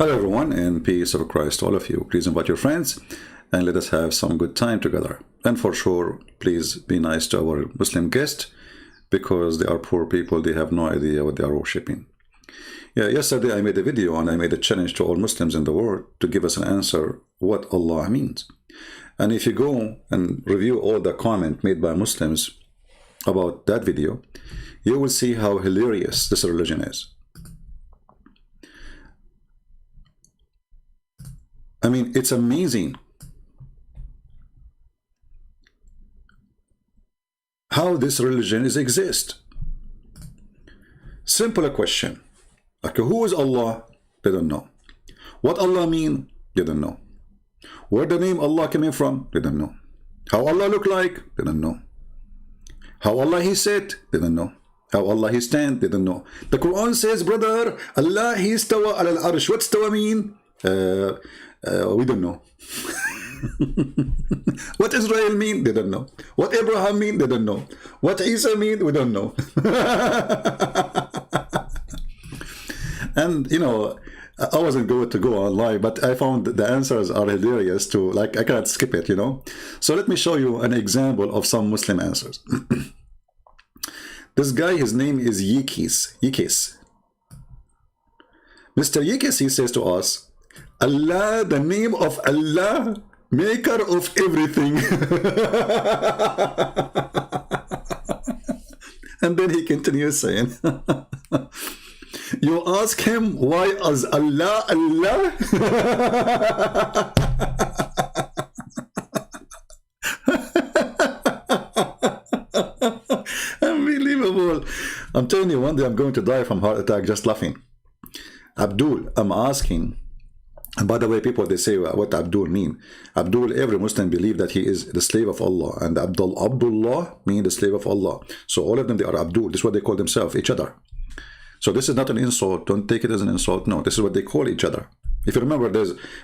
Hello everyone, and peace of Christ to all of you. Please invite your friends and let us have some good time together. And for sure, please be nice to our Muslim guests, because they are poor people. They have no idea what they are worshipping. Yeah, yesterday I made a video and I made a challenge to all Muslims in the world to give us an answer what Allah means. And if you go and review all the comments made by Muslims about that video, you will see how hilarious this religion is. I mean, it's amazing how this religion exists. Simple question. Okay, who is Allah? They don't know. What Allah mean? They don't know. Where the name Allah came from? They don't know. How Allah look like? They don't know. How Allah He sit? They don't know. How Allah He stand? They don't know. The Quran says, brother, Allah He istawa ala al-arsh. What istawa mean? We don't know. What Israel mean? They don't know. What Abraham mean? They don't know. What Isa mean? We don't know. And you know, I wasn't going to go online, but I found the answers are hilarious too. Like, I can't skip it, you know. So let me show you an example of some Muslim answers. This guy, his name is Yikis. Mr. Yikis, he says to us, Allah, the name of Allah, maker of everything. And then he continues saying, you ask him, why is Allah Allah? Unbelievable. I'm telling you, one day I'm going to die from heart attack just laughing. Abdul, I'm asking. And by the way, people, they say what Abdul mean. Abdul, every Muslim believe that he is the slave of Allah. And Abdullah mean the slave of Allah. So all of them, they are Abdul. This is what they call themselves, each other. So this is not an insult. Don't take it as an insult. No, this is what they call each other. If you remember,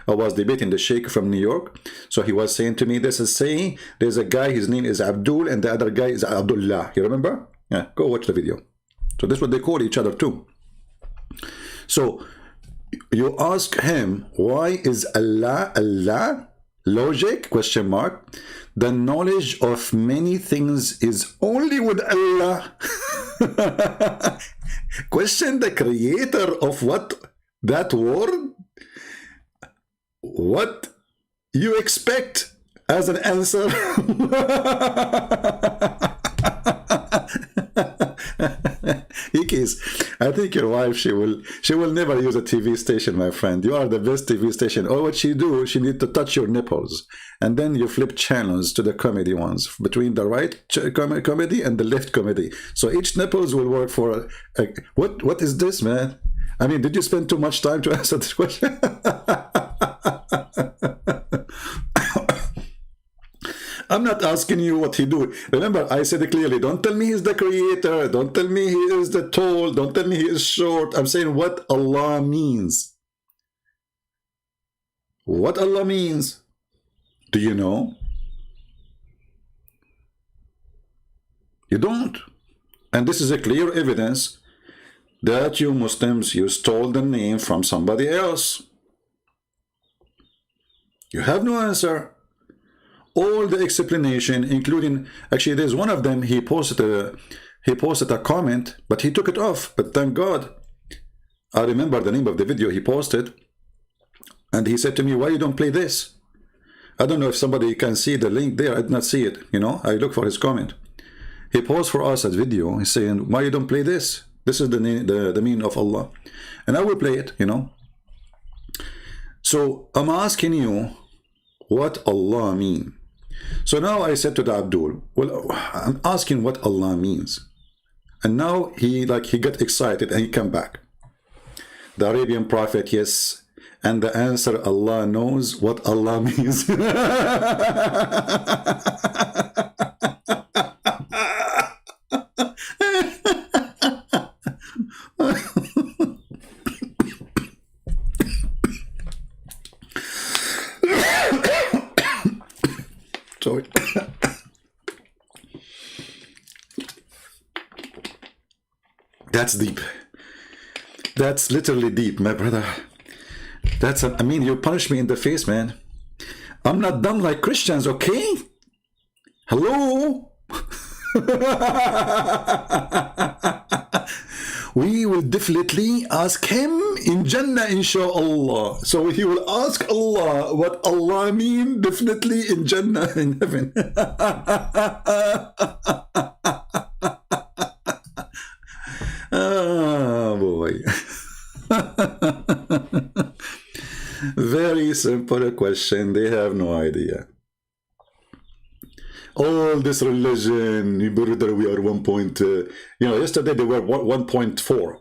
I was debating the Sheikh from New York. So he was saying to me, this is saying there's a guy, his name is Abdul, and the other guy is Abdullah. You remember? Yeah, go watch the video. So this is what they call each other too. So you ask him, why is Allah Allah? Logic, question mark. The knowledge of many things is only with Allah. Question the creator of what? That word? What you expect as an answer? Ikis, I think your wife, she will never use a TV station, my friend. You are the best TV station. All what she do, she need to touch your nipples, and then you flip channels to the comedy ones, between the right comedy and the left comedy. So each nipples will work for what is this, man? I mean, did you spend too much time to answer this question? I'm not asking you what he do. Remember, I said it clearly. Don't tell me he's the creator. Don't tell me he is the tall. Don't tell me he is short. I'm saying what Allah means. What Allah means. Do you know? You don't. And this is a clear evidence that you Muslims, you stole the name from somebody else. You have no answer. All the explanation, including, actually there's one of them, he posted a comment, but he took it off. But thank God, I remember the name of the video he posted, and he said to me, why you don't play this? I don't know if somebody can see the link there. I did not see it, you know. I look for his comment. He posed for us a video. He's saying, why you don't play this? This is the meaning of Allah. And I will play it, you know. So I'm asking you what Allah mean. So now I said to the Abdul, well, I'm asking what Allah means. And now he got excited and he came back. The Arabian prophet, yes. And the answer, Allah knows what Allah means. Sorry. That's deep. That's literally deep, my brother. That's, I mean, you punish me in the face, man. I'm not dumb like Christians, okay? Hello? We will definitely ask him in Jannah, inshallah. So he will ask Allah what Allah mean definitely in Jannah, in heaven. Oh boy. Very simple question. They have no idea. All this religion, brother, we are 1 point, yesterday they were 1.4.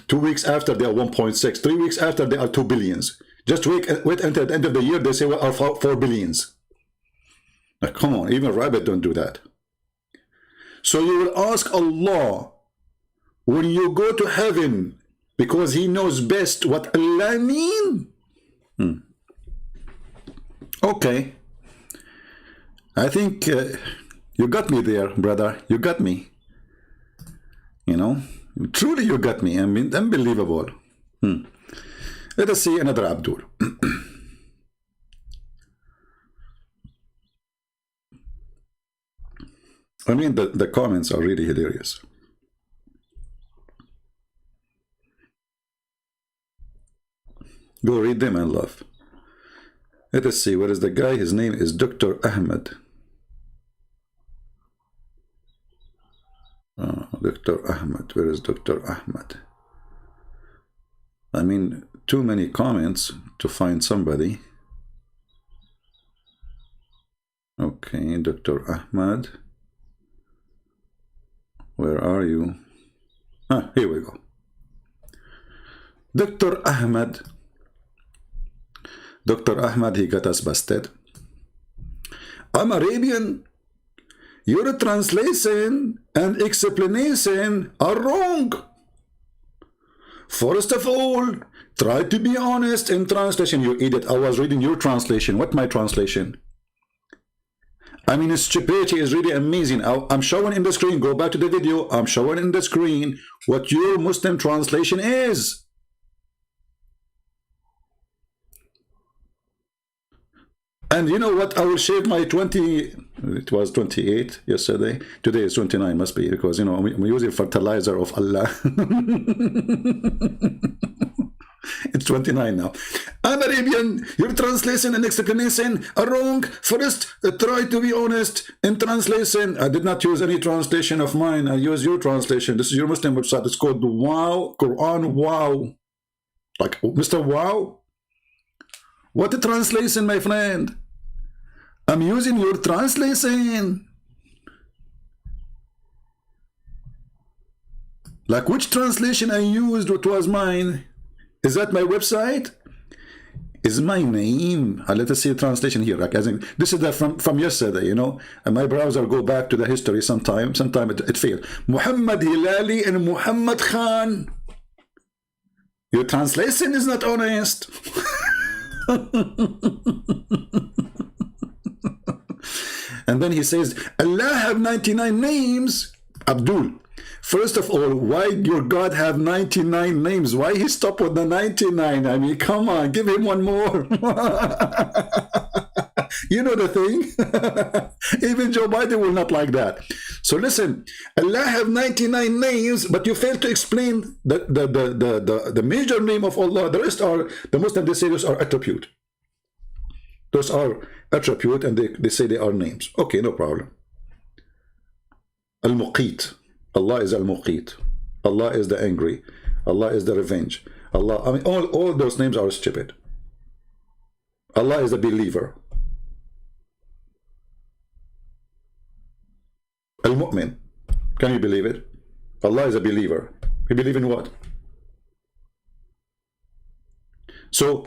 2 weeks after they are 1.6. 3 weeks after they are 2 billions. Just wait until the end of the year, they say we are 4 billions. Now, come on, even rabbit don't do that. So you will ask Allah when you go to heaven, because he knows best what Allah mean. Okay. I think you got me there, brother. You got me. You know, truly you got me. I mean, unbelievable. Let us see another Abdul. I mean, the comments are really hilarious. Go read them and laugh. Let us see, what is the guy? His name is Dr. Ahmed. Oh, Dr. Ahmed. Where is Dr. Ahmed? I mean, too many comments to find somebody. Okay, Dr. Ahmed. Where are you? Ah, here we go. Dr. Ahmed. Dr. Ahmed, he got us busted. I'm Arabian. Your translation and explanation are wrong. First of all, try to be honest in translation. You idiot. I was reading your translation. What my translation? I mean, stupidity is really amazing. I'm showing in the screen. Go back to the video. I'm showing in the screen what your Muslim translation is. And you know what? I will shave my 20, it was 28 yesterday. Today is 29, must be, because, you know, I'm using fertilizer of Allah. It's 29 now. I'm Arabian. Your translation and explanation are wrong. First, try to be honest in translation. I did not use any translation of mine. I use your translation. This is your Muslim website. It's called Wow, Quran Wow. Like Mr. Wow. What a translation, my friend. I'm using your translation. Like which translation I used, what was mine? Is that my website? Is my name? Let us see a translation here. Like, this is from yesterday, you know. And my browser go back to the history sometime. Sometime it failed. Muhammad Hilali and Muhammad Khan. Your translation is not honest. And then he says, Allah have 99 names. Abdul, first of all, why your God have 99 names? Why he stop with the 99? I mean, come on, give him one more. You know the thing. Even Joe Biden will not like that. So listen, Allah have 99 names, but you fail to explain the major name of Allah. The rest are, the Muslim, they say those are attribute. Those are attribute, and they say they are names. Okay, no problem. Al-Muqit. Allah is Al-Muqit. Allah is the angry. Allah is the revenge. Allah, I mean, all those names are stupid. Allah is the believer. Al-Mu'min. Can you believe it? Allah is a believer. You believe in what? So,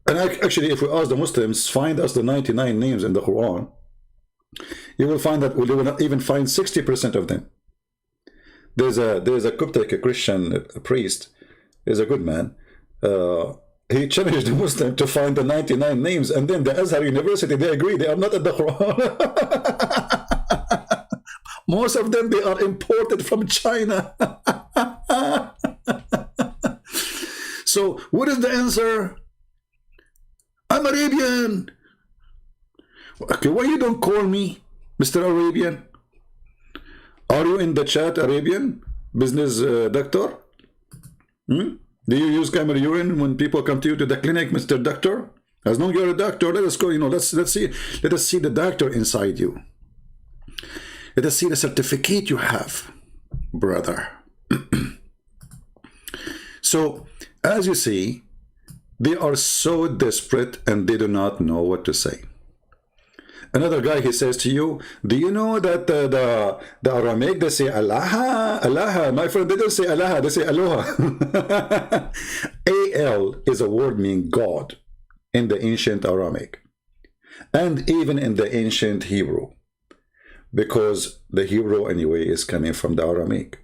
and actually, if we ask the Muslims, find us the 99 names in the Quran, you will find that they will not even find 60% of them. There's a Coptic, a Christian priest, is a good man. He challenged the Muslim to find the 99 names, and then the Azhar University, they agree they are not in the Quran. Most of them, they are imported from China. So what is the answer? I'm Arabian. Okay, why you don't call me Mr. Arabian? Are you in the chat Arabian? Business doctor? Do you use camera urine when people come to you to the clinic, Mr. Doctor? As long as you're a doctor, let us go, you know, let's see the doctor inside you. Let us see the certificate you have, brother. So, as you see, they are so desperate and they do not know what to say. Another guy, he says to you, do you know that the Aramaic, they say Allah, Allah. My friend, they don't say Allah, they say Aloha. Al is a word meaning God in the ancient Aramaic and even in the ancient Hebrew, because the Hebrew anyway is coming from the Aramaic.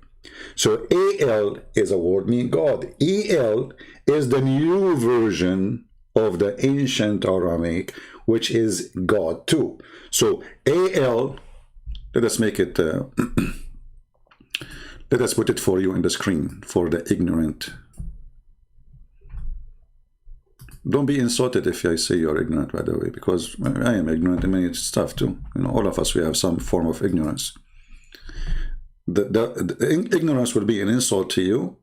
So Al is a word meaning God. El is the new version of the ancient Aramaic, which is God too. So Al, let us make it, let us put it for you in the screen for the ignorant. Don't be insulted if I say you're ignorant, by the way, because I am ignorant in many stuff too. You know, all of us, we have some form of ignorance. The ignorance will be an insult to you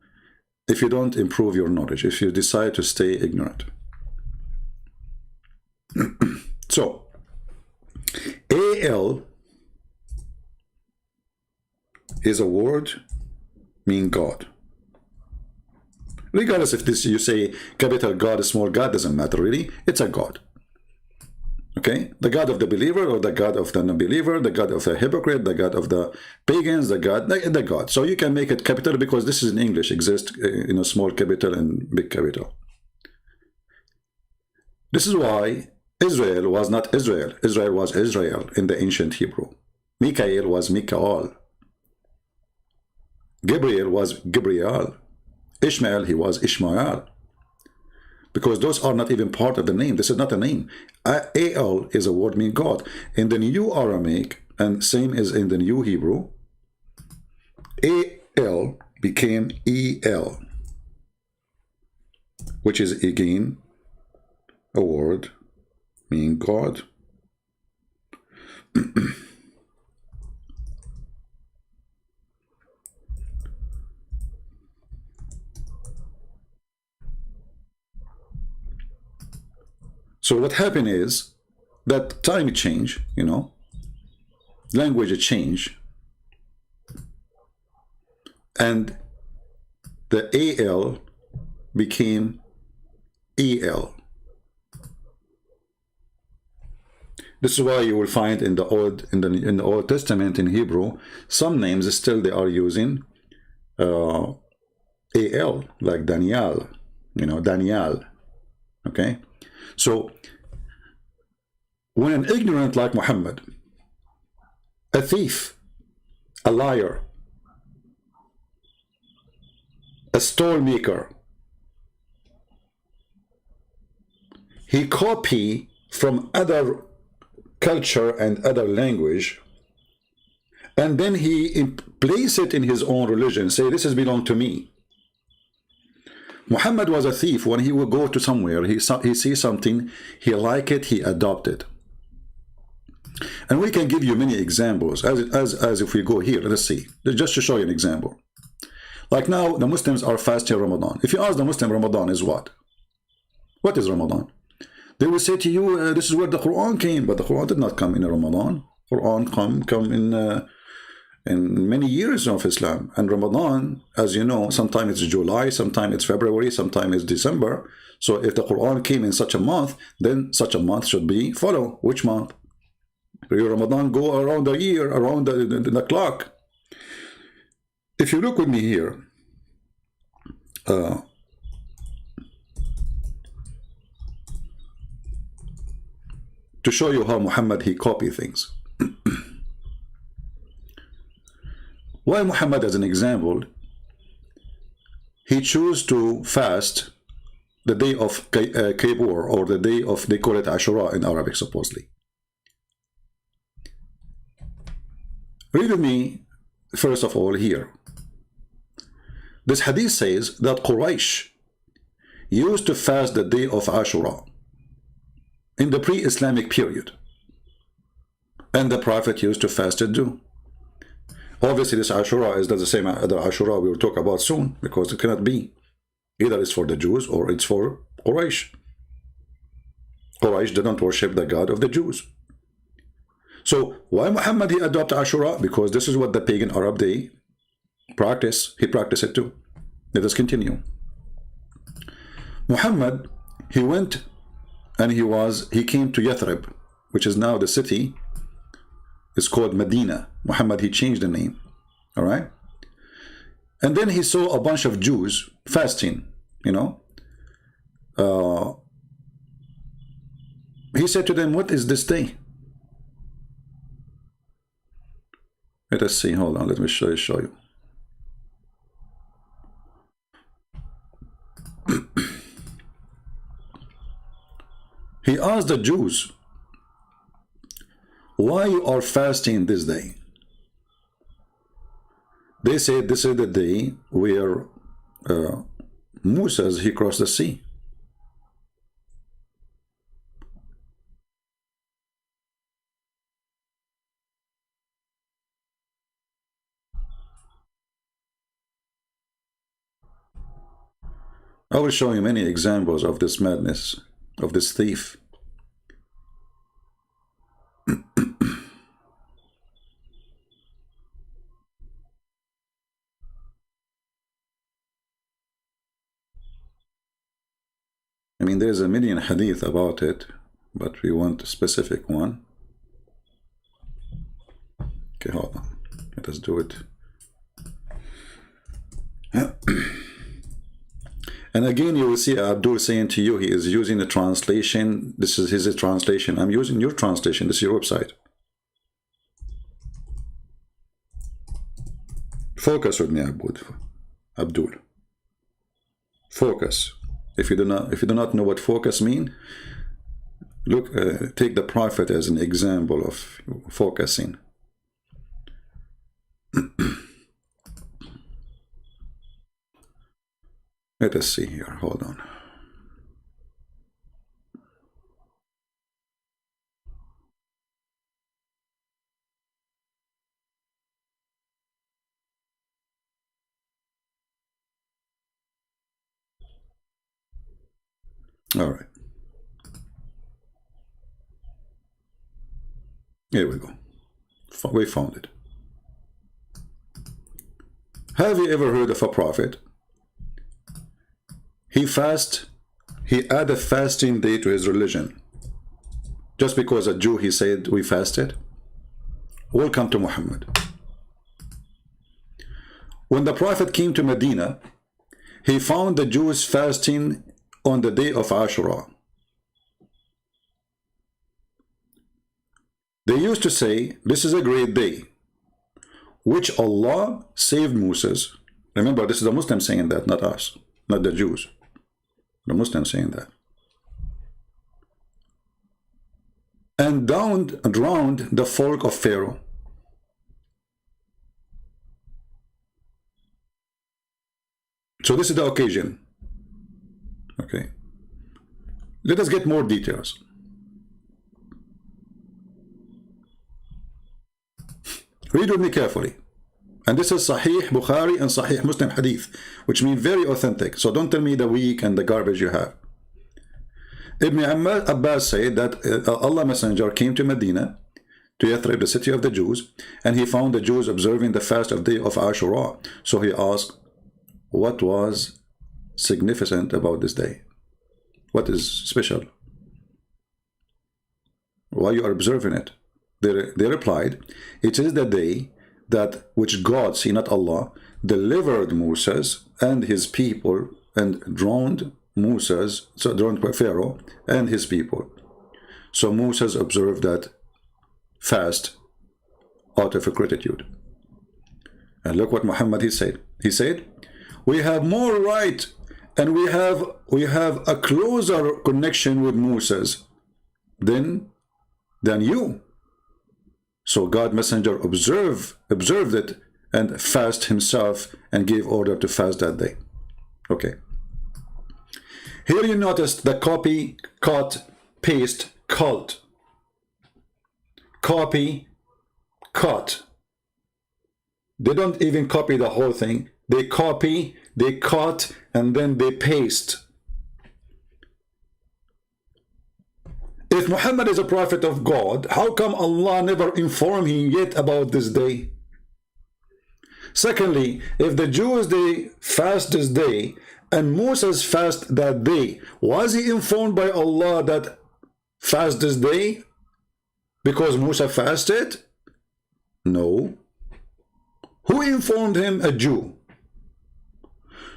if you don't improve your knowledge, if you decide to stay ignorant. So, Al is a word meaning God. Regardless if this you say capital God, small God, doesn't matter really. It's a God. Okay? The God of the believer or the God of the non-believer, the God of the hypocrite, the God of the pagans, the God. So you can make it capital because this is in English, exists in a small capital and big capital. This is why Israel was not Israel. Israel was Israel in the ancient Hebrew. Mikael was Mikael. Gabriel was Gabriel. Ishmael, he was Ishmael. Because those are not even part of the name. This is not a name. Al is a word meaning God. In the new Aramaic, and same as in the new Hebrew, Al became El, which is again a word meaning God. So what happened is that time change, you know, language change, and the Al became El. This is why you will find in the Old Testament in Hebrew, some names still they are using Al, like Daniel, you know, Daniel. Okay, so when an ignorant like Muhammad, a thief, a liar, a stole maker, he copy from other culture and other language, and then he place it in his own religion, say this has belonged to me. Muhammad was a thief. When he would go to somewhere, he sees something, he like it, he adopt it. And we can give you many examples, as if we go here, let us see, just to show you an example. Like now, the Muslims are fasting Ramadan. If you ask the Muslim, Ramadan is what? What is Ramadan? They will say to you, this is where the Quran came, but the Quran did not come in Ramadan. Quran come in many years of Islam. And Ramadan, as you know, sometimes it's July, sometimes it's February, sometimes it's December. So if the Quran came in such a month, then such a month should be follow. Which month? Your Ramadan go around the year, around the clock. If you look with me here, to show you how Muhammad, he copied things. Why Muhammad, as an example, he chose to fast the day of Kippur, or the day of, they call it Ashura in Arabic supposedly. Read with me, first of all, here. This hadith says that Quraysh used to fast the day of Ashura. in the pre-Islamic period. And the Prophet used to fast it too. Obviously, this Ashura is not the same other Ashura we will talk about soon, because it cannot be. Either it's for the Jews or it's for Quraysh. Quraysh didn't worship the God of the Jews. So why Muhammad he adopted Ashura? Because this is what the pagan Arab they practice. He practiced it too. Let us continue. Muhammad, he went and he came to Yathrib, which is now the city. It's called Medina. Muhammad, he changed the name. All right. And then he saw a bunch of Jews fasting, you know. He said to them, what is this day? Let us see. Hold on. Let me show you. He asked the Jews, why you are fasting this day? They said this is the day where Moses he crossed the sea. I will show you many examples of this madness, of this thief. I mean, there's a million hadith about it, but we want a specific one. Okay, hold on. Let us do it. And again, you will see Abdul saying to you, he is using a translation. This is his translation. I'm using your translation. This is your website. Focus with me, Abdul. Focus. If you do not know what focus mean, look, take the Prophet as an example of focusing. Let us see here. Hold on. All right. Here we go. We found it. Have you ever heard of a prophet? He added fasting day to his religion. Just because a Jew, he said, we fasted. Welcome to Muhammad. When the Prophet came to Medina, he found the Jews fasting on the day of Ashura. They used to say, this is a great day, which Allah saved Moses. Remember, this is the Muslims saying that, not us, not the Jews. The Muslims saying that. And drowned the folk of Pharaoh. So this is the occasion. Okay. Let us get more details. Read with me carefully. And this is Sahih Bukhari and Sahih Muslim Hadith, which mean very authentic. So don't tell me the weak and the garbage you have. Ibn Abbas said that Allah Messenger came to Medina, to Yathrib, the city of the Jews, and he found the Jews observing the fast of day of Ashura. So he asked, what was significant about this day? What is special? Why you are observing it? They replied, it is the day that which God, see not Allah, delivered Moses and his people and drowned Pharaoh and his people. So Moses observed that fast out of gratitude. And look what Muhammad he said. He said, we have more right and we have a closer connection with Moses than you. So God Messenger observed it and fast himself and gave order to fast that day. Okay. Here you notice the copy, cut, paste, cult. Copy, cut. They don't even copy the whole thing. They copy, they cut, and then they paste. If Muhammad is a prophet of God, how come Allah never informed him yet about this day? Secondly, if the Jews, they fast this day, and Moses fast that day, was he informed by Allah that fast this day because Musa fasted? No. Who informed him? A Jew.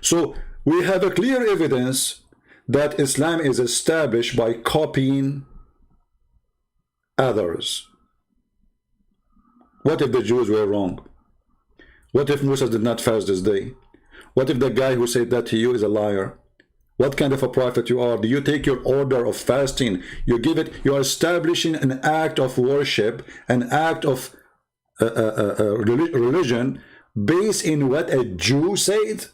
So we have a clear evidence that Islam is established by copying others. What if the Jews were wrong? What if Musa did not fast this day? What if the guy who said that to you is a liar? What kind of a prophet you are? Do you take your order of fasting, you give it, you are establishing an act of worship, an act of religion based in what a Jew said?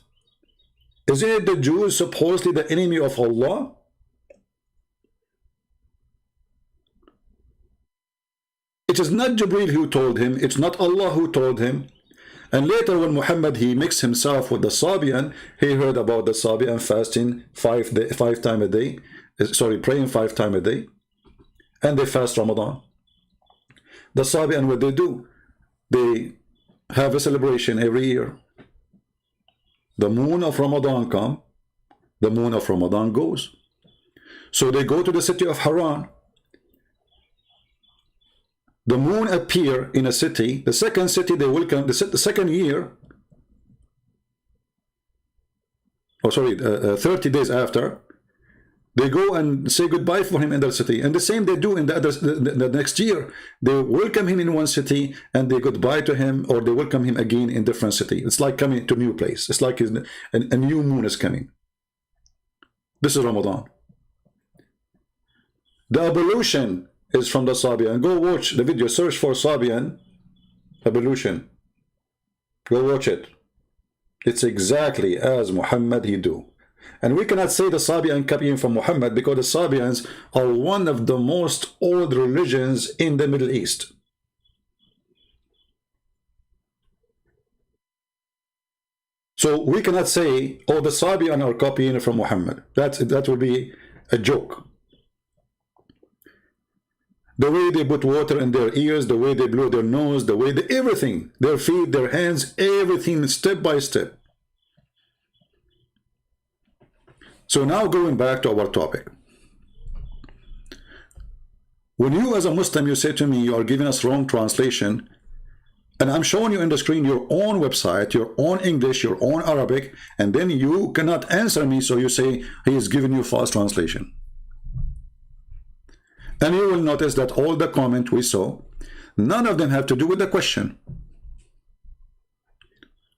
Isn't it the Jews supposedly the enemy of Allah? It is not Jibreel who told him, it's not Allah who told him. And later when Muhammad, he mixed himself with the Sabian, he heard about the Sabian fasting five times a day, praying 5 times a day, and they fast Ramadan. The Sabian, what they do? They have a celebration every year. The moon of Ramadan comes, the moon of Ramadan goes. So they go to the city of Haran. The moon appear in a city. The second city they will come, the second year, 30 days after, they go and say goodbye for him in their city. And the same they do in the next year. They welcome him in one city and they goodbye to him, or they welcome him again in different city. It's like coming to a new place. It's like a new moon is coming. This is Ramadan. The evolution is from the Sabian. Go watch the video, search for Sabian evolution. Go watch it. It's exactly as Muhammad he do. And we cannot say the Sabian copying from Muhammad, because the Sabians are one of the most old religions in the Middle East. So we cannot say, oh, the Sabian are copying from Muhammad. That would be a joke. The way they put water in their ears, the way they blow their nose, the way everything, their feet, their hands, everything step by step. So now going back to our topic. When you as a Muslim, you say to me, you are giving us wrong translation, and I'm showing you on the screen your own website, your own English, your own Arabic, and then you cannot answer me, so you say, he is giving you false translation. And you will notice that all the comments we saw, none of them have to do with the question.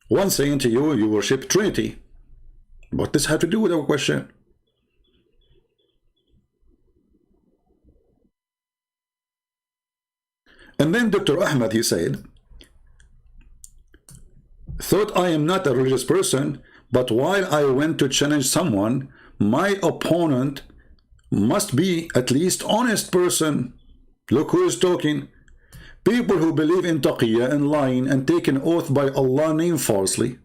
One saying to you, you worship Trinity. What does this have to do with our question? And then Dr. Ahmed, he said, thought I am not a religious person, but while I went to challenge someone, my opponent must be at least honest person. Look who is talking. People who believe in taqiyya and lying and take an oath by Allah name falsely.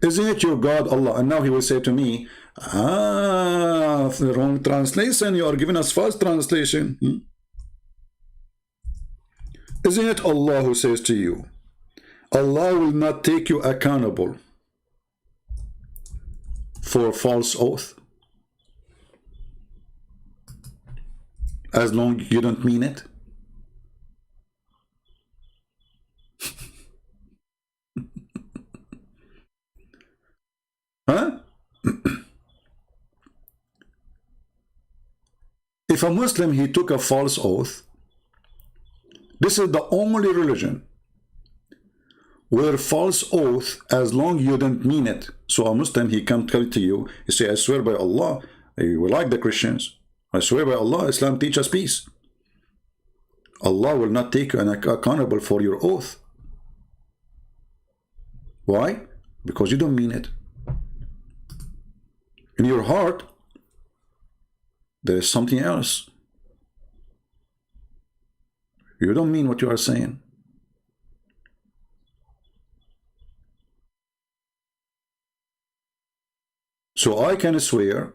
Isn't it your God Allah? And now he will say to me, the wrong translation, you are giving us false translation. Isn't it Allah who says to you, Allah will not take you accountable for false oath? As long as you don't mean it. Huh? If a Muslim, he took a false oath, this is the only religion where false oath, as long as you don't mean it. So a Muslim, he come to you, he say, I swear by Allah, we like the Christians. I swear by Allah, Islam teaches peace. Allah will not take you accountable for your oath. Why? Because you don't mean it. In your heart, there is something else. You don't mean what you are saying. So I can swear,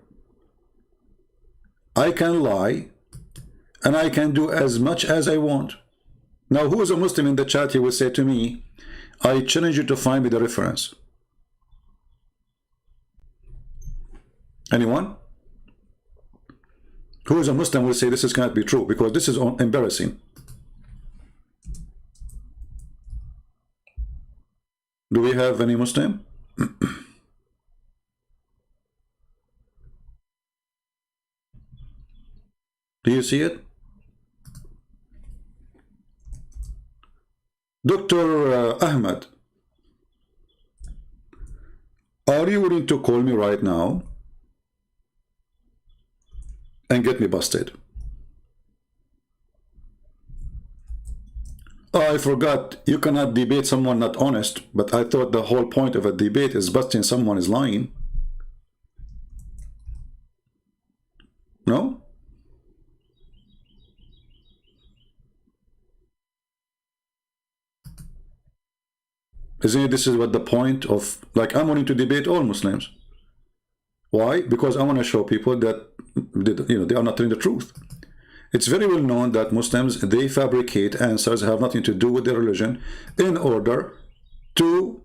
I can lie, and I can do as much as I want. Now, who is a Muslim in the chat? He will say to me, I challenge you to find me the reference. Anyone? Who is a Muslim will say this cannot be true because this is embarrassing. Do we have any Muslim? Do you see it? Dr. Ahmed, are you willing to call me right now and get me busted? Oh, I forgot, you cannot debate someone not honest, but I thought the whole point of a debate is busting someone is lying. No? Isn't it, this is what the point of, like, I'm wanting to debate all Muslims. Why? Because I want to show people that they are not telling the truth. It's very well known that Muslims, they fabricate answers that have nothing to do with their religion in order to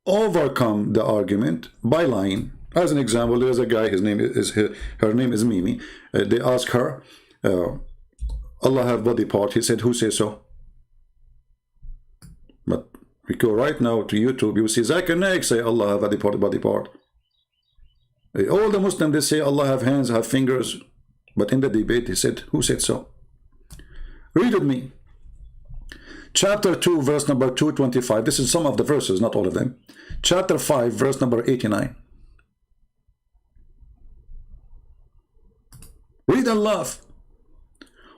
overcome the argument by lying. As an example, there's a guy, her name is Mimi. They ask her, Allah have body part. He said, who says so? But we go right now to YouTube, you see Zakir Naik say Allah have body part. All the Muslims, they say Allah have hands, have fingers. But in the debate, he said, who said so? Read with me. Chapter 2, verse number 225. This is some of the verses, not all of them. Chapter 5, verse number 89. Read and laugh.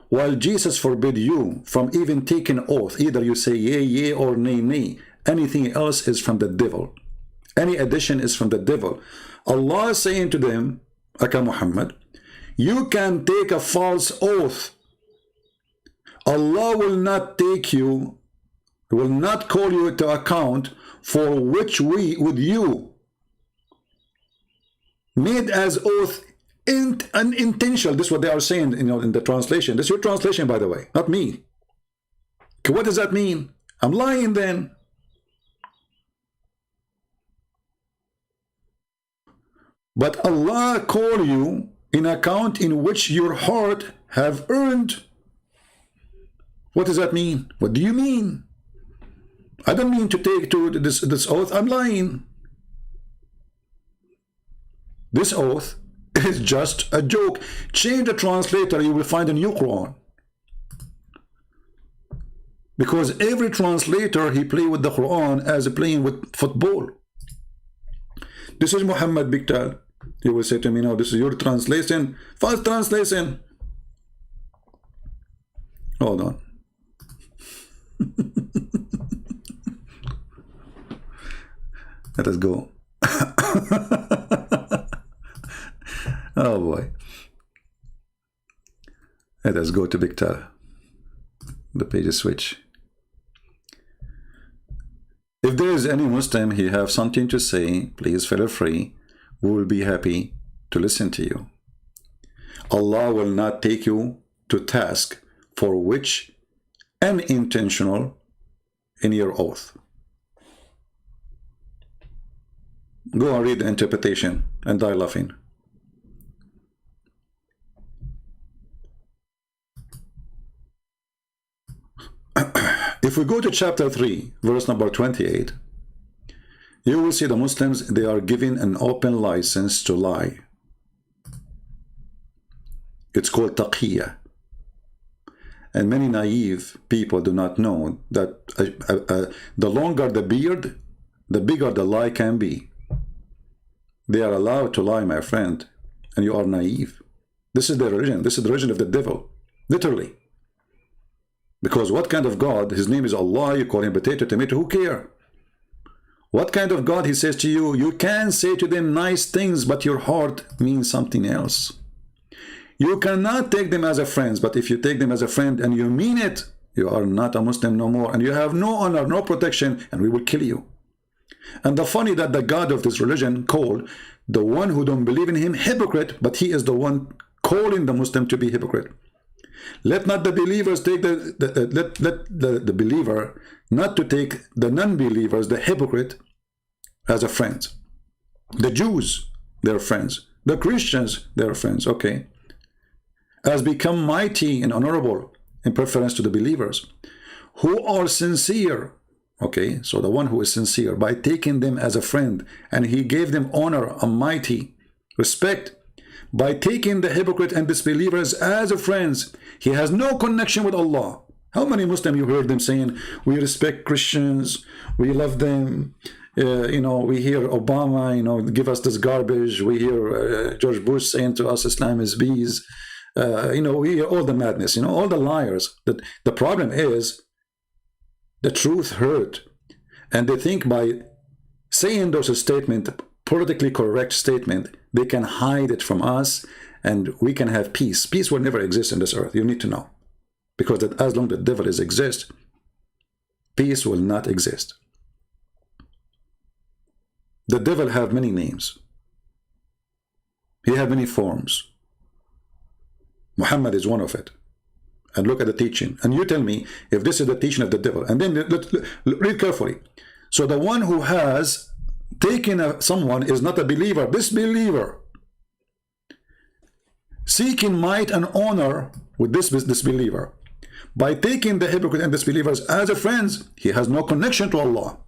While Jesus forbid you from even taking oath, either you say yea, yea, or nay, nay. Anything else is from the devil. Any addition is from the devil. Allah is saying to them, Aka Muhammad, you can take a false oath. Allah will not take you, will not call you to account for which we, with you, made as oath unintentional. This is what they are saying, in the translation. This is your translation, by the way, not me. Okay, what does that mean? I'm lying then. But Allah call you in account in which your heart have earned. What does that mean? What do you mean? I don't mean to take to this oath. I'm lying. This oath is just a joke. Change the translator, you will find a new Quran. Because every translator, he play with the Quran as playing with football. This is Muhammad Biktal. You will say to me, no, this is your translation. False translation. Hold on. Let us go. Oh boy. Let us go to Biktal. The pages switch. If there is any Muslim, he have something to say, please feel free. We will be happy to listen to you. Allah will not take you to task for which unintentional in your oath. Go and read the interpretation and die laughing. If we go to chapter 3, verse number 28, you will see the Muslims, they are given an open license to lie. It's called taqiyya. And many naive people do not know that the longer the beard, the bigger the lie can be. They are allowed to lie, my friend, and you are naive. This is their religion. This is the religion of the devil, literally. Because what kind of God? His name is Allah. You call him potato, tomato, who care? What kind of God? He says to you, you can say to them nice things, but your heart means something else. You cannot take them as a friend, but if you take them as a friend and you mean it, You are not a Muslim no more, and you have no honor, no protection, and we will kill you. And the funny that the God of this religion called the one who don't believe in him hypocrite, but he is the one calling the Muslim to be hypocrite. Let not the believers take the believer not to take the non-believers, the hypocrite, as a friend. The Jews, they're friends. The Christians, they're friends. Okay. As become mighty and honorable in preference to the believers who are sincere. Okay, so the one who is sincere, by taking them as a friend, and he gave them honor, a mighty respect, by taking the hypocrite and disbelievers as a friends, he has no connection with Allah. How many Muslims you heard them saying, we respect Christians, we love them, you know, we hear Obama, you know, give us this garbage, we hear George Bush saying to us, Islam is bees, you know, we hear all the madness, you know, all the liars. That the problem is, the truth hurt, and they think by saying those statements, politically correct statement, they can hide it from us, and we can have peace. Peace will never exist in this earth. You need to know, because that as long as the devil exists, peace will not exist. The devil have many names. He have many forms. Muhammad is one of it. And look at the teaching, and you tell me if this is the teaching of the devil. And then let's read carefully. So the one who has taken someone is not a believer, disbeliever, seeking might and honor with this disbeliever. By taking the hypocrite and disbelievers as a friends, he has no connection to Allah.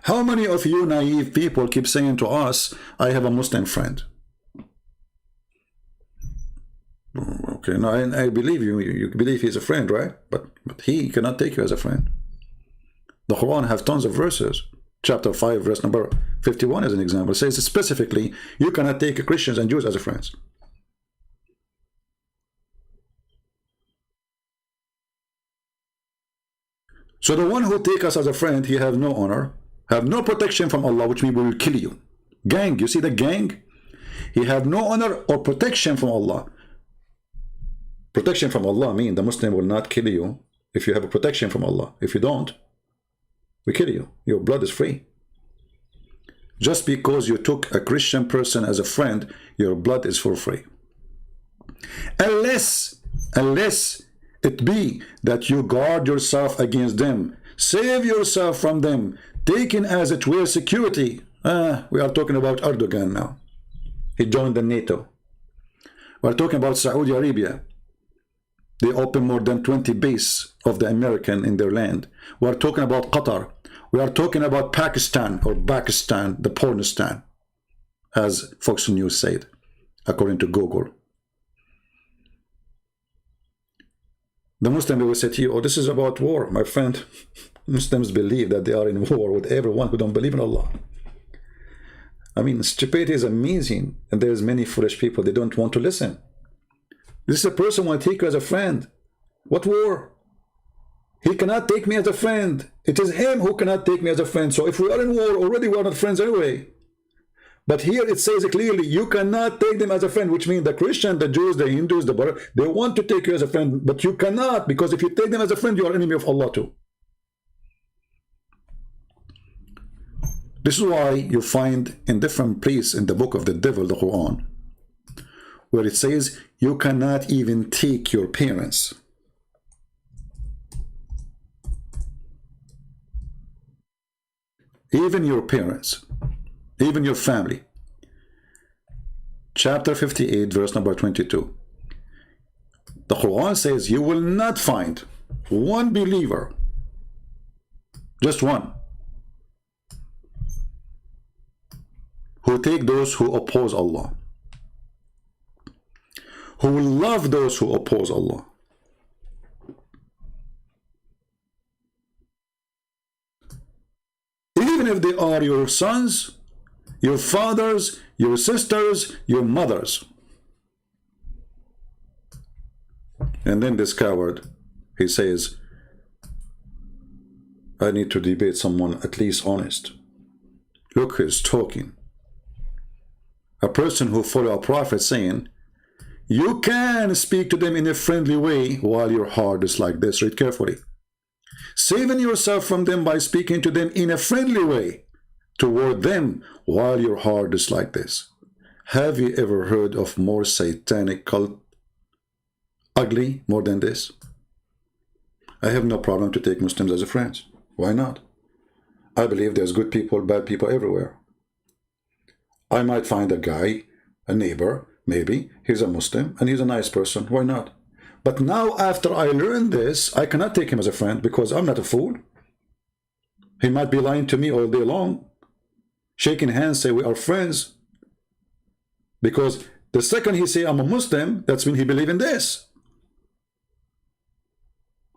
How many of you naive people keep saying to us, I have a Muslim friend? Okay, no, I believe you. You believe he's a friend, right? But he cannot take you as a friend. The Quran has tons of verses. Chapter 5, verse number 51 as an example, says specifically, you cannot take Christians and Jews as a friends. So the one who take us as a friend, he have no honor, have no protection from Allah, which means we will kill you. Gang, you see the gang? He have no honor or protection from Allah. Protection from Allah means the Muslim will not kill you if you have a protection from Allah. If you don't, we kill you. Your blood is free. Just because you took a Christian person as a friend, your blood is for free. Unless it be that you guard yourself against them, save yourself from them, taken as it were security. We are talking about Erdogan now. He joined the NATO. We are talking about Saudi Arabia. They open more than 20 bases of the American in their land. We are talking about Qatar. We are talking about Pakistan, or Pakistan, the Pornistan, as Fox News said, according to Google. The Muslim will say to you, oh, this is about war, my friend. Muslims believe that they are in war with everyone who don't believe in Allah. I mean, stupidity is amazing, and there's many foolish people, they don't want to listen. This is a person who will take you as a friend. What war? He cannot take me as a friend. It is him who cannot take me as a friend. So if we are in war, already we are not friends anyway. But here it says clearly, you cannot take them as a friend, which means the Christian, the Jews, the Hindus, the Buddha, they want to take you as a friend, but you cannot, because if you take them as a friend, you are enemy of Allah too. This is why you find in different places in the book of the devil, the Quran, where it says, you cannot even take your parents. Even your parents, even your family. Chapter 58, verse number 22. The Quran says, you will not find one believer, just one, who take those who oppose Allah, who will love those who oppose Allah. Even if they are your sons, your fathers, your sisters, your mothers. And then this coward, he says, I need to debate someone at least honest. Look who's talking. A person who follows a prophet saying, You can speak to them in a friendly way while your heart is like this. Read carefully. Saving yourself from them by speaking to them in a friendly way toward them while your heart is like this. Have you ever heard of more satanic cult? Ugly more than this? I have no problem to take Muslims as a friends. Why not? I believe there's good people, bad people everywhere. I might find a guy, a neighbor, maybe, he's a Muslim and he's a nice person. Why not? But now after I learned this, I cannot take him as a friend because I'm not a fool. He might be lying to me all day long. Shaking hands, say we are friends. Because the second he say I'm a Muslim, that's when he believe in this.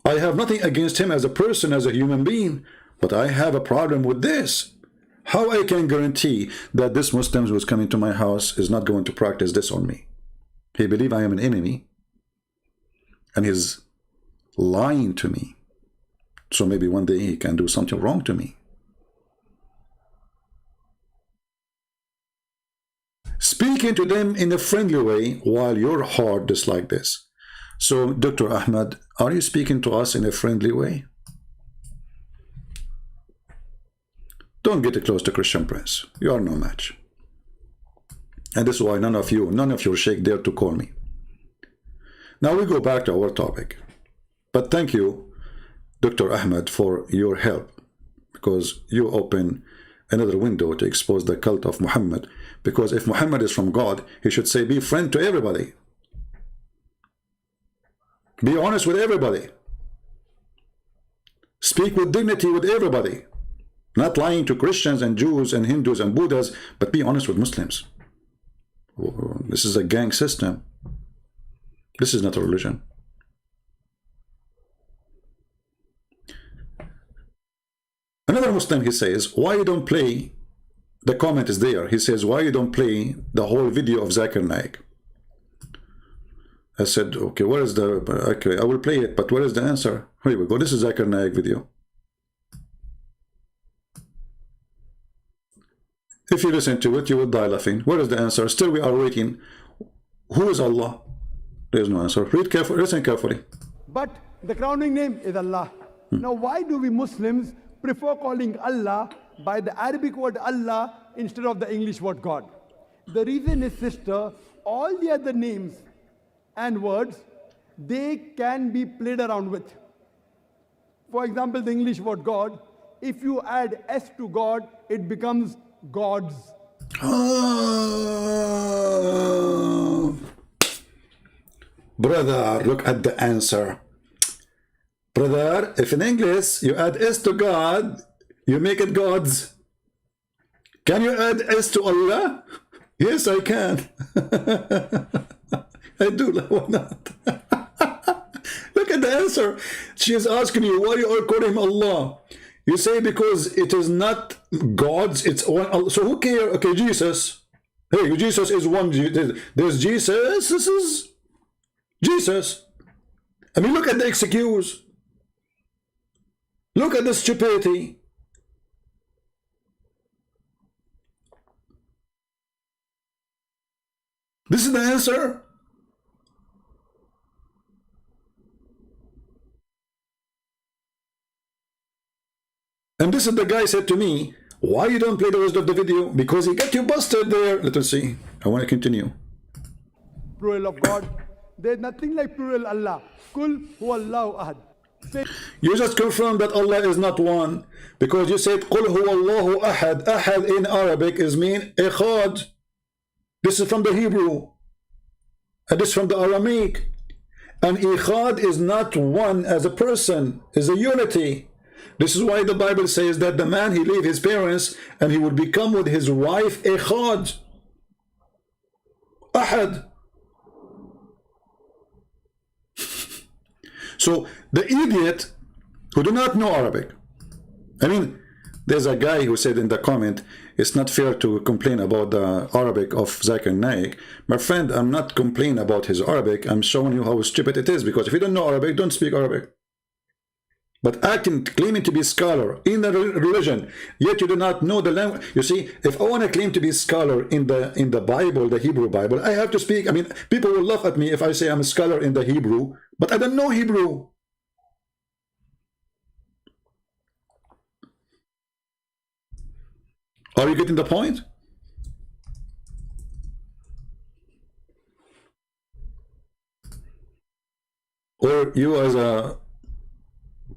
I have nothing against him as a person, as a human being, but I have a problem with this. How I can guarantee that this Muslim who is coming to my house is not going to practice this on me? He believe I am an enemy, and he's lying to me. So maybe one day he can do something wrong to me. Speaking to them in a friendly way while your heart is like this. So, Dr. Ahmed, are you speaking to us in a friendly way? Don't get close to Christian Prince. You are no match. And this is why none of your sheikh dare to call me. Now we go back to our topic. But thank you, Dr. Ahmed, for your help, because you open another window to expose the cult of Muhammad. Because if Muhammad is from God, he should say, be friend to everybody. Be honest with everybody. Speak with dignity with everybody. Not lying to Christians and Jews and Hindus and Buddhas, but be honest with Muslims. This is a gang system. This is not a religion. Another Muslim, he says, why you don't play, the comment is there, he says, why you don't play the whole video of Zakir Naik? I said, okay, where is the, okay, I will play it, but where is the answer? Here we go, this is Zakir Naik video. If you listen to it, you will die laughing. Where is the answer? Still we are waiting. Who is Allah? There is no answer. Read carefully, listen carefully. But the crowning name is Allah. Now why do we Muslims prefer calling Allah by the Arabic word Allah instead of the English word God? The reason is, sister, all the other names and words, they can be played around with. For example, the English word God, if you add S to God, it becomes gods. Oh. Brother, look at the answer. Brother, if in English you add S to God, you make it gods. Can you add S to Allah? Yes, I can. I do. Why not? Look at the answer. She is asking you why you are calling him Allah. You say because it is not gods, it's one Allah. So who cares? Okay, Jesus. Hey, Jesus is one. There's Jesus. This is Jesus. I mean, look at the excuse. Look at the stupidity. This is the answer. And this is the guy said to me, why you don't play the rest of the video? Because he got you busted there. Let us see. I want to continue. Plural of God. There's nothing like plural Allah. Kul huwallahu ahad. You just confirmed that Allah is not one, because you said Qul huwallahu ahad. Ahad in Arabic is mean echad. This is from the Hebrew. And this is from the Aramaic. And echad is not one as a person, is a unity. This is why the Bible says that the man, he leave his parents and he would become with his wife echad. Ahad. So the idiot who do not know Arabic, I mean, there's a guy who said in the comment, it's not fair to complain about the Arabic of Zakir Naik. My friend, I'm not complaining about his Arabic. I'm showing you how stupid it is, because if you don't know Arabic, don't speak Arabic. but claiming to be scholar in the religion, yet you do not know the language. You see, if I want to claim to be scholar in the Bible, the Hebrew Bible, I have to speak. I mean, people will laugh at me if I say I'm a scholar in the Hebrew, but I don't know Hebrew. Are you getting the point? Or you, as a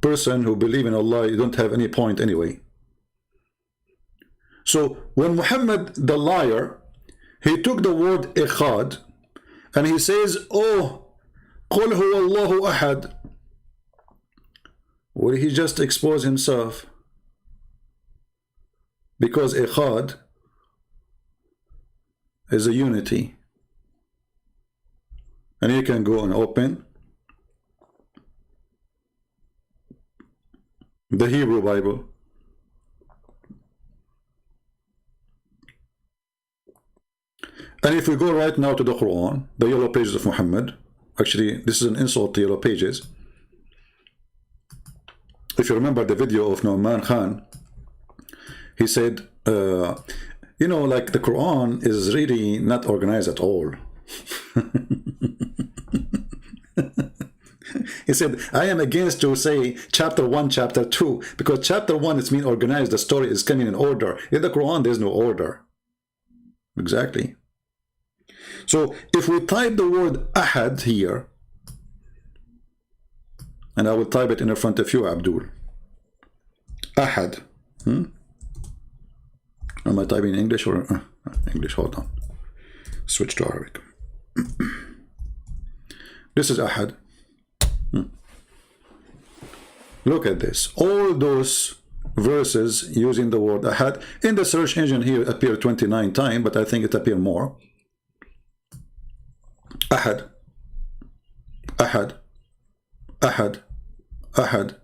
person who believe in Allah, you don't have any point anyway. So when Muhammad the liar, he took the word ikhad and he says, oh, قل هو الله أحد. Well, he just exposed himself, because ikhad is a unity. And you can go and open the Hebrew Bible. And if we go right now to the Quran, the yellow pages of Muhammad, actually this is an insult to yellow pages. If you remember the video of Nu'man Khan, he said, you know, like the Quran is really not organized at all. He said, I am against to say chapter 1, chapter 2, because chapter 1 it's mean organized, the story is coming in order. In the Quran there's no order. Exactly. So if we type the word ahad here, and I will type it in front of you, Abdul. Ahad. Am I typing in English or English? Hold on. Switch to Arabic. This is ahad. Look at this. All those verses using the word ahad in the search engine here appear 29 times, but I think it appear more. Ahad, ahad, ahad, ahad.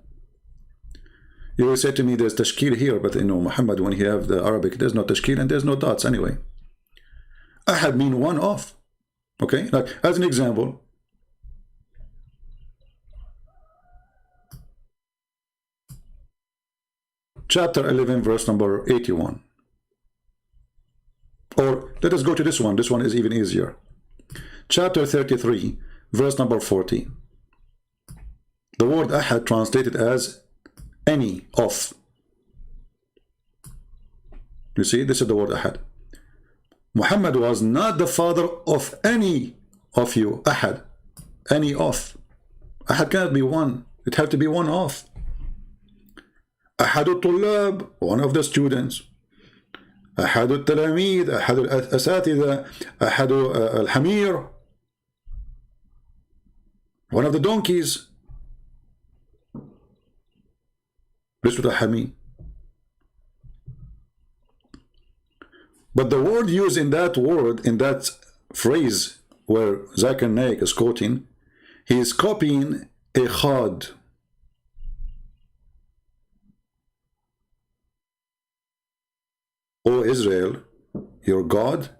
You will say to me, there's tashkil here, but you know, Muhammad, when he have the Arabic, there's no tashkil and there's no dots anyway. Ahad mean one off. Okay, like as an example, chapter 11, verse number 81. Or let us go to this one. This one is even easier. Chapter 33, verse number 40. The word ahad translated as any of. You see, this is the word ahad. Muhammad was not the father of any of you. Ahad. Any of. Ahad cannot be one. It had to be one of. أحد الطلاب, one of the students. أحد التلاميذ, أحد الأساتذة, أحد الحمير, one of the donkeys. This is what ahad mean. But the word used in that word, in that phrase where Zakir Naik is quoting, he is copying ikhad. O Israel, your God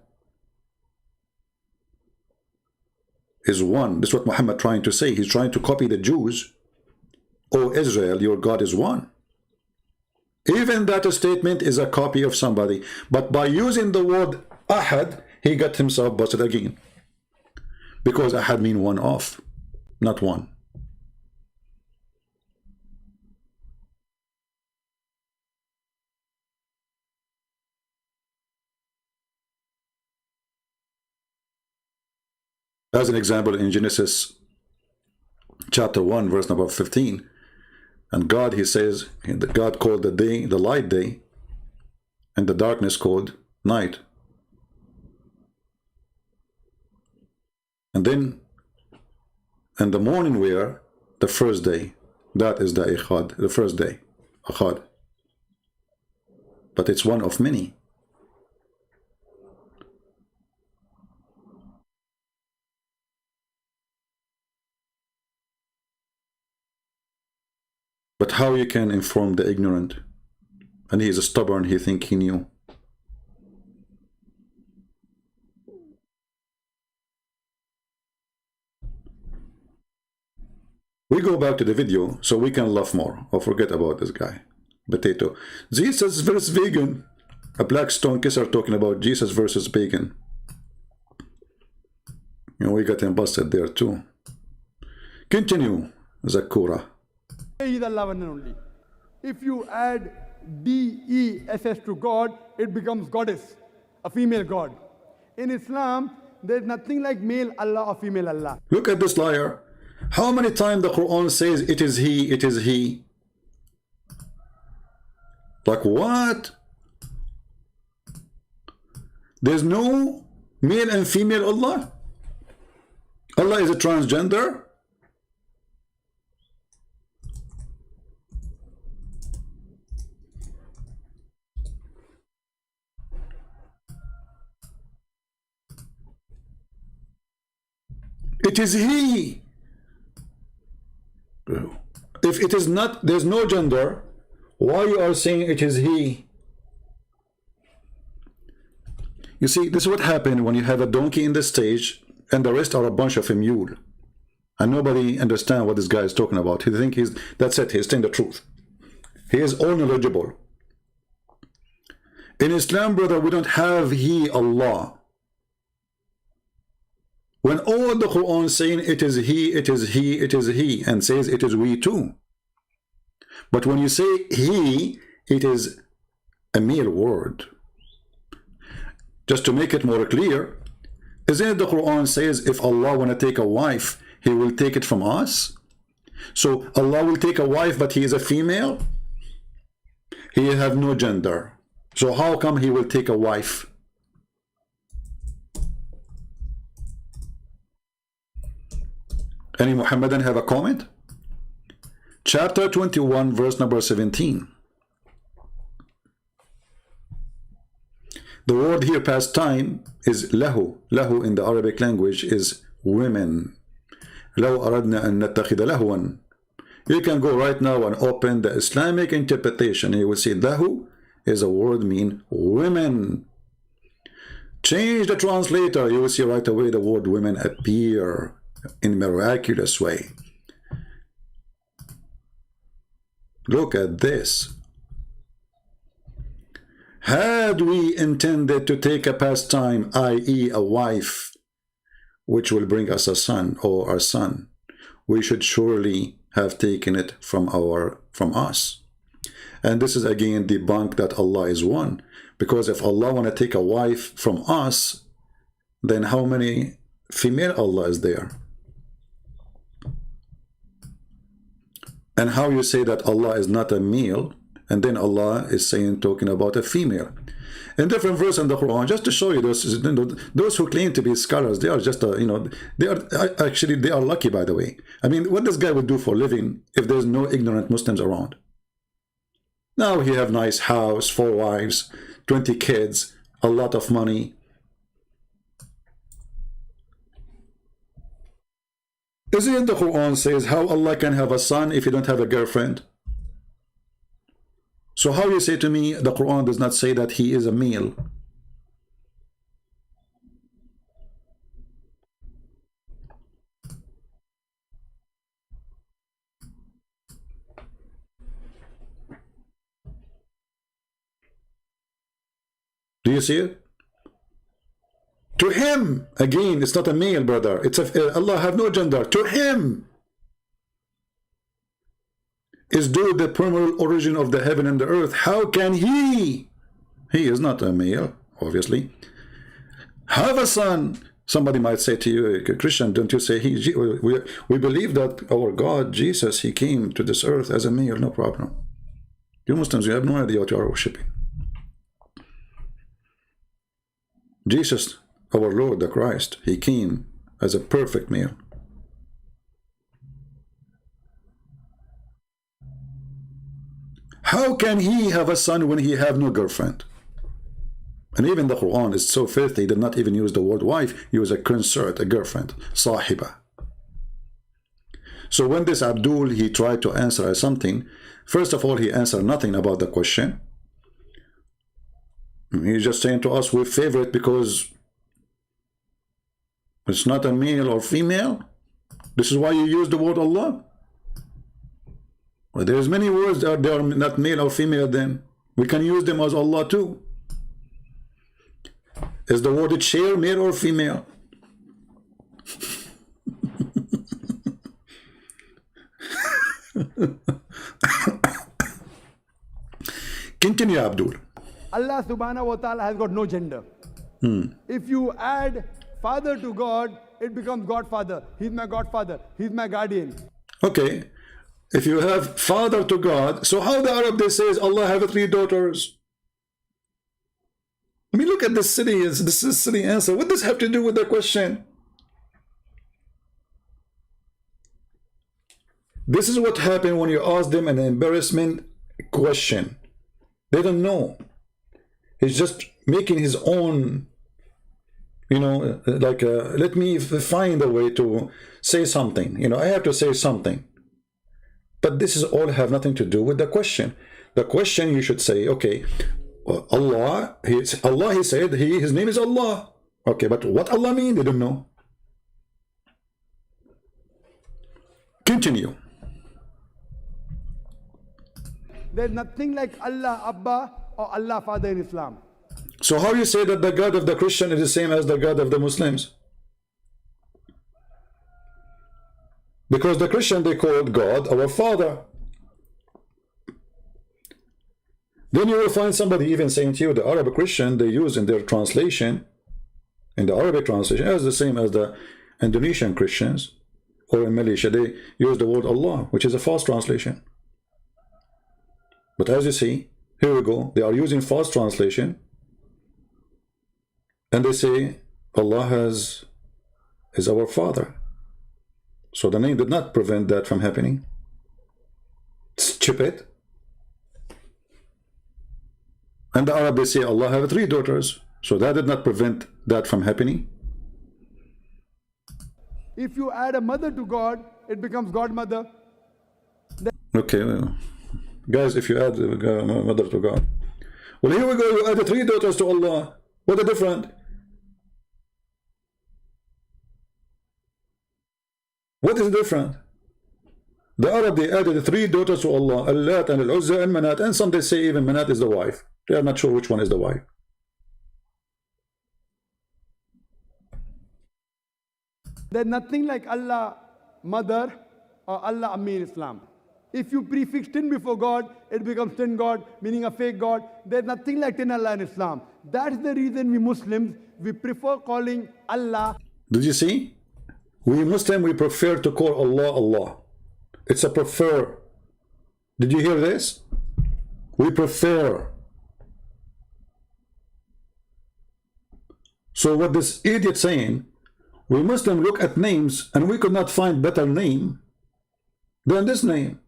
is one. This is what Muhammad trying to say. He's trying to copy the Jews. O Israel, your God is one. Even that statement is a copy of somebody. But by using the word ahad, he got himself busted again. Because ahad mean one of, not one. As an example, in Genesis chapter 1, verse number 15, and God, he says, God called the day, the light day, and the darkness called night. And then, and the morning were the first day. That is the ikhad, the first day, akhad. But it's one of many. But how you can inform the ignorant? And he is stubborn, he think he knew. We go back to the video so we can laugh more or forget about this guy. Potato. Jesus versus vegan. A black stone kisser talking about Jesus versus vegan. You know, we got him busted there too. Continue, Zakura. He is Allah one and only. If you add D-E-S-S to God, it becomes goddess, a female god. In Islam, there is nothing like male Allah or female Allah. Look at this liar. How many times the Quran says it is he, it is he? Like what? There's no male and female Allah? Allah is a transgender? It is he. If it is not, there's no gender, why you are saying it is he? You see, this is what happened when you have a donkey in the stage and the rest are a bunch of a mule. And nobody understands what this guy is talking about. He think that's it, he's saying the truth. He is all knowledgeable. In Islam, brother, we don't have he, Allah. When all the Quran saying it is he, it is he, it is he, and says it is we too. But when you say he, it is a mere word. Just to make it more clear, isn't it the Quran says if Allah want to take a wife, he will take it from us? So Allah will take a wife, but he is a female? He have no gender. So how come he will take a wife? Any Muhammadan have a comment? Chapter 21, verse number 17. The word here, past time, is lahu. Lahu in the Arabic language is women. لو أردنا أن نتخذ لهوا. You can go right now and open the Islamic interpretation. You will see lahu is a word mean women. Change the translator. You will see right away the word women appear in a miraculous way. Look at this. Had we intended to take a pastime, i.e. a wife, which will bring us a son or our son, we should surely have taken it from us. And this is again debunk that Allah is one. Because if Allah want to take a wife from us, then how many female Allah is there? And how you say that Allah is not a male, and then Allah is saying, talking about a female. In different verse in the Quran, just to show you those who claim to be scholars, they are just, they are lucky, by the way. I mean, what this guy would do for a living if there's no ignorant Muslims around? Now he have nice house, 4 wives, 20 kids, a lot of money. Isn't it the Quran says how Allah can have a son if you don't have a girlfriend? So how you say to me the Quran does not say that he is a male? Do you see it? To him, again, it's not a male, brother. It's Allah have no gender. To him is due the primary origin of the heaven and the earth. How can he is not a male, obviously, have a son? Somebody might say to you, Christian, don't you say we believe that our God, Jesus, he came to this earth as a male. No problem. You Muslims, you have no idea what you are worshipping. Jesus, our Lord, the Christ, he came as a perfect male. How can he have a son when he have no girlfriend? And even the Quran is so filthy, he did not even use the word wife, he used a consort, a girlfriend, sahiba. So when this Abdul, he tried to answer something, first of all, he answered nothing about the question. He's just saying to us, we favor it because it's not a male or female. This is why you use the word Allah. Well, there's many words that they are not male or female, then we can use them as Allah too. Is the word chair male or female? Continue, Abdul. Allah subhanahu wa ta'ala has got no gender. If you add father to God, it becomes Godfather. He's my Godfather. He's my guardian. Okay. If you have father to God, so how the Arab they says Allah have 3 daughters? I mean, look at this silly, this is silly answer. What does this have to do with the question? This is what happened when you ask them an embarrassment question. They don't know. He's just making his own, you know, like let me find a way to say something. You know, I have to say something. But this is all have nothing to do with the question. The question you should say, okay, Allah, he said his name is Allah. Okay, but what Allah mean? They don't know. Continue. There's nothing like Allah Abba or Allah Father in Islam. So how you say that the God of the Christian is the same as the God of the Muslims? Because the Christian, they called God our Father. Then you will find somebody even saying to you, the Arab Christian, they use in their translation, in the Arabic translation, as the same as the Indonesian Christians, or in Malaysia, they use the word Allah, which is a false translation. But as you see, here we go, they are using false translation, and they say Allah is our Father. So the name did not prevent that from happening. Stupid. And the Arab, they say Allah have 3 daughters. So that did not prevent that from happening. If you add a mother to God, it becomes Godmother. Okay, well, guys, if you add mother to God. Well, here we go, you add 3 daughters to Allah. What a different. What is different? The Arab, they added 3 daughters to Allah, Al-Lat and Al-Uzza and Manat, and some they say even Manat is the wife. They are not sure which one is the wife. There's nothing like Allah Mother or Allah Ammi in Islam. If you prefix tin before God, it becomes tin God, meaning a fake God. There's nothing like tin Allah in Islam. That's the reason we Muslims, we prefer calling Allah. Did you see? We Muslim, we prefer to call Allah, Allah. It's a prefer. Did you hear this? We prefer. So what this idiot saying, we Muslim look at names and we could not find better name than this name.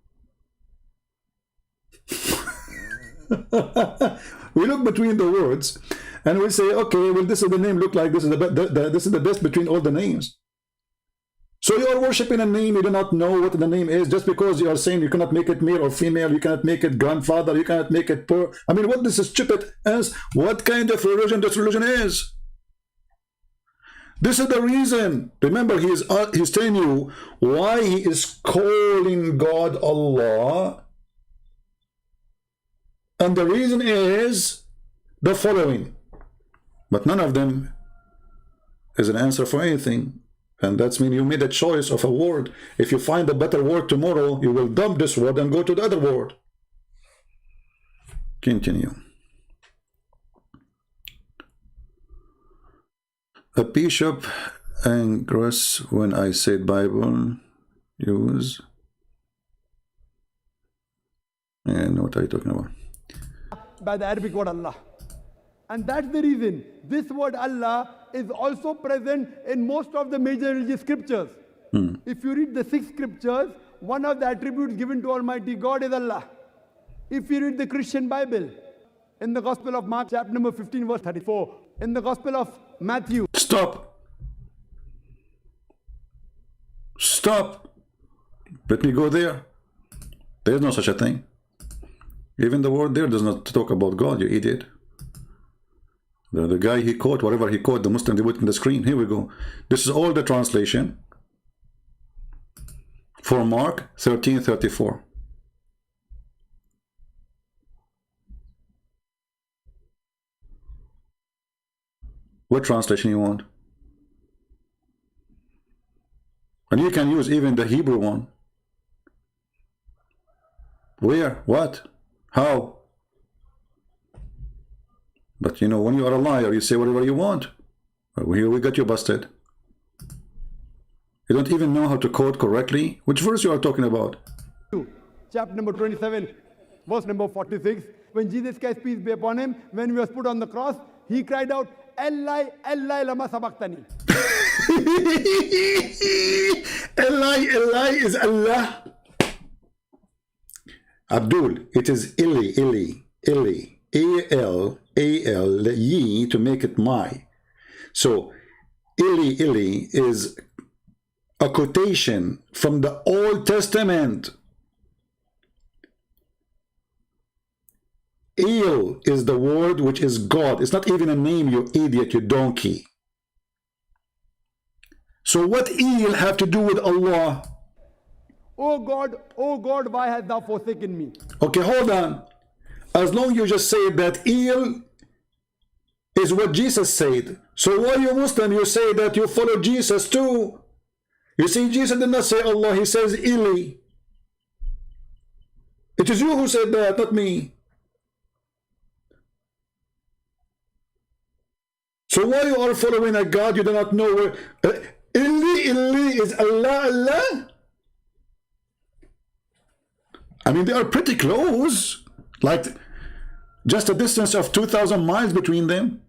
We look between the words and we say, okay, well, this is the name look like this is this is the best between all the names. So you are worshiping a name, you do not know what the name is, just because you are saying you cannot make it male or female, you cannot make it grandfather, you cannot make it poor. I mean, what this is stupid as what kind of religion this religion is. This is the reason. Remember, he's telling you why he is calling God Allah. And the reason is the following. But none of them is an answer for anything. And that's mean you made a choice of a word. If you find a better word tomorrow, you will dump this word and go to the other word. Continue. A bishop agrees when I said Bible use. And what are you talking about? By the Arabic word Allah. And that's the reason this word Allah is also present in most of the major religious scriptures. If you read the 6 scriptures, one of the attributes given to Almighty God is Allah. If you read the Christian Bible, in the Gospel of Mark, chapter number 15, verse 34, in the Gospel of Matthew. Stop. Stop. Let me go there. There is no such a thing. Even the word there does not talk about God, you idiot. The guy he quote, whatever he quote, the Muslim, they put in the screen. Here we go. This is all the translation for Mark 13:34. What translation you want? And you can use even the Hebrew one. Where? What? How? But you know, when you are a liar, you say whatever you want. Here we got you busted. You don't even know how to quote correctly. Which verse you are talking about? Chapter number 27, verse number 46. When Jesus Christ, peace be upon him, when he was put on the cross, he cried out, Eli, Eli, lama sabachthani. Eli, Eli is Allah. Abdul, it is Ili, Ili, Ili, A-L, ye to make it my. So, Ili, Ili is a quotation from the Old Testament. El is the word which is God. It's not even a name, you idiot, you donkey. So what El have to do with Allah? Oh God, why hast thou forsaken me? Okay, hold on. As long as you just say that El is what Jesus said. So why you Muslim, you say that you follow Jesus too? You see, Jesus did not say Allah, he says Eli. It is you who said that, not me. So why you are following a God you do not know where? Ili is Allah, Allah? I mean, they are pretty close. Like, just a distance of 2,000 miles between them.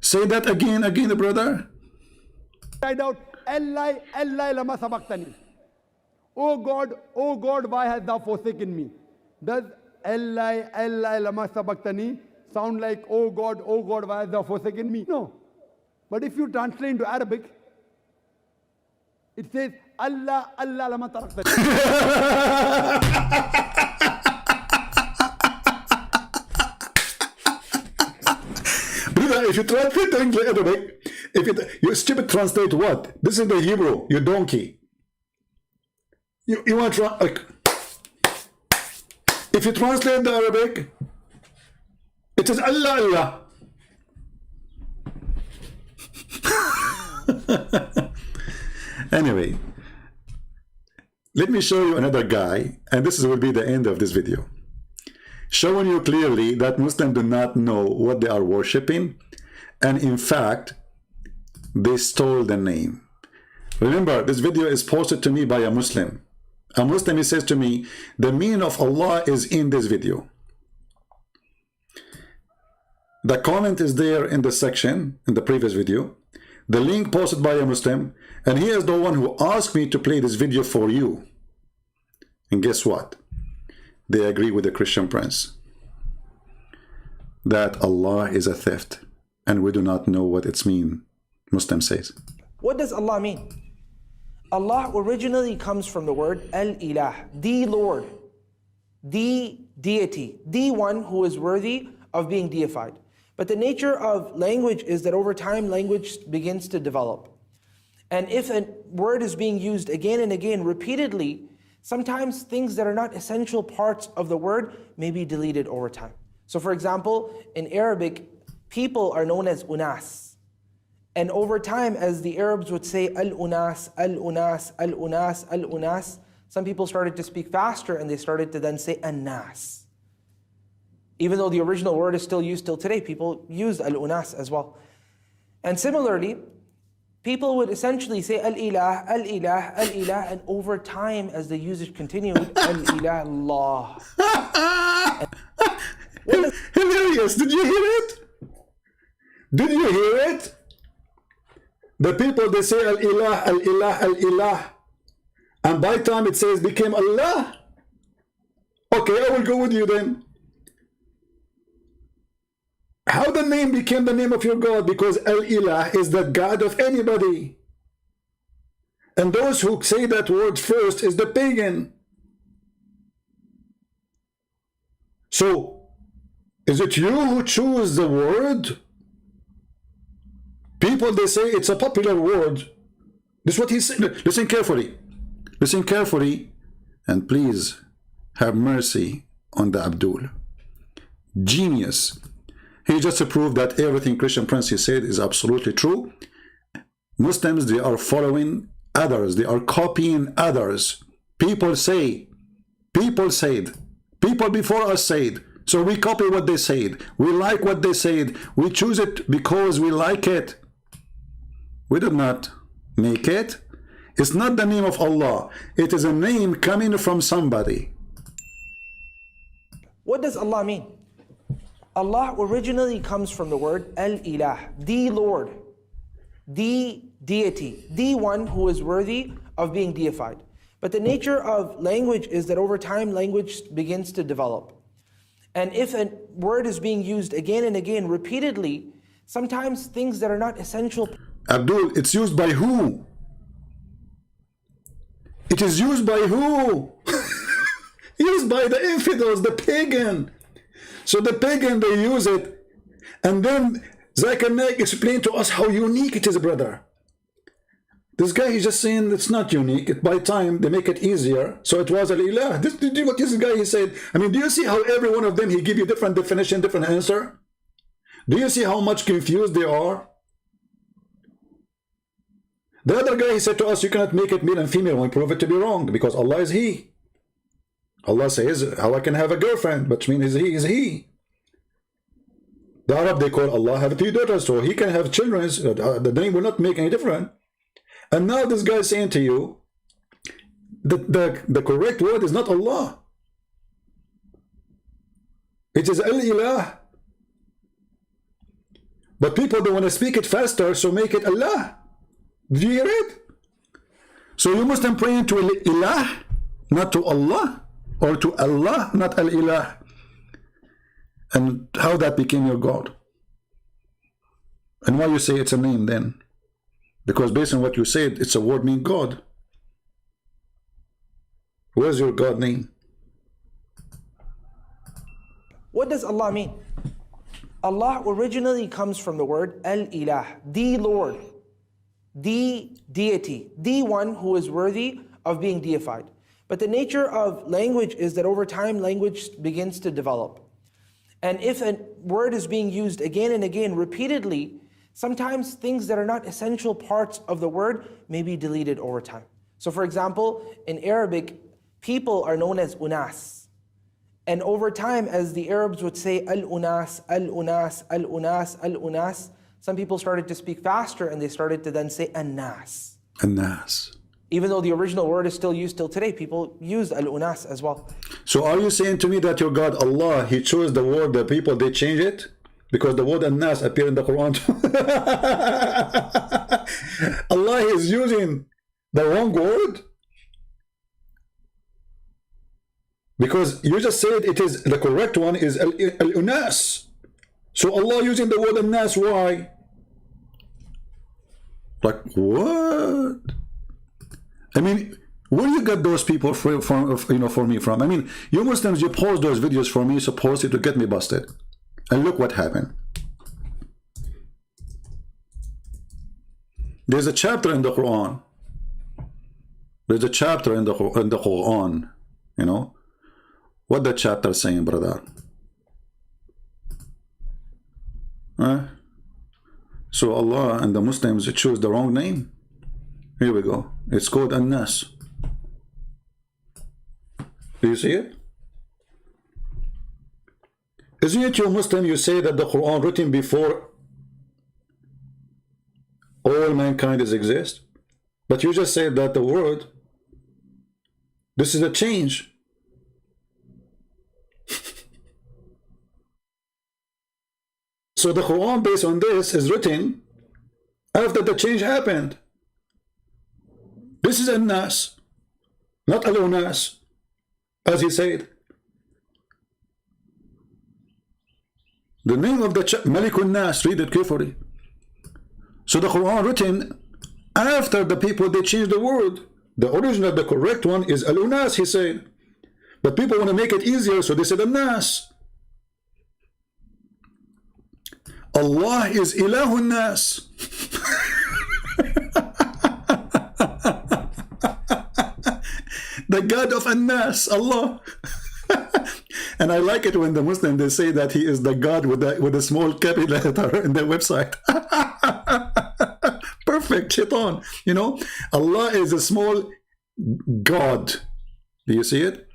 Say that again, brother. Cried out, Eli, Eli, lama sabachthani. Oh God, why hast thou forsaken me? Does Eli, Eli, lama sabachthani sound like, oh God, why hast thou forsaken me? No. But if you translate into Arabic, it says, Allah, Allah, lama taraktani. Brother, if you translate to English Arabic, you stupid translate what? This is the Hebrew, you donkey. You want to, like, if you translate the Arabic, it is Allah, Allah. Anyway, let me show you another guy, and this will be the end of this video, showing you clearly that Muslims do not know what they are worshipping, and in fact, they stole the name. Remember, this video is posted to me by a Muslim. A Muslim, he says to me, the meaning of Allah is in this video. The comment is there in the section, in the previous video. The link posted by a Muslim, and he is the one who asked me to play this video for you. And guess what? They agree with the Christian Prince that Allah is a theft, and we do not know what it's mean. Muslim says. What does Allah mean? Allah originally comes from the word Al-Ilah, the Lord, the deity, the one who is worthy of being deified. But the nature of language is that over time, language begins to develop. And if a word is being used again and again, repeatedly, sometimes things that are not essential parts of the word may be deleted over time. So for example, in Arabic, people are known as unas. And over time, as the Arabs would say al-unas, al-unas, al-unas, al-unas, some people started to speak faster and they started to then say an-nas. Even though the original word is still used till today, people use al-unas as well. And similarly, people would essentially say al-ilah, al-ilah, al-ilah, and over time, as the usage continued, al-ilah, Allah. Hilarious! Did you hear it? Did you hear it? The people, they say al-ilah, al-ilah, al-ilah, and by the time it says became Allah. Okay, I will go with you then. How the name became the name of your God? Because Al-Ilah is the God of anybody. And those who say that word first is the pagan. So, is it you who choose the word? People, they say it's a popular word. This is what he said. Listen carefully. Listen carefully. And please have mercy on the Abdul. Genius. He just proved that everything Christian Prince he said is absolutely true. Muslims, they are following others. They are copying others. People say, people said, people before us said. So we copy what they said. We like what they said. We choose it because we like it. We did not make it. It's not the name of Allah. It is a name coming from somebody. What does Allah mean? Allah originally comes from the word al-ilah, the Lord, the deity, the one who is worthy of being deified. But the nature of language is that over time language begins to develop. And if a word is being used again and again repeatedly, sometimes things that are not essential. Abdul, it's used by who? It is used by who? Used by the infidels, the pagan. So the pagan, they use it. And then Zakir Naik explained to us how unique it is, brother. This guy, he's just saying it's not unique. By time, they make it easier. So it was al-ilah. This what this guy, he said. I mean, do you see how every one of them, he give you different definition, different answer? Do you see how much confused they are? The other guy, he said to us, you cannot make it male and female when prove it to be wrong because Allah is He. Allah says, how I can have a girlfriend, which means He is He. The Arab, they call Allah have 3 daughters, so He can have children. The name will not make any difference. And now this guy is saying to you, the correct word is not Allah. It is al-ilah. But people, they want to speak it faster, so make it Allah. Did you hear it? So you Muslim praying to al-ilah, not to Allah, or to Allah, not al-ilah. And how that became your God. And why you say it's a name then? Because based on what you said, it's a word meaning God. Where's your God name? What does Allah mean? Allah originally comes from the word al-ilah, the Lord, the deity, the one who is worthy of being deified. But the nature of language is that over time language begins to develop. And if a word is being used again and again repeatedly, sometimes things that are not essential parts of the word may be deleted over time. So for example, in Arabic, people are known as unas. And over time, as the Arabs would say al-unas, al-unas, al-unas, al-unas, some people started to speak faster and they started to then say an-nas. An-nas. Even though the original word is still used till today, people use al-unas as well. So are you saying to me that your God, Allah, He chose the word, the people, they change it? Because the word an-nas appear in the Quran. Allah is using the wrong word? Because you just said it is the correct one is al-unas. So Allah using the word an-nas, why? Like what? I mean, where you got those people from, for me from? I mean, you Muslims, you post those videos for me, supposedly to get me busted. And look what happened. There's a chapter in the Quran. There's a chapter in the Quran, you know. What the chapter saying, brother? So Allah and the Muslims choose the wrong name. Here we go. It's called An-Nas. Do you see it? Isn't it you Muslim, you say that the Quran written before all mankind exist? But you just said that the word, this is a change. So the Quran based on this is written after the change happened. This is An-Nas, not Al-Unas, as he said. The name of the Malikun Nas, read it carefully. So the Quran written after the people, they changed the word. The original, the correct one is Al-Unas, he said. But people want to make it easier, so they said An-Nas. Allah is Ilahun Nas. The God of An-Nas, Allah. And I like it when the Muslims, they say that he is the God with a small capital letter in their website. Perfect, shaitan. You know, Allah is a small God. Do you see it?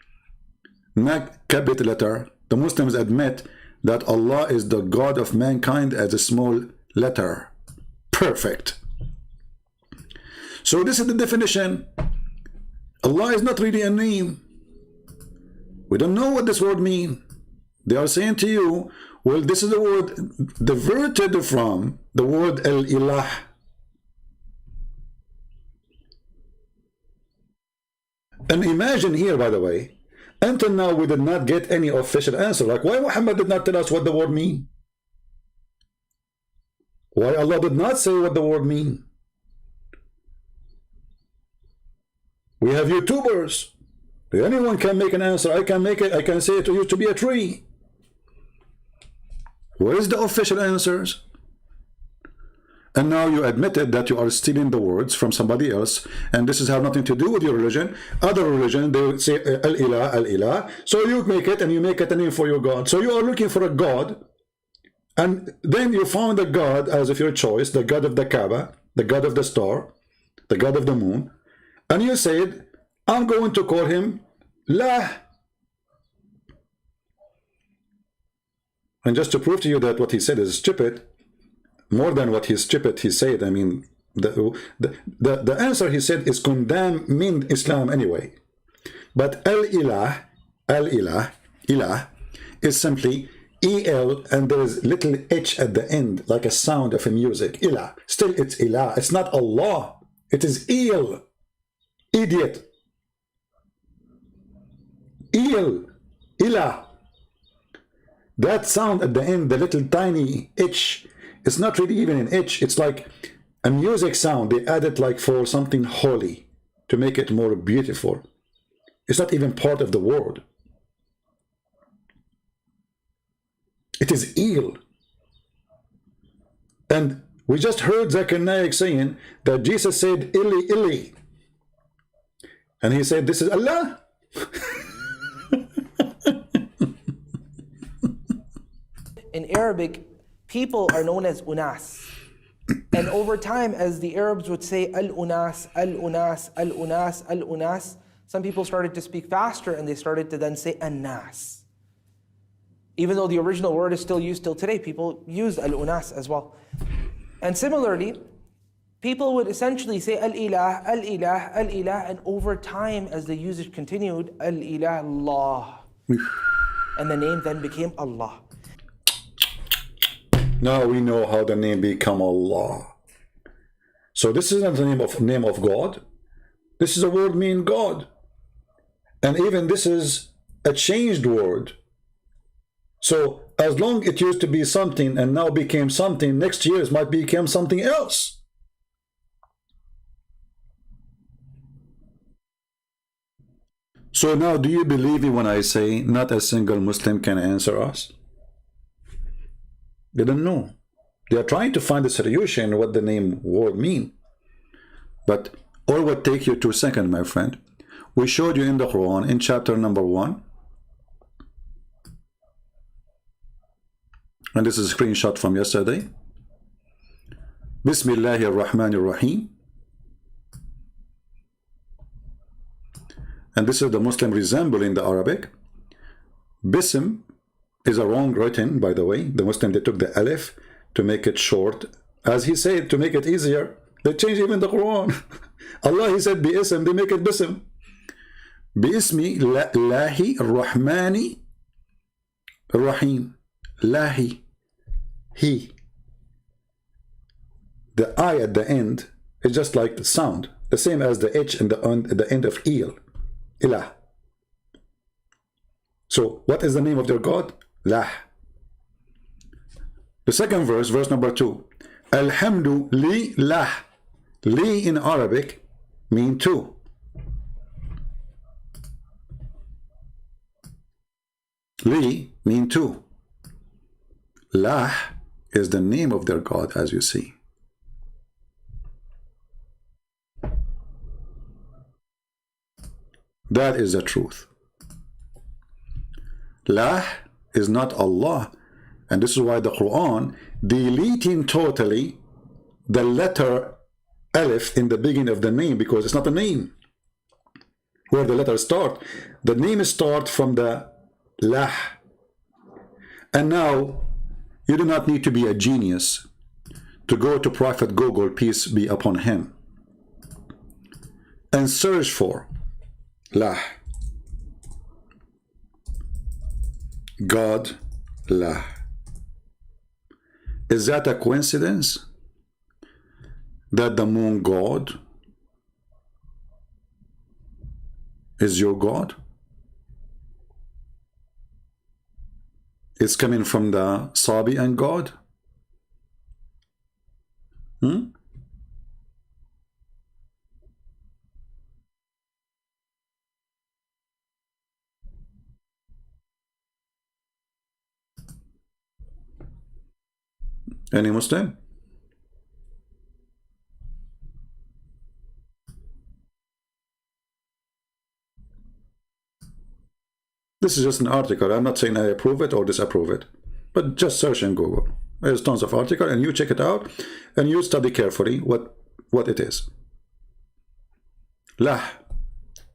Not capital letter. The Muslims admit that Allah is the God of mankind as a small letter. Perfect. So this is the definition. Allah is not really a name. We don't know what this word means. They are saying to you, well, this is a word diverted from the word al-ilah. And imagine here, by the way, until now we did not get any official answer. Like, why Muhammad did not tell us what the word means? Why Allah did not say what the word means? We have YouTubers. Anyone can make an answer. I can make it. I can say it to you to be a tree. Where is the official answers? And now you admitted that you are stealing the words from somebody else, and this has nothing to do with your religion. Other religion, they would say al-ilah, al-ilah. So you make it, and you make it a name for your God. So you are looking for a God, and then you found a God as of your choice, the God of the Kaaba, the God of the star, the God of the moon, and you said, I'm going to call him La. And just to prove to you that what he said is stupid, more than what he's stupid he said, I mean, the answer he said is condemning Islam anyway. But al-ilah, al-ilah, ilah, is simply E-L, and there is little H at the end, like a sound of a music. Ilah. Still, it's ilah. It's not Allah. It is Il. Idiot. Il. Ilah. That sound at the end, the little tiny H, it's not really even an H. It's like a music sound. They added like for something holy to make it more beautiful. It's not even part of the word. It is Il. And we just heard Zakir Naik saying that Jesus said Ili, Ili. And he said, this is Allah. In Arabic, people are known as unas. And over time, as the Arabs would say al-unas, al-unas, al-unas, al-unas, some people started to speak faster and they started to then say an-nas. Even though the original word is still used till today, people use al-unas as well. And similarly, people would essentially say al-ilah, al-ilah, al-ilah, and over time, as the usage continued, al-ilah, Allah. And the name then became Allah. Now we know how the name become Allah. So this isn't the name of God. This is a word mean God. And even this is a changed word. So as long it used to be something and now became something, next year it might become something else. So now do you believe me when I say not a single Muslim can answer us? They don't know. They are trying to find a solution what the name word mean. But all would take you 2 seconds, my friend. We showed you in the Quran in chapter number 1. And this is a screenshot from yesterday. Bismillahir Rahmanir Rahim. And this is the Muslim resembling the Arabic. Bism is a wrong written, by the way. The Muslim, they took the alif to make it short. As he said, to make it easier, they changed even the Quran. Allah, he said bi-ism, they make it bism. Bi-ismi lahi rahmani rahim. Lahi. He. The I at the end is just like the sound, the same as the H at the end of Il. Ilah. So what is the name of their God? Lah. The second verse, verse number 2. Alhamdu li lah. Li in Arabic mean two. Li mean two. Lah is the name of their God, as you see. That is the truth. Lah is not Allah. And this is why the Quran deleting totally the letter Alif in the beginning of the name, because it's not a name. Where the letters start, the name start from the Lah. And now you do not need to be a genius to go to Prophet Google, peace be upon him, and search for Lah, God, Lah. Is that a coincidence that the moon god is your God? It's coming from the Sabian God? Any Muslim? This is just an article. I'm not saying I approve it or disapprove it, but just search in Google. There's tons of articles, and you check it out, and you study carefully what it is. Lah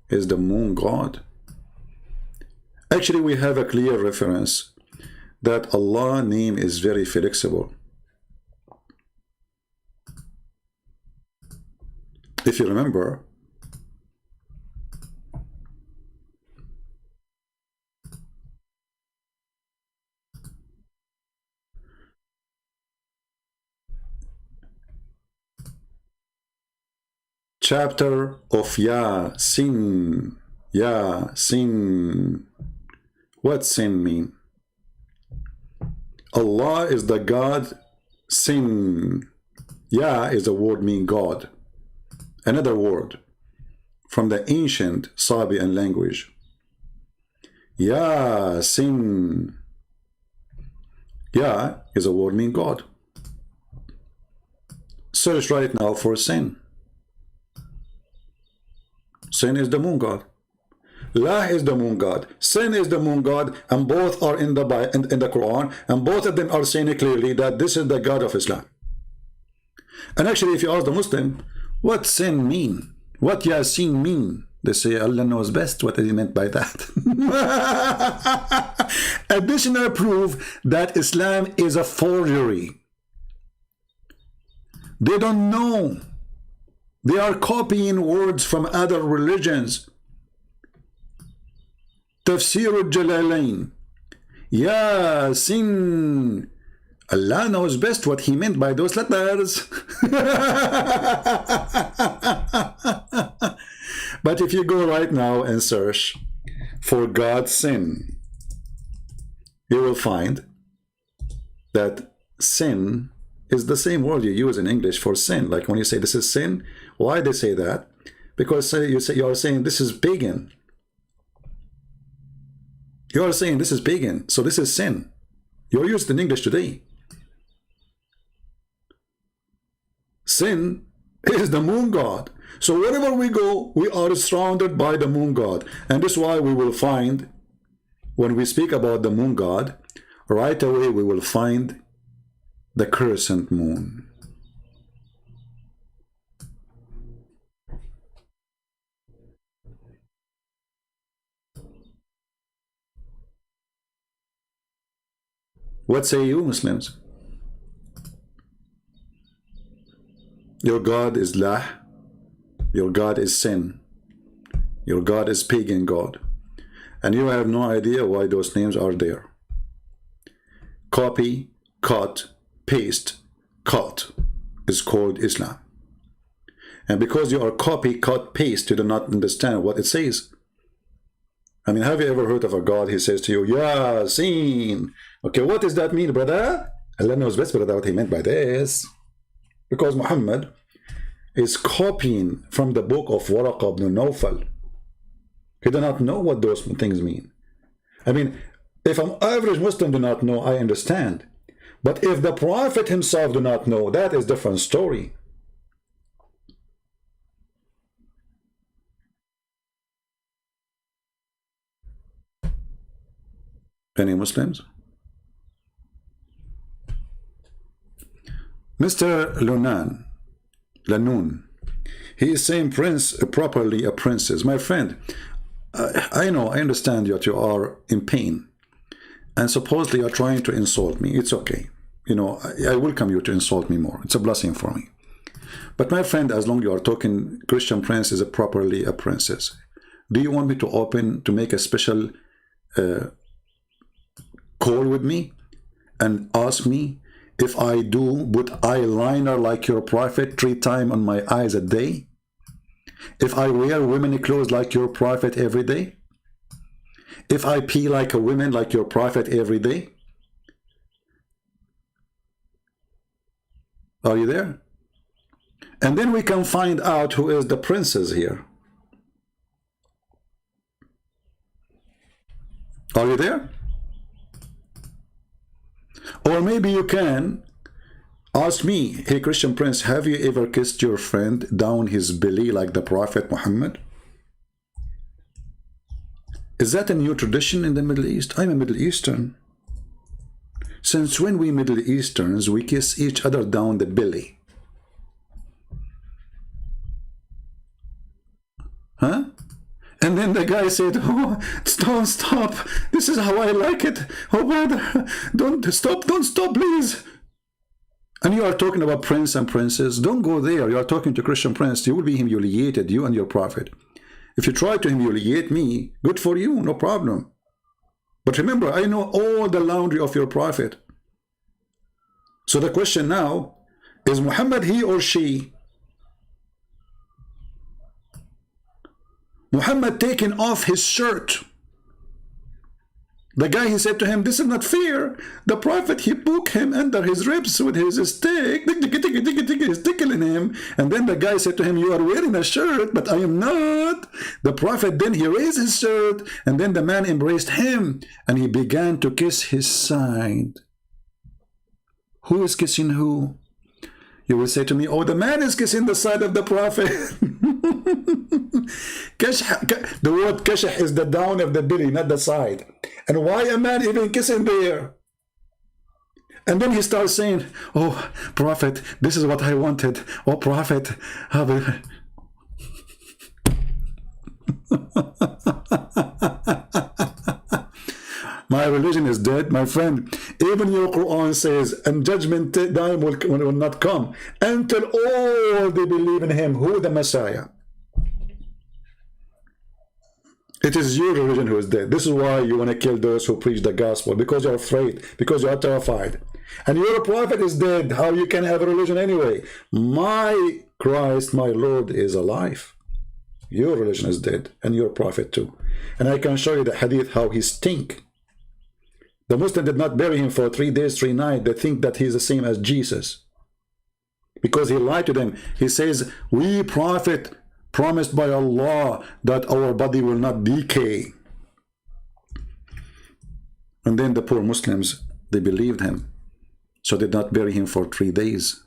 is the moon god. Actually, we have a clear reference that Allah's name is very flexible. If you remember, chapter of Yasin. Yasin. What sin mean? Allah is the God. Sin. Ya is a word mean God. Another word from the ancient Sabian language. Yasin. Ya is a word mean God. Search right now for sin. Sin is the moon god. Lah is the moon god. Sin is the moon god, and both are in the Quran, and both of them are saying clearly that this is the God of Islam. And actually, if you ask the Muslim, what sin mean? What Yasin mean? They say Allah knows best what he meant by that. Additional proof that Islam is a forgery. They don't know. They are copying words from other religions. Tafsir al-Jalalain. Yasin. Allah knows best what he meant by those letters. But if you go right now and search for God's sin, you will find that sin is the same word you use in English for sin. Like when you say this is sin, why they say that? Because you are saying this is pagan. You are saying this is pagan, so this is sin. You're used in English today. Sin is the moon god. So wherever we go, we are surrounded by the moon god. And this is why we will find, when we speak about the moon god, right away we will find the crescent moon. What say you, Muslims? Your God is Lah. Your God is sin. Your God is pagan God. And you have no idea why those names are there. Copy, cut, paste, cut is called Islam. And because you are copy, cut, paste, you do not understand what it says. I mean, have you ever heard of a God? He says to you, Yasin. Okay, what does that mean, brother? Allah knows best, brother, what he meant by this. Because Muhammad is copying from the book of Waraq ibn Nawfal. He do not know what those things mean. I mean, if an average Muslim do not know, I understand. But if the Prophet himself do not know, that is a different story. Any Muslims? Mr. Lanoun, he is saying prince properly a princess. My friend, I know, I understand that you are in pain, and supposedly you're trying to insult me. It's okay. You know, I welcome you to insult me more. It's a blessing for me. But my friend, as long as you are talking Christian prince is properly a princess, do you want me to make a special call with me and ask me if I do put eyeliner like your prophet 3 times on my eyes a day? If I wear women clothes like your prophet every day? If I pee like a woman like your prophet every day? Are you there? And then we can find out who is the princess here. Are you there? Or maybe you can ask me, hey Christian prince, have you ever kissed your friend down his belly like the Prophet Muhammad? Is that a new tradition in the Middle East? I'm a Middle Eastern. Since when we Middle Easterns, we kiss each other down the belly? Huh? And then the guy said, oh, stop, this is how I like it. Oh, brother, don't stop, please. And you are talking about prince and princess. Don't go there. You are talking to Christian prince. You will be humiliated, you and your prophet. If you try to humiliate me, good for you, no problem. But remember, I know all the laundry of your prophet. So the question now, is Muhammad he or she? Muhammad taking off his shirt. The guy, he said to him, this is not fair. The prophet, he poked him under his ribs with his stick. He's tickling him. And then the guy said to him, you are wearing a shirt, but I am not. The prophet, then he raised his shirt. And then the man embraced him. And he began to kiss his side. Who is kissing who? You will say to me, oh, the man is kissing the side of the prophet. The word kashah is the down of the belly, not the side. And why a man even kissing there? And then he starts saying, oh, prophet, this is what I wanted. Oh, prophet. My religion is dead, my friend. Even your Quran says, and judgment time will not come until all they believe in him, who the Messiah. It is your religion who is dead. This is why you want to kill those who preach the gospel, because you're afraid, because you are terrified. And your prophet is dead. How you can have a religion anyway? My Christ, my Lord is alive. Your religion is dead, and your prophet too. And I can show you the hadith how he stink. The Muslim did not bury him for 3 days, 3 nights. They think that he's the same as Jesus, because he lied to them. He says, we prophet promised by Allah that our body will not decay. And then the poor Muslims, they believed him, so they did not bury him for 3 days.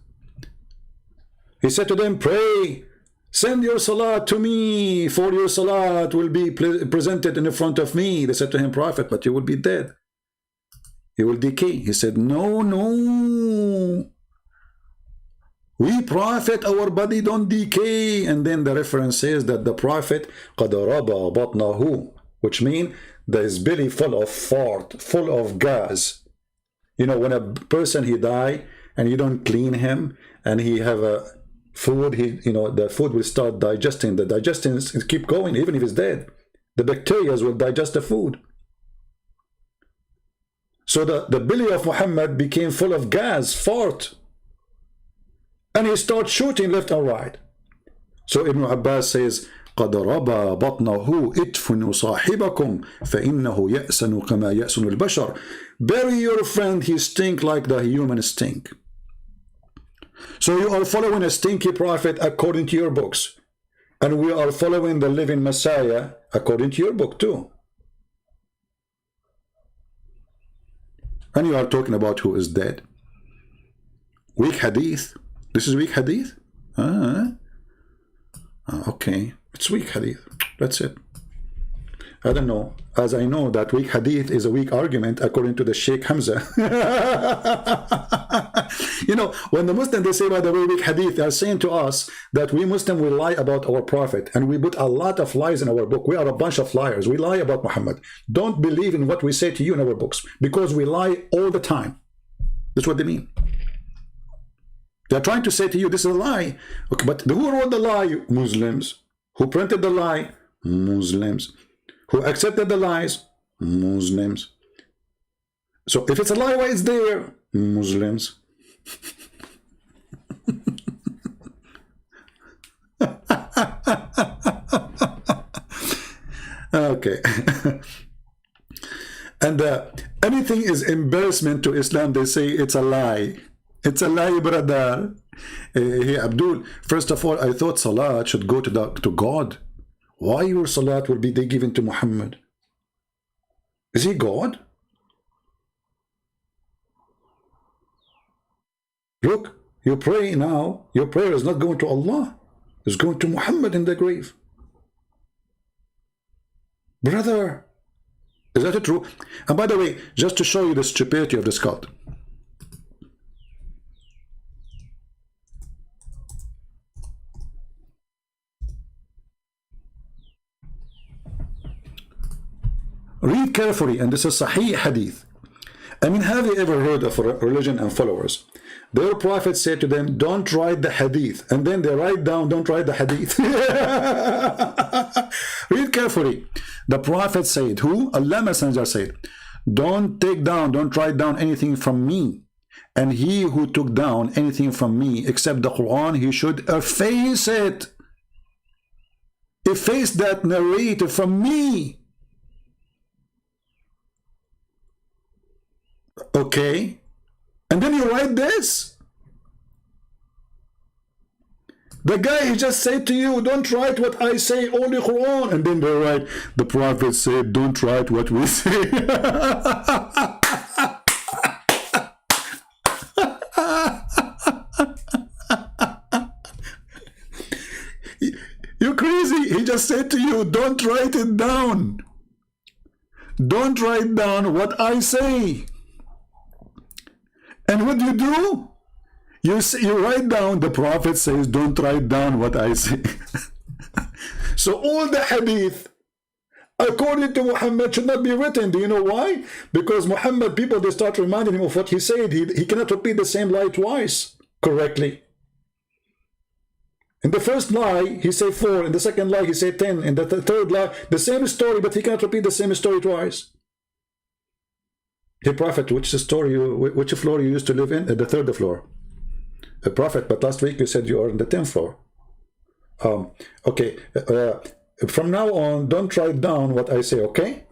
He said to them, pray, send your salat to me, for your salat will be presented in the front of me. They said to him, prophet, but you will be dead. You will decay. He said, no. We prophet, our body don't decay. And then the reference says that the prophet قَدْ رَبَى بَطْنَهُ, which means that his belly full of fart, full of gas. You know, when a person he die and you don't clean him and he have a food, the food will start digesting. The digestion keep going even if he's dead. The bacteria will digest the food. So the belly of Muhammad became full of gas, fart. And he starts shooting left and right. So Ibn Abbas says, قَدْ رَبَى بَطْنَهُ إِدْفُنُوا صَاحِبَكُمْ فَإِنَّهُ يَأْسَنُ كَمَا يَأْسُنُ الْبَشَرِ. Bury your friend, he stink like the human stink. So you are following a stinky prophet according to your books. And we are following the living Messiah according to your book too. And you are talking about who is dead. Weak hadith. This is weak hadith? Okay. It's weak hadith. That's it. I don't know. As I know that weak hadith is a weak argument according to the Sheikh Hamza. You know, when the Muslims, they say, by the way, weak hadith, they are saying to us that we Muslims will lie about our prophet, and we put a lot of lies in our book. We are a bunch of liars. We lie about Muhammad. Don't believe in what we say to you in our books, because we lie all the time. That's what they mean. They're trying to say to you, this is a lie. Okay, but who wrote the lie? Muslims. Who printed the lie? Muslims. Who accepted the lies? Muslims. So if it's a lie, why it's there? Muslims. Okay. And anything is embarrassment to Islam, they say it's a lie. It's a lie, brother. Hey, Abdul, first of all, I thought Salat should go to God. Why your Salat will be given to Muhammad? Is he God? Look, you pray now, your prayer is not going to Allah. It's going to Muhammad in the grave. Brother, is that true? And by the way, just to show you the stupidity of this cult, read carefully, and this is Sahih Hadith. I mean, have you ever heard of religion and followers? Their prophet said to them, don't write the Hadith. And then they write down, don't write the Hadith. Read carefully. The prophet said, who? Allah Messenger said, don't take down, don't write down anything from me. And he who took down anything from me, except the Quran, he should efface it. Efface that narrative from me. Okay, and then you write this. The guy, he just said to you, don't write what I say, only Quran. And then they write, the prophet said, don't write what we say. You're crazy. He just said to you, don't write it down. Don't write down what I say. And what do? You write down, the prophet says, don't write down what I say. So all the hadith, according to Muhammad, should not be written. Do you know why? Because Muhammad, people, they start reminding him of what he said. He cannot repeat the same lie twice correctly. In the first lie, he said 4. In the second lie, he said 10. In the third lie, the same story, but he cannot repeat the same story twice. Hey, Prophet, which floor you used to live in? The 3rd floor. Prophet, but last week you said you are on the 10th floor. Okay. From now on, don't write down what I say, okay?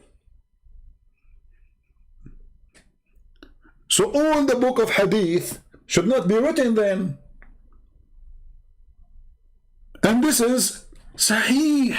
So all the book of Hadith should not be written then. And this is Sahih.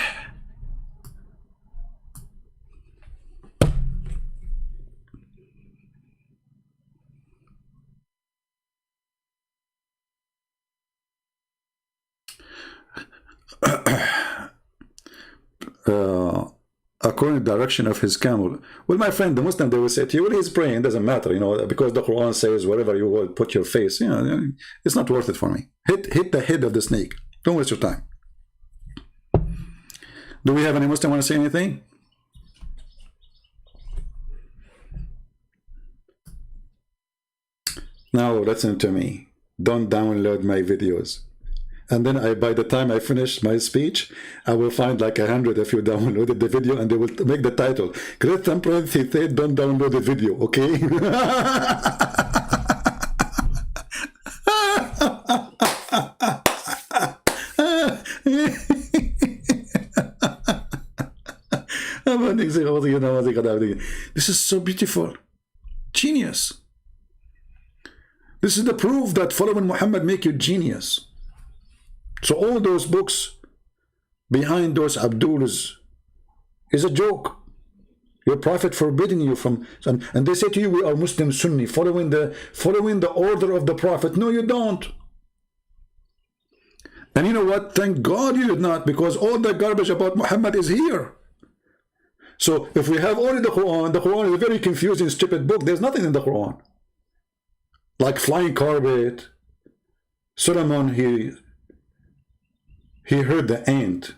According to the direction of his camel. Well, my friend, the Muslim, they will say to you, well, he's praying, doesn't matter, you know, because the Quran says wherever you will put your face, you know, it's not worth it for me. Hit the head of the snake. Don't waste your time. Do we have any Muslim want to say anything? Now listen to me. Don't download my videos. And then by the time I finish my speech, I will find like 100 if you downloaded the video, and they will make the title. Christian Prince said, don't download the video, okay? This is so beautiful. Genius. This is the proof that following Muhammad make you genius. So all those books behind those Abduls is a joke. Your prophet forbidding you from, and they say to you, we are Muslim Sunni, following the order of the prophet. No, you don't. And you know what? Thank God you did not, because all the garbage about Muhammad is here. So if we have only the Quran is a very confusing, stupid book. There's nothing in the Quran. Like flying carpet. Solomon, he heard the ant.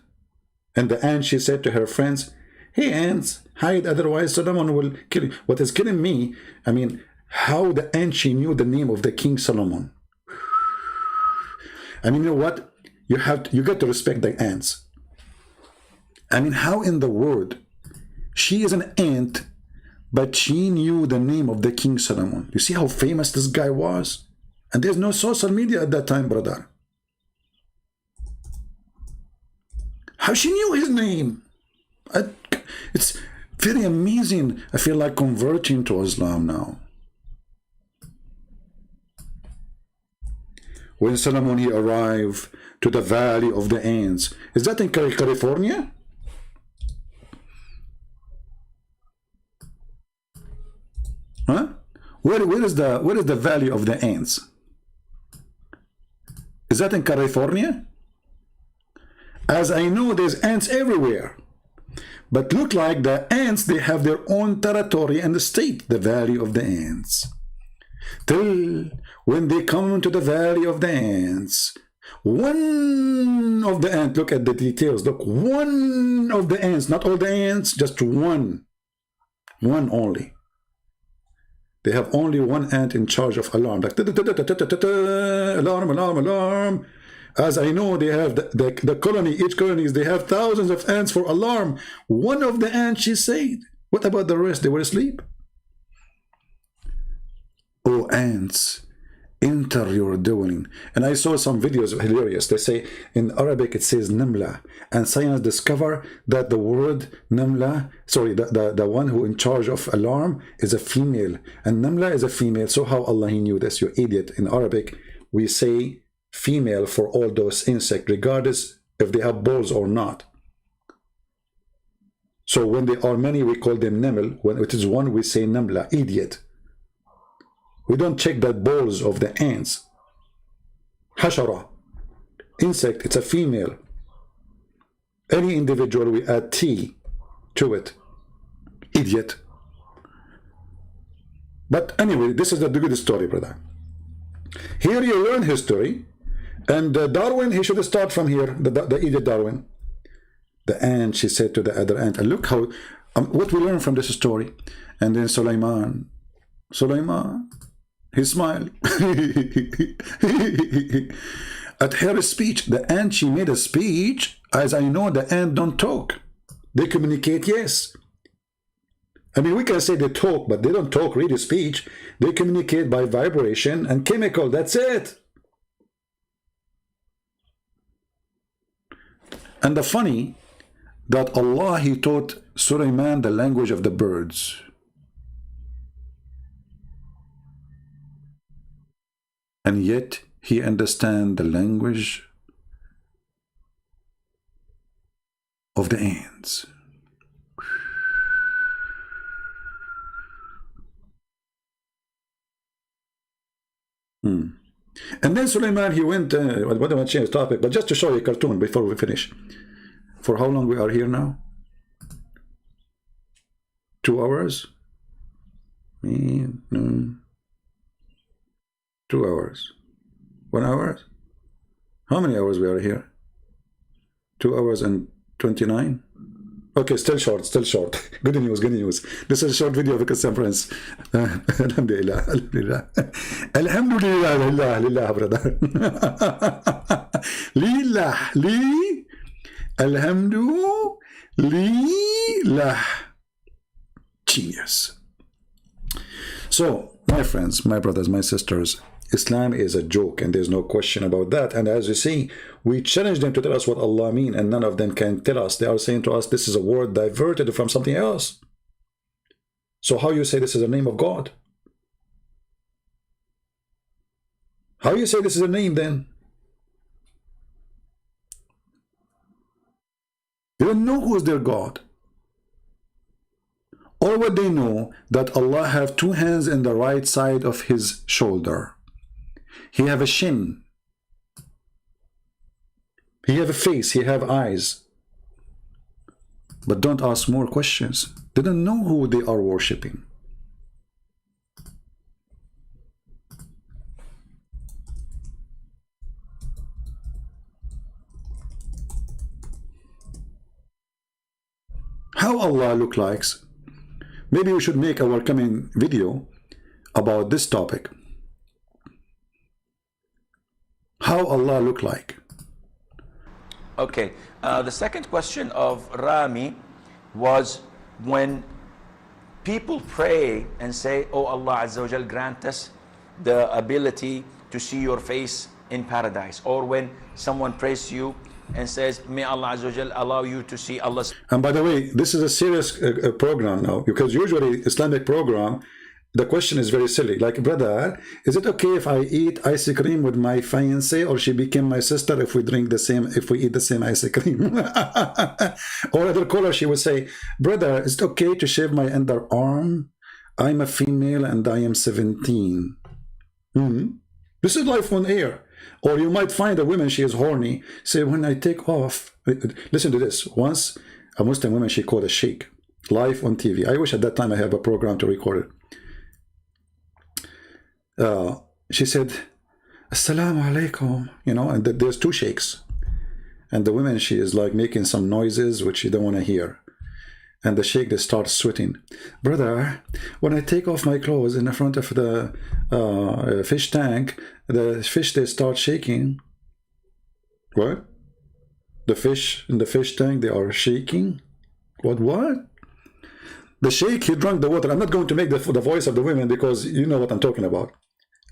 And the ant, she said to her friends, hey ants, hide, otherwise Solomon will kill you. What is killing me, I mean, how the ant, she knew the name of the King Solomon. I mean, you know what? You got to respect the ants. I mean, how in the world, she is an ant, but she knew the name of the King Solomon. You see how famous this guy was? And there's no social media at that time, brother. How she knew his name? It's very amazing. I feel like converting to Islam now. When Solomon, he arrived to the Valley of the Ants. Is that in California? Huh? Where is the Valley of the Ants? Is that in California? As I know, there's ants everywhere. But look like the ants, they have their own territory and the state, the Valley of the Ants. Till when they come to the Valley of the Ants, one of the ants, look at the details, look, one of the ants, not all the ants, just one only. They have only one ant in charge of alarm, like alarm, alarm, alarm. As I know, they have the colony, each colony, they have thousands of ants for alarm. One of the ants, she said. What about the rest? They were asleep. Oh, ants, enter your dwelling. And I saw some videos, hilarious. They say in Arabic it says namla, and science discover that the word namla, sorry, the one who in charge of alarm is a female, and namla is a female. So how Allah, he knew this? You idiot. In Arabic we say female for all those insects, regardless if they have balls or not. So when they are many, we call them naml. When it is one, we say namla. Idiot. We don't check the balls of the ants. Hashara, insect, it's a female. Any individual, we add T to it. Idiot. But anyway, this is the good story, brother. Here you learn history. And Darwin, he should start from here, the idiot Darwin. The ant, she said to the other ant, and look how, what we learn from this story. And then Sulaiman, he smiled. At her speech, the ant, she made a speech. As I know, the ant don't talk. They communicate, yes. I mean, we can say they talk, but they don't talk really speech. They communicate by vibration and chemical, that's it. And the funny, that Allah, he taught Sulaiman the language of the birds. And yet, he understands the language of the ants. And then Sulaiman, he went, I don't want to change the topic, but just to show you a cartoon before we finish. For how long we are here now? 2 hours? 2 hours. 1 hour? How many hours we are here? 2 hours and 29? Okay, still short, still short. Good news, good news. This is a short video of a conference. Alhamdulillah, alhamdulillah. Alhamdulillah, lillah, lillah, brother. Lillah, li, alhamdulillah. Genius. So, my friends, my brothers, my sisters, Islam is a joke, and there's no question about that. And as you see, we challenge them to tell us what Allah means, and none of them can tell us. They are saying to us, this is a word diverted from something else. So how you say this is the name of God? How you say this is a name then? They don't know who is their God. All what they know, that Allah have 2 hands in the right side of his shoulder. He have a shin. He have a face. He have eyes. but don't ask more questions. They don't know who they are worshipping. How Allah look like? Maybe we should make our coming video about this topic. How Allah look like? Okay, the second question of Rami was when people pray and say, oh Allah Azza wa Jal, grant us the ability to see your face in paradise, or when someone prays to you and says, may Allah Azza wa Jal allow you to see Allah's. And by the way, this is a serious program now, because usually Islamic program, the question is very silly. Like, brother, is it okay if I eat ice cream with my fiancée, or she became my sister if we drink the same, if we eat the same ice cream? Or other caller, she would say, brother, is it okay to shave my underarm? I'm a female and I am 17. This is life on air. Or you might find a woman, she is horny, say, when I take off, listen to this. Once a Muslim woman, she called a sheikh live on TV. I wish at that time I have a program to record it. She said, Assalamu alaikum, you know, and there's two sheikhs. And the woman, she is like making some noises which you don't want to hear. And the sheikh, they start sweating. Brother, when I take off my clothes in the front of the fish tank, the fish, they start shaking. What? The fish in the fish tank, they are shaking? What? The sheikh, he drank the water. I'm not going to make the voice of the women, because you know what I'm talking about.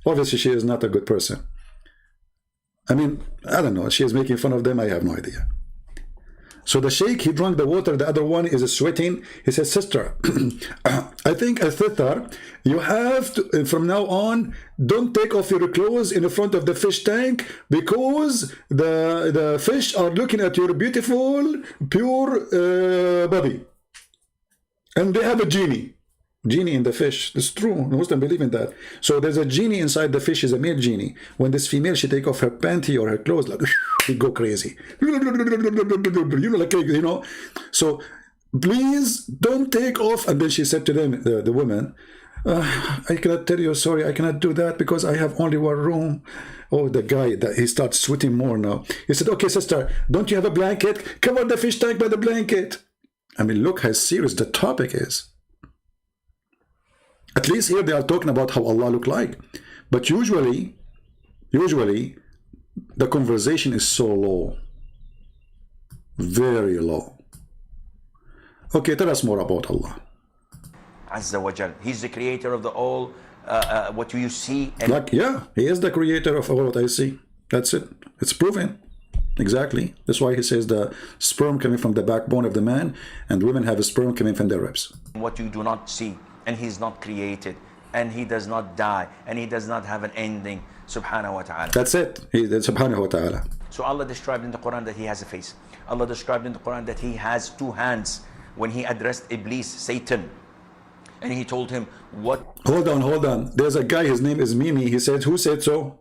Obviously, she is not a good person. I mean, I don't know. She is making fun of them. I have no idea. So the sheikh, he drank the water. The other one is sweating. He said, sister, I think a sister, you have to, from now on, don't take off your clothes in the front of the fish tank, because the fish are looking at your beautiful, pure body. And they have a genie in the fish. It's true. Muslims believe in that. So there's a genie inside the fish, is a male genie. When this female, she take off her panty or her clothes, like, she go crazy. You know, like, you know. So please don't take off. And then she said to them, the woman, I cannot tell you, sorry, I cannot do that because I have only one room. Oh, the guy, he starts sweating more now. He said, okay, sister, don't you have a blanket? Cover the fish tank by the blanket. I mean, look how serious the topic is. At least here they are talking about how Allah look like. But usually, the conversation is so low. Very low. Okay, tell us more about Allah. Azza wa Jal. He's the creator of the all, what you see. And like, yeah, he is the creator of all what I see. That's it. It's proven. Exactly. That's why he says the sperm coming from the backbone of the man, and women have a sperm coming from their ribs. what you do not see. And he's not created. And he does not die. And he does not have an ending. Subhanahu wa ta'ala. That's it. Subhanahu wa ta'ala. So Allah described in the Quran that he has a face. Allah described in the Quran that he has two hands. When he addressed Iblis, Satan, and he told him, what? Hold on. There's a guy, his name is Mimi. He said, who said so?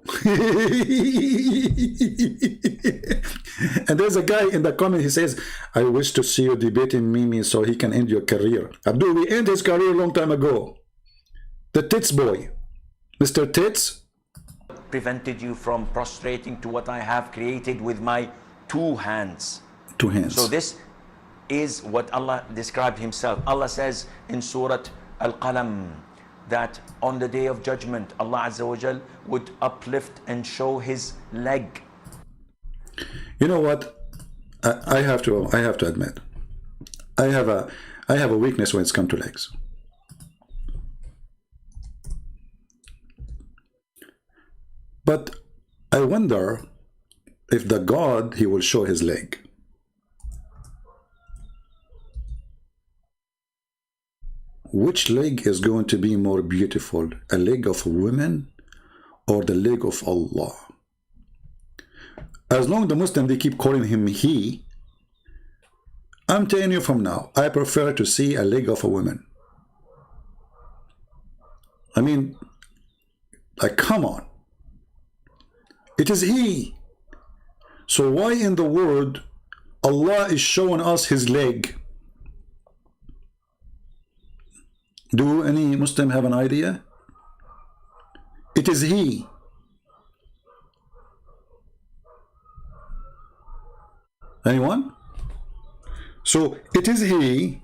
And there's a guy in the comment, he says, I wish to see you debating Mimi so he can end your career. Abdul, we ended his career a long time ago. The Tits boy, Mr. Tits. Prevented you from prostrating to what I have created with my two hands. Two hands. So this is what Allah described himself. Allah says in Surah Al-Qalam that on the day of judgment, Allah Azza wa Jal would uplift and show his leg. You know what? I have to admit, I have a weakness when it's come to legs. But I wonder if the God, he will show his leg. Which leg is going to be more beautiful? A leg of a woman or the leg of Allah? As long as the Muslim, they keep calling him he, I'm telling you from now, I prefer to see a leg of a woman. I mean, like, come on. It is he. So why in the world Allah is showing us his leg? Do any Muslim have an idea? It is He. Anyone? So it is He,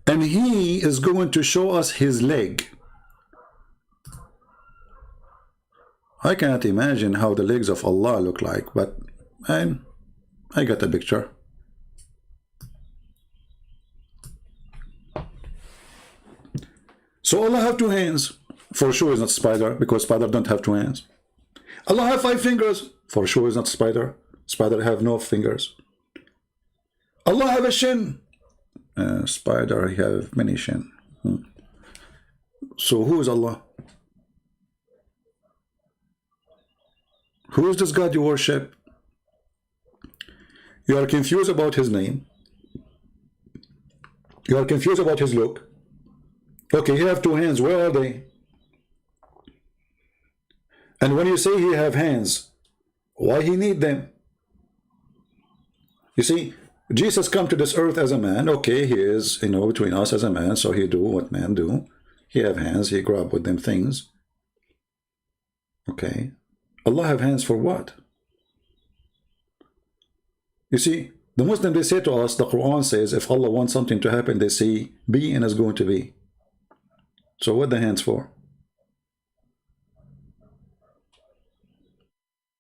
and He is going to show us His leg. I cannot imagine how the legs of Allah look like, but I got a picture. So Allah have 2 hands. For sure is not spider, because spider don't have 2 hands. Allah have 5 fingers. For sure is not spider. Spider have no fingers. Allah have a shin. Spider have many shin. So who is Allah? Who is this God you worship? You are confused about His name. You are confused about His look. Okay, He have 2 hands. Where are they? And when you say He have hands, why He need them? You see, Jesus come to this earth as a man. Okay, He is, between us as a man, so He do what men do. He have hands. He grab with them things. Okay. Allah have hands for what? You see, the Muslims, they say to us, the Quran says, if Allah wants something to happen, they say, be and is going to be. So what the hands for?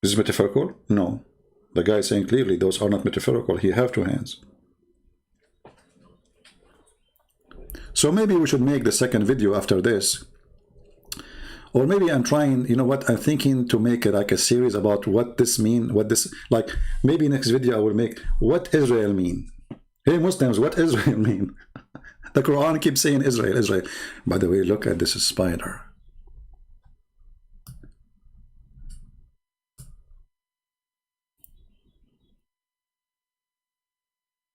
Is it metaphorical? No. The guy is saying clearly, those are not metaphorical. He have 2 hands. So maybe we should make the second video after this. Or maybe I'm trying, I'm thinking to make it like a series about what this mean, like maybe next video I will make what Israel mean. Hey Muslims, what Israel mean? The Quran keeps saying Israel, Israel. By the way, look at this spider.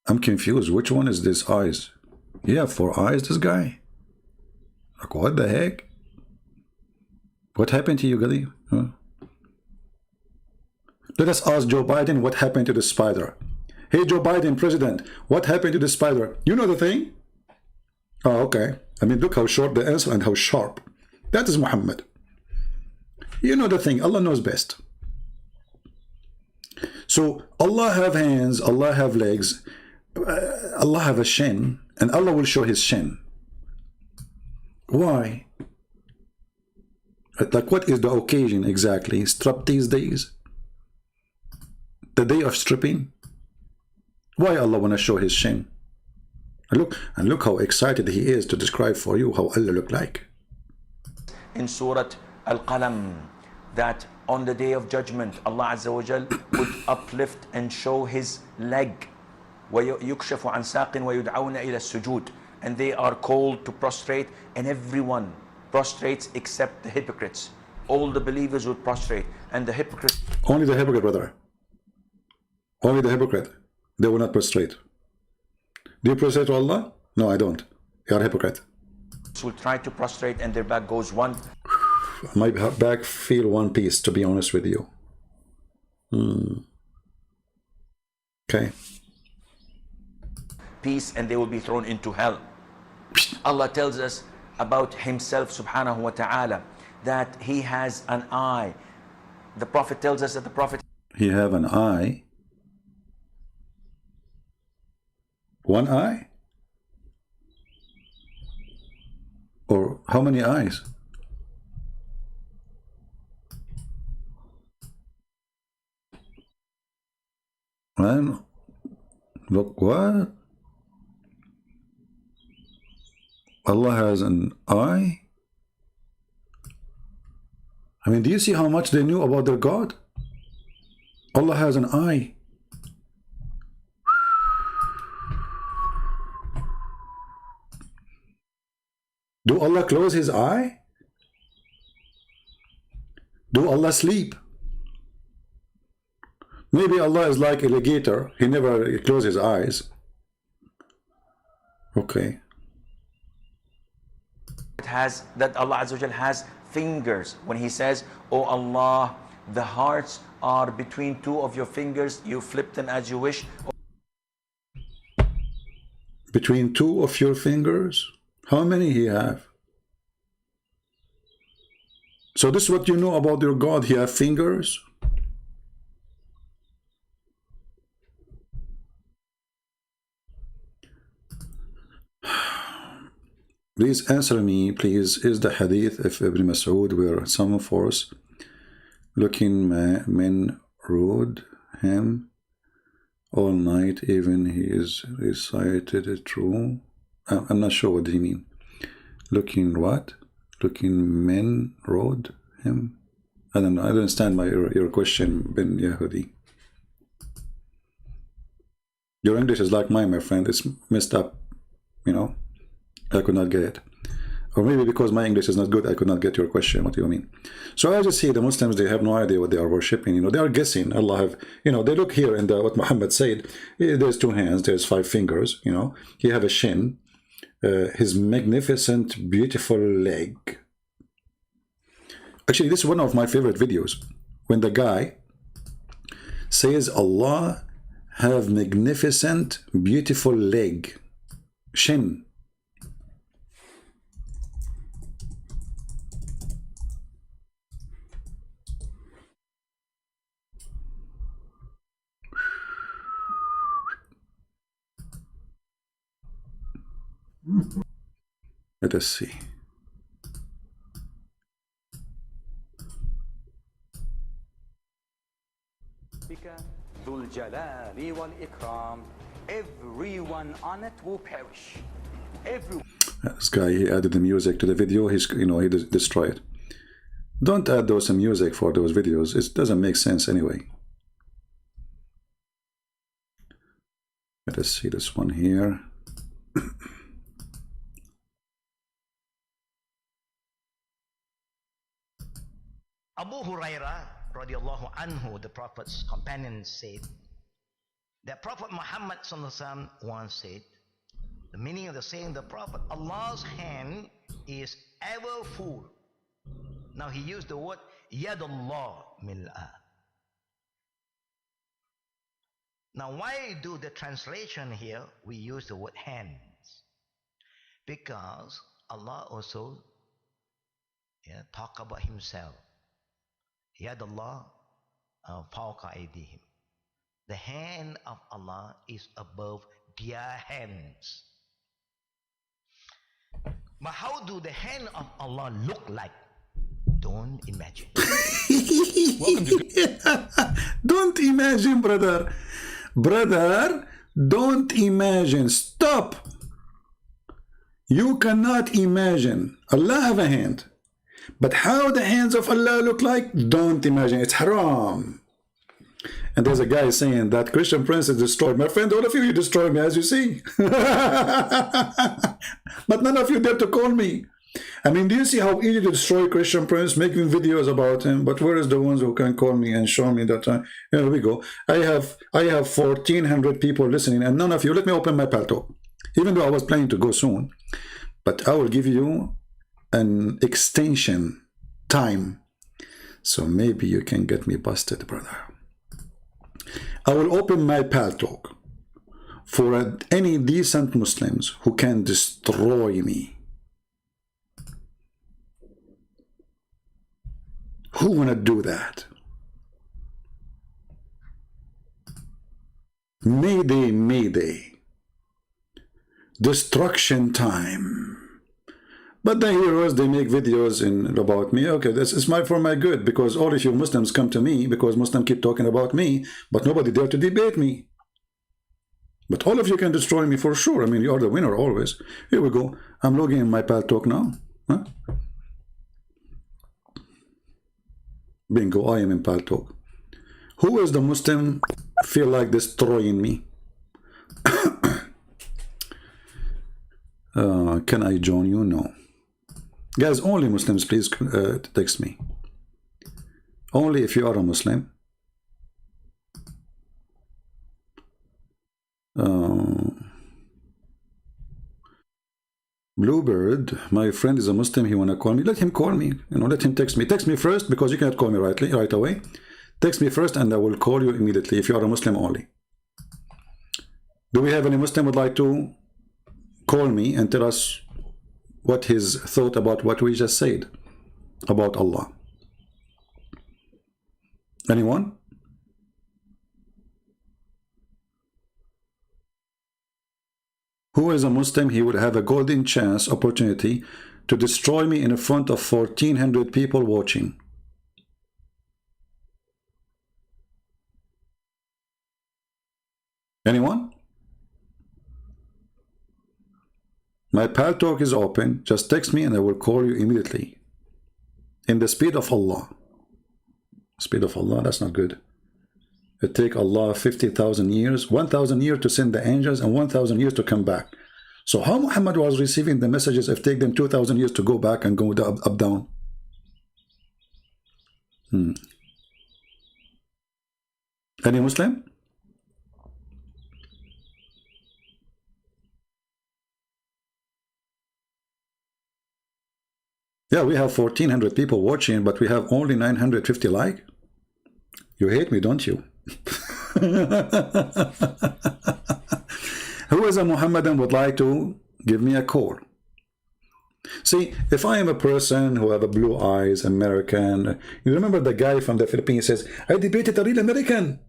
I'm confused. Which one is this eyes? Yeah, 4 eyes, this guy. Like, what the heck? What happened to you, Gali? Huh? Let us ask Joe Biden what happened to the spider. Hey, Joe Biden, president, what happened to the spider? You know the thing? Oh, okay. I mean, look how short the answer and how sharp. That is Muhammad. You know the thing. Allah knows best. So Allah have hands, Allah have legs, Allah have a shin, and Allah will show His shin. Why? Like, what is the occasion exactly? Striptease days? The day of stripping? Why Allah want to show His shin? And look how excited He is to describe for you how Allah look like. In Surah Al-Qalam, that on the day of judgment, Allah Azza wa Jal would uplift and show His leg. وَيُكْشَفُ عَنْ سَاقٍ وَيُدْعَوْنَ إِلَى السُّجُودِ. And they are called to prostrate, and everyone prostrates except the hypocrites. All the believers would prostrate, and the hypocrites... Only the hypocrite, brother. Only the hypocrite. They will not prostrate. Do you prostrate to Allah? No, I don't. You are a hypocrite. will try to prostrate, and their back goes one... My back feel one piece, to be honest with you. Okay. Peace, and they will be thrown into hell. Allah tells us about Himself subhanahu wa ta'ala that He has an eye. The Prophet tells us that the Prophet... He have an eye? One eye? Or how many eyes? Man, look, what? Allah has an eye? I mean, do you see how much they knew about their God? Allah has an eye. Do Allah close His eye? Do Allah sleep? Maybe Allah is like an alligator. He never closes his eyes. Okay. That Allah Azza wa Jal has fingers. When He says, "Oh Allah, the hearts are between two of your fingers, you flip them as you wish." Between two of your fingers? How many he have? So this is what you know about your God. He have fingers. Please answer me, please. Is the hadith of Ibn Mas'ud where some force looking men rode him all night, even he is recited it true? I'm not sure what do you mean. Looking what? Looking men rode him? I don't know. I don't understand your question, Ben Yehudi. Your English is like mine, my friend. It's messed up, you know. I could not get it. Or maybe because my English is not good, I could not get your question. What do you mean? So I just see the Muslims, they have no idea what they are worshipping. You know, they are guessing. Allah have, you know, they look here in what Muhammad said. There's 2 hands, there's 5 fingers, you know. He have a shin, his magnificent, beautiful leg. Actually, this is one of my favorite videos. When the guy says Allah have magnificent, beautiful leg, shin. Let us see. Everyone on it will perish. This guy, he added the music to the video. He's, you know, he destroyed it. Don't add those music for those videos. It doesn't make sense anyway. Let us see this one here. Abu Hurairah radiallahu anhu, the Prophet's companion, said that Prophet Muhammad once said, the meaning of the saying, the Prophet, Allah's hand is ever full. Now he used the word yadullah mil'a. Now why do the translation here we use the word hands? Because Allah also talk about himself. Yadullah fawqa aydihim. The hand of Allah is above their hands. But how do the hand of Allah look like? Don't imagine. Don't imagine, brother. Brother, don't imagine. Stop. You cannot imagine. Allah have a hand. But how the hands of Allah look like? Don't imagine. It's haram. And there's a guy saying that Christian Prince is destroyed. My friend, all of you destroy me, as you see. But none of you dare to call me. I mean, do you see how easy to destroy Christian Prince, making videos about him? But where is the ones who can call me and show me that? Here we go. I have 1,400 people listening, and none of you. Let me open my palto. Even though I was planning to go soon, but I will give you an extension time, so maybe you can get me busted, brother. I will open my paltalk for any decent Muslims who can destroy me. Who wanna do that? Mayday, mayday. Destruction time. But the heroes, they make videos about me. Okay, this is for my good, because all of you Muslims come to me because Muslims keep talking about me, but nobody dare to debate me. But all of you can destroy me for sure. I mean, you are the winner always. Here we go. I'm logging in my paltalk now. Huh? Bingo, I am in paltalk. Who is the Muslim feel like destroying me? Can I join you? No. Guys, only Muslims, please text me. Only if you are a Muslim. Bluebird, my friend is a Muslim, he wanna call me. Let him call me, you know, let him text me. Text me first, because you cannot call me right away. Text me first and I will call you immediately if you are a Muslim only. Do we have any Muslim would like to call me and tell us what his thought about what we just said about Allah. Anyone? Who is a Muslim? He would have a golden chance, opportunity to destroy me in front of 1,400 people watching. Anyone? My pal talk is open. Just text me and I will call you immediately. In the speed of Allah. Speed of Allah, that's not good. It take Allah 50,000 years, 1,000 years to send the angels and 1,000 years to come back. So how Muhammad was receiving the messages if take them 2,000 years to go back and go up down? Any Muslim? Yeah, we have 1,400 people watching, but we have only 950 like. You hate me, don't you? Who is a Muhammadan would like to give me a call? See, if I am a person who have a blue eyes, American, you remember the guy from the Philippines says, I debated a real American.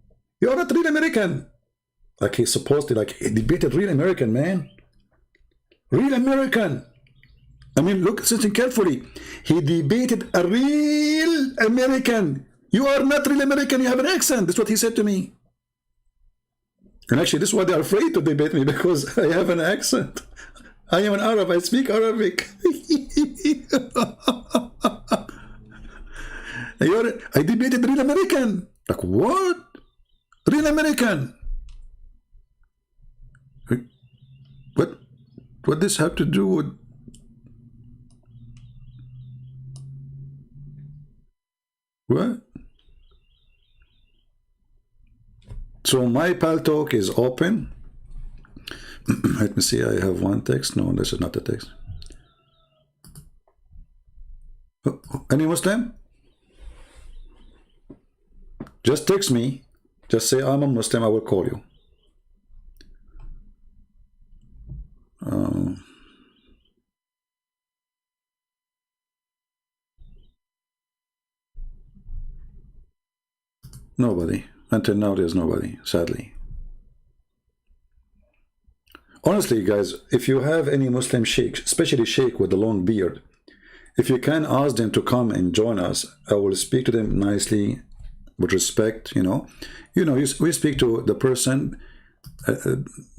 You're not real American. Like he's supposed to, like, he debated real American, man. Real American. I mean, look, listen carefully. He debated a real American. You are not real American, you have an accent. That's what he said to me. And actually, this is why they're afraid to debate me, because I have an accent. I am an Arab, I speak Arabic. I debated real American. Like, what? Real American? What this have to do with... What? So my pal talk is open. Let me see, I have one text. No, this is not the text. Any Muslim? Just text me. Just say I'm a Muslim, I will call you. Nobody. Until now, there's nobody, sadly. Honestly, guys, if you have any Muslim sheikh, especially sheikh with a long beard, if you can ask them to come and join us, I will speak to them nicely, with respect, we speak to the person,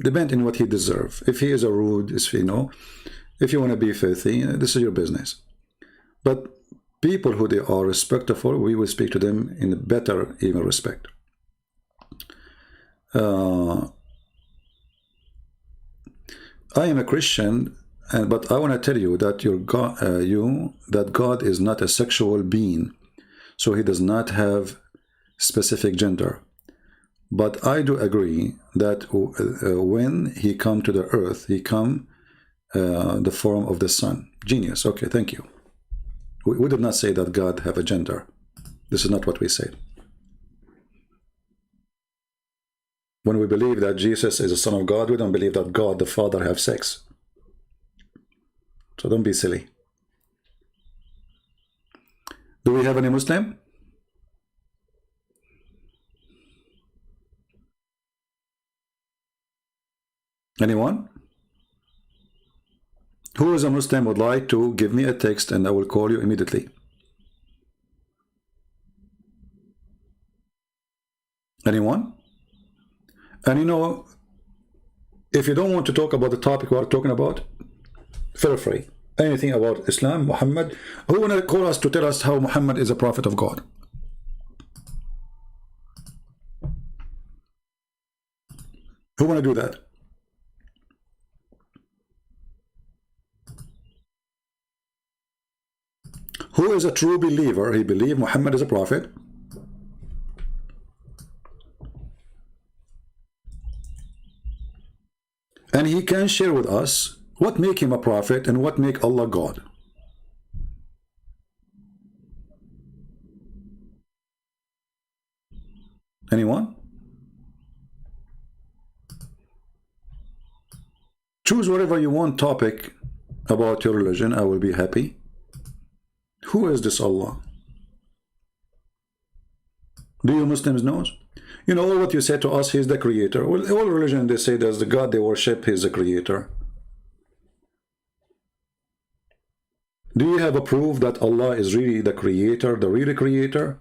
depending on what he deserves. If he is a rude, if you want to be filthy, this is your business. But people who they are respectful, we will speak to them in better, even respect. I am a Christian, but I want to tell you that that God is not a sexual being, so he does not have specific gender. But I do agree that when he come to the earth, he come the form of the sun. Genius. Okay, thank you. We did not say that God have a gender. This is not what we said. When we believe that Jesus is the Son of God, we don't believe that God the Father have sex. So don't be silly. Do we have any Muslim? Anyone? Who is a Muslim would like to give me a text and I will call you immediately. Anyone? And if you don't want to talk about the topic we are talking about, feel free. Anything about Islam, Muhammad. Who want to call us to tell us how Muhammad is a prophet of God? Who want to do that? Who is a true believer? He believes Muhammad is a prophet. And he can share with us what make him a prophet and what make Allah God. Anyone? Choose whatever you want topic about your religion, I will be happy. Who is this Allah? Do you Muslims know? You know, all what you say to us, He's the creator. Well, all religion, they say there's the God they worship, He's the creator. Do you have a proof that Allah is really the creator, the real creator?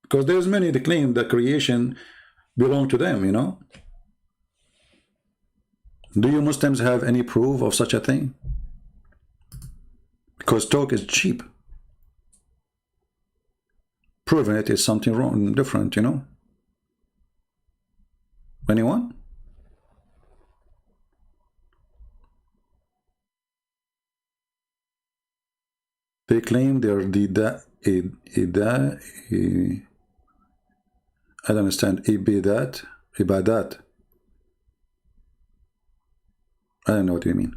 Because there's many that claim that creation belong to them, you know. Do you Muslims have any proof of such a thing? Because talk is cheap. Proving it is something wrong, different, you know. Anyone? They claim they are I don't understand. Ibadat. I don't know what you mean.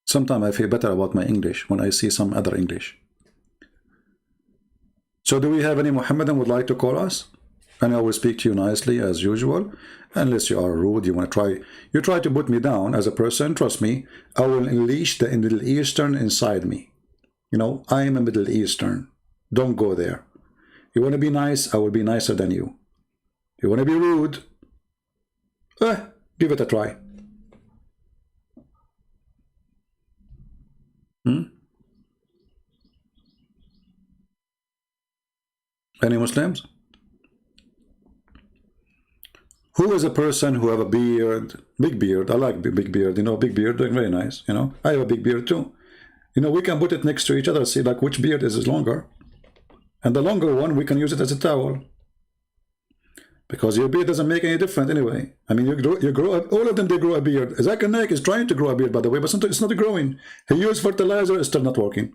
Sometimes I feel better about my English when I see some other English. So do we have any Muhammadan would like to call us? And I will speak to you nicely as usual. Unless you are rude, you try to put me down as a person, trust me, I will unleash the Middle Eastern inside me. You know, I am a Middle Eastern. Don't go there. You want to be nice, I will be nicer than you. You want to be rude? Give it a try. Any Muslims? Who is a person who have a beard, big beard? I like big beard, you know, big beard, very nice, you know. I have a big beard too. You know, we can put it next to each other, see like which beard is longer. And the longer one, we can use it as a towel. Because your beard doesn't make any difference anyway. I mean, you grow up, all of them, they grow a beard. Zakir Naik is trying to grow a beard, by the way, but sometimes it's not growing. He used fertilizer, it's still not working.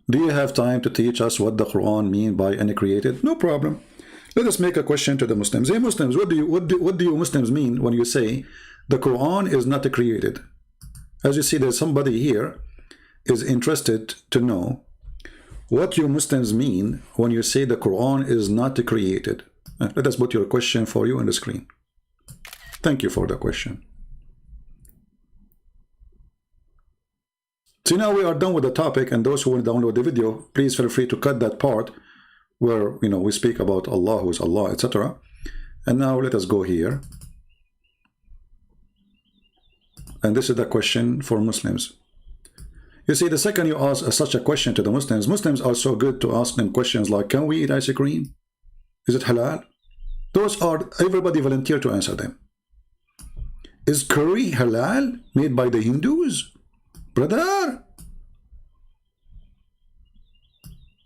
Do you have time to teach us what the Quran means by uncreated? No problem. Let us make a question to the Muslims. Hey Muslims, what do you Muslims mean when you say the Quran is not created? As you see, there's somebody here is interested to know what you Muslims mean when you say the Quran is not created. Let us put your question for you on the screen. Thank you for the question. So now we are done with the topic, and those who want to download the video, please feel free to cut that part where, you know, we speak about Allah, who is Allah, etc. And now let us go here. And this is the question for Muslims. You see, the second you ask such a question to the Muslims, Muslims are so good to ask them questions like, can we eat ice cream? Is it halal? Those are, everybody volunteer to answer them. Is curry halal made by the Hindus? Brother?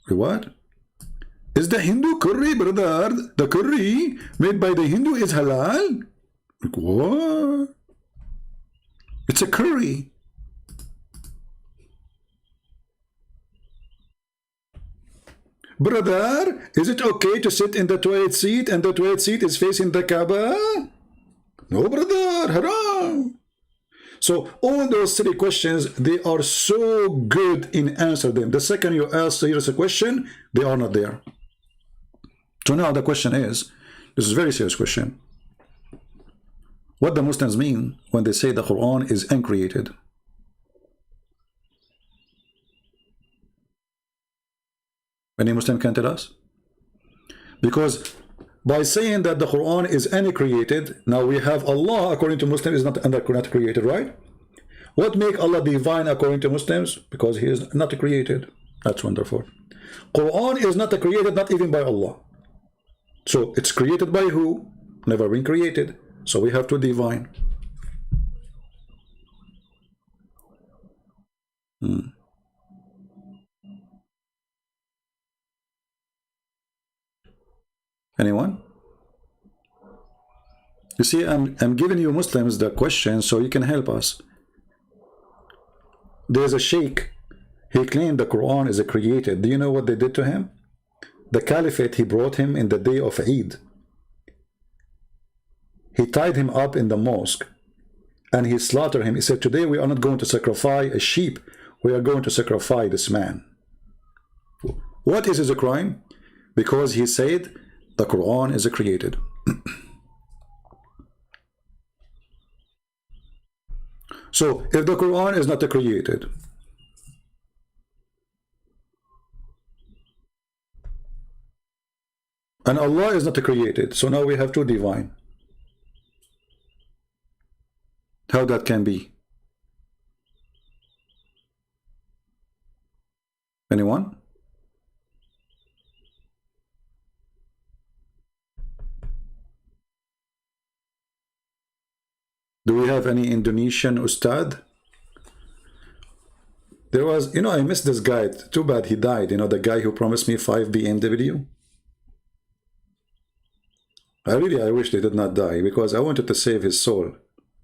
What? Is the Hindu curry, brother, the curry made by the Hindu is halal? Like, what? It's a curry. Brother, is it okay to sit in the toilet seat and the toilet seat is facing the Kaaba? No, brother, haram. So all those three questions, they are so good in answer them. The second you ask serious a question, they are not there. So now the question is, this is a very serious question. What the Muslims mean when they say the Quran is uncreated? Any Muslim can tell us? Because by saying that the Quran is uncreated, now we have Allah, according to Muslims, is not created, right? What make Allah divine according to Muslims? Because He is not created. That's wonderful. Quran is not created, not even by Allah. So it's created by who? Never been created. So we have to divine. Anyone? You see, I'm giving you Muslims the question so you can help us. There's a sheikh. He claimed the Quran is created. Do you know what they did to him? The caliphate, he brought him in the day of Eid. He tied him up in the mosque and he slaughtered him. He said, today we are not going to sacrifice a sheep. We are going to sacrifice this man. What is his crime? Because he said the Quran is created. So if the Quran is not created, and Allah is not created, so now we have two divine. How that can be? Anyone? Do we have any Indonesian Ustad? There was, you know, I missed this guy. Too bad he died. You know, the guy who promised me 5 BMW. I wish he did not die, because I wanted to save his soul.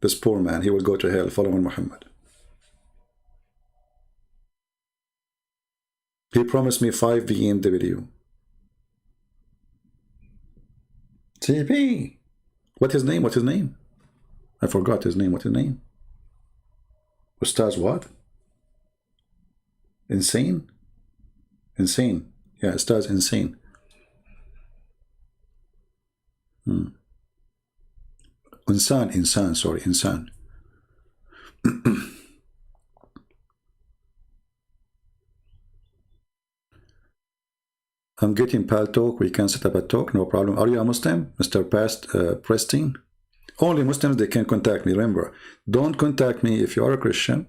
This poor man, he will go to hell following Muhammad. He promised me 5 BMW. CP. What's his name? What's his name? I forgot his name. What's his name? Ustaz what? Insane? Insane. Yeah, Ustaz Insane. Insan, sorry, Insan. I'm getting pal talk. We can set up a talk, no problem. Are you a Muslim, Mr. Preston? Only Muslims, they can contact me. Remember, don't contact me if you are a Christian.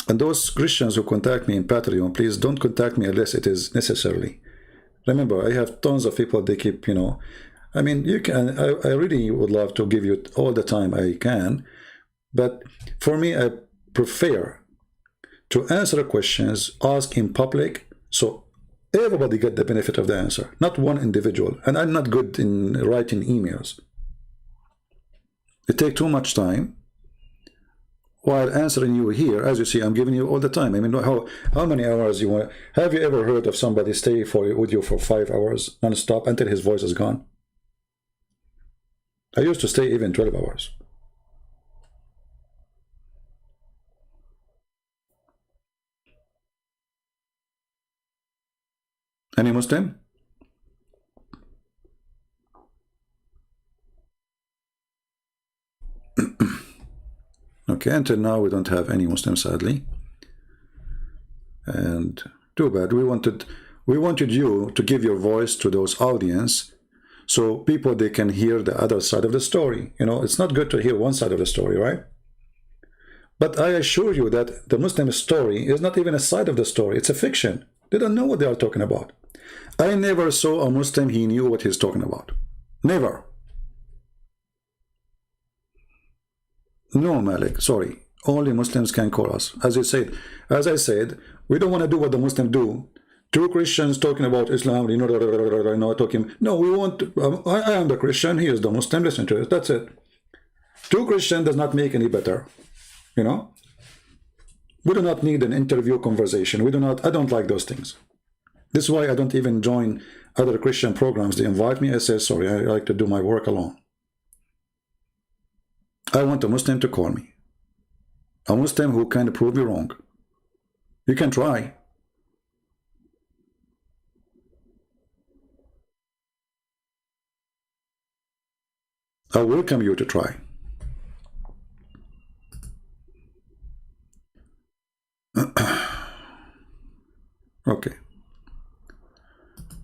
And those Christians who contact me in Patreon, please don't contact me unless it is necessarily. Remember, I have tons of people, they keep, you know, I mean, you can, I really would love to give you all the time I can, but for me, I prefer to answer questions asked in public, so everybody get the benefit of the answer, not one individual. And I'm not good in writing emails. It takes too much time. While answering you here, as you see, I'm giving you all the time. I mean, how many hours you want? Have you ever heard of somebody stay with you for 5 hours non-stop until his voice is gone? I used to stay even 12 hours. Any Muslim? Okay, until now we don't have any Muslims, sadly, and too bad. We wanted you to give your voice to those audience, so people, they can hear the other side of the story. You know, it's not good to hear one side of the story, right? But I assure you that the Muslim story is not even a side of the story. It's a fiction. They don't know what they are talking about. I never saw a Muslim, he knew what he's talking about. Never. No, Malik, sorry. Only Muslims can call us. As I said, we don't want to do what the Muslims do. Two Christians talking about Islam, you know, talking. No, we want. I am the Christian. He is the Muslim. Listen to it. That's it. Two Christians does not make any better. You know. We do not need an interview conversation. We do not. I don't like those things. This is why I don't even join other Christian programs. They invite me. I say sorry. I like to do my work alone. I want a Muslim to call me. A Muslim who can prove me wrong. You can try. I welcome you to try. Okay.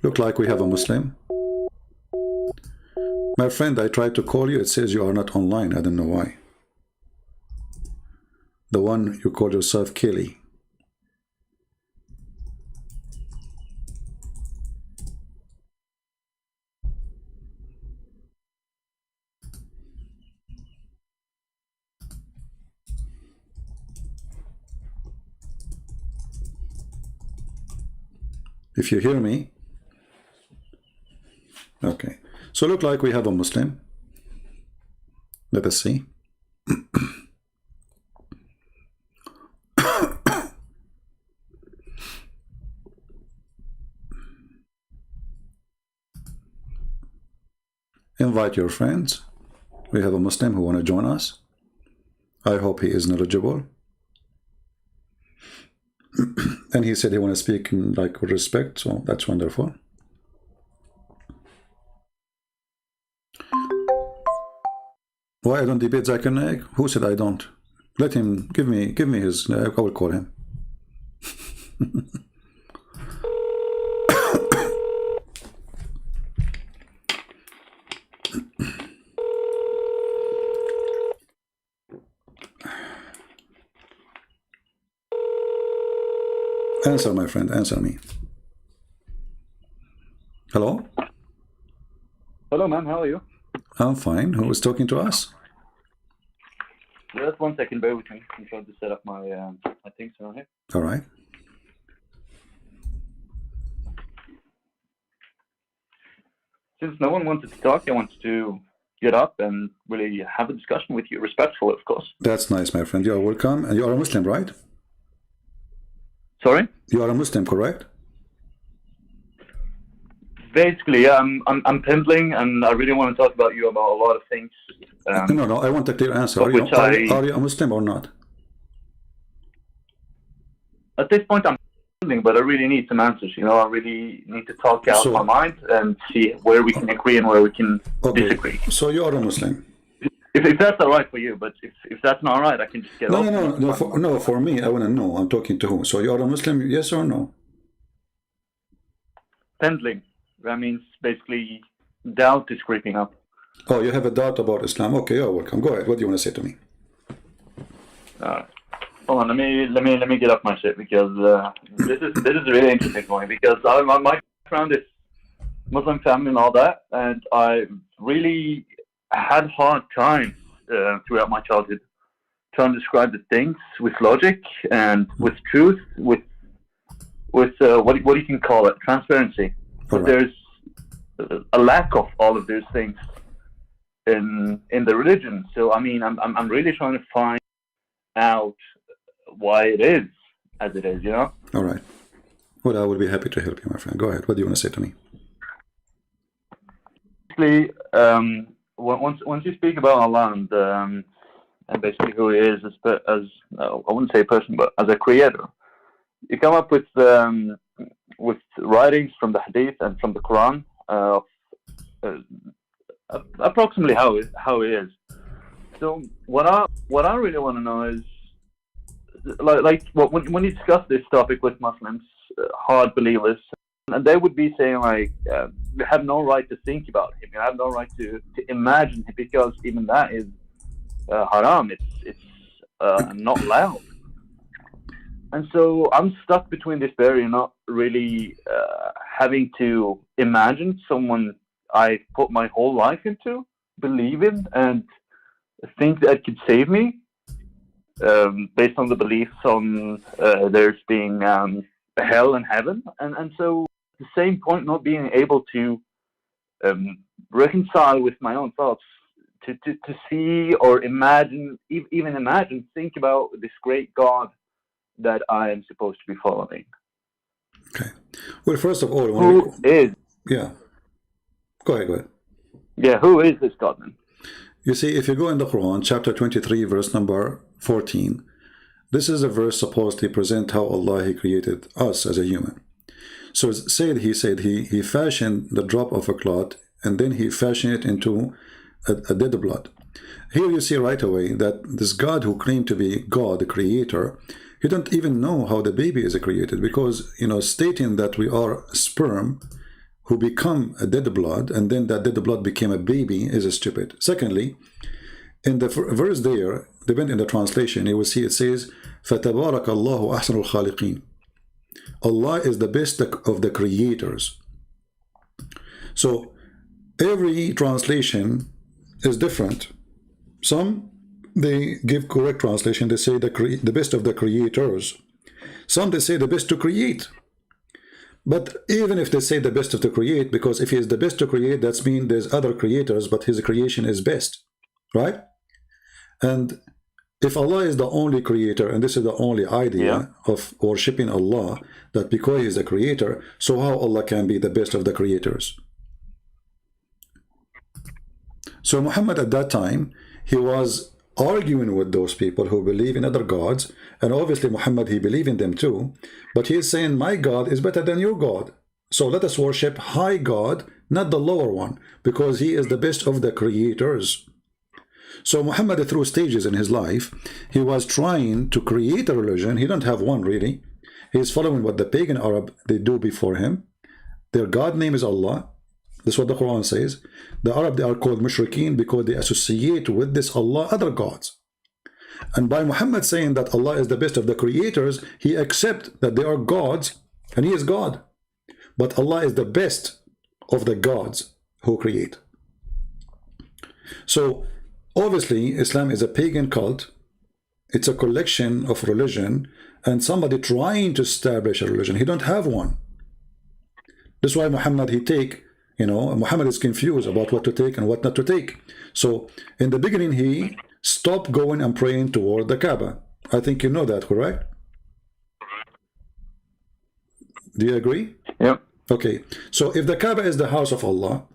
Look like we have a Muslim. My friend, I tried to call you. It says you are not online. I don't know why. The one you call yourself Kelly. If you hear me. Okay. So look like we have a Muslim. Let us see. Invite your friends. We have a Muslim who want to join us. I hope he is knowledgeable. And he said he want to speak like with respect, so that's wonderful. Why I don't debate Zakir Naik? Who said I don't? Let him give me his. I will call him. Answer, my friend, answer me. Hello? Hello, man. How are you? I'm fine. Who is talking to us? Just 1 second. Bear with me. I'm trying to set up my my things around here. All right. Since no one wanted to talk, I wanted to get up and really have a discussion with you, respectful, of course. That's nice, my friend. You are welcome. And you are a Muslim, right? Sorry? You are a Muslim, correct? Basically, yeah, I'm pendling, and I really want to talk about you about a lot of things. No, I want a clear answer. Are you a Muslim or not? At this point, I'm pendling, but I really need some answers. You know, I really need to talk out my mind and see where we can agree and where we can disagree. So you are a Muslim? If that's all right for you, but if that's not all right, I can just get off. No, for me, I want to know. I'm talking to who? So you are a Muslim, yes or no? Pendling. That means basically doubt is creeping up. Oh, you have a doubt about Islam. Okay, you're welcome. Go ahead. What do you want to say to me? Hold on, let me get up my shit, because this is really interesting for me, because my background is Muslim family and all that, and I really had hard time throughout my childhood trying to describe the things with logic and with truth, with what you can call it, transparency. But there's a lack of all of those things in the religion. So I mean, I'm really trying to find out why it is as it is, you know. All right. Well, I will be happy to help you, my friend. Go ahead. What do you want to say to me? Basically, once you speak about Allah and basically who He is as I wouldn't say a person, but as a creator, you come up with writings from the Hadith and from the Quran, approximately how it is. So what I really want to know is, when you discuss this topic with Muslims, hard believers, and they would be saying like, you have no right to think about him, you have no right to imagine him, because even that is haram. It's not allowed. And so I'm stuck between this barrier, not really having to imagine someone I put my whole life into, believe in, and think that could save me, based on the beliefs on there's being hell and heaven. And so at the same point, not being able to reconcile with my own thoughts, to see or imagine, even imagine, think about this great God that I am supposed to be following. Okay. Well, first of all, who is? Yeah. Go ahead. Yeah, who is this God then? You see, if you go in the Quran, chapter 23, verse number 14, this is a verse supposed to present how Allah He created us as a human. So He said He fashioned the drop of a clot, and then He fashioned it into a dead blood. Here you see right away that this God who claimed to be God, the creator, He don't even know how the baby is created, because, you know, stating that we are sperm who become a dead blood, and then that dead blood became a baby, is stupid. Secondly, in the verse there, depending on the translation, you will see it says, فَتَبَارَكَ اللَّهُ أَحْسَنُ الْخَالِقِينَ. Allah is the best of the creators. So every translation is different. Some, they give correct translation, they say the best of the creators. Some, they say the best to create. But even if they say the best of to create, because if He is the best to create, that means there's other creators, but His creation is best, right? And if Allah is the only creator, and this is the only idea of worshipping Allah, that because He is the creator, so how Allah can be the best of the creators? So Muhammad at that time, he was arguing with those people who believe in other gods, and obviously Muhammad, he believed in them too, but he is saying my God is better than your God, so let us worship high God, not the lower one, because he is the best of the creators. So Muhammad, through stages in his life, he was trying to create a religion. He don't have one really. He is following what the pagan Arab they do before him. Their God name is Allah. That's what the Quran says. The Arab, they are called mushrikeen because they associate with this Allah other gods. And by Muhammad saying that Allah is the best of the creators, he accepts that they are gods and he is God. But Allah is the best of the gods who create. So obviously Islam is a pagan cult. It's a collection of religion and somebody trying to establish a religion. He don't have one. That's why Muhammad, Muhammad is confused about what to take and what not to take. So in the beginning, he stopped going and praying toward the Kaaba. I think you know that, correct? Do you agree? Yeah. Okay. So if the Kaaba is the house of Allah,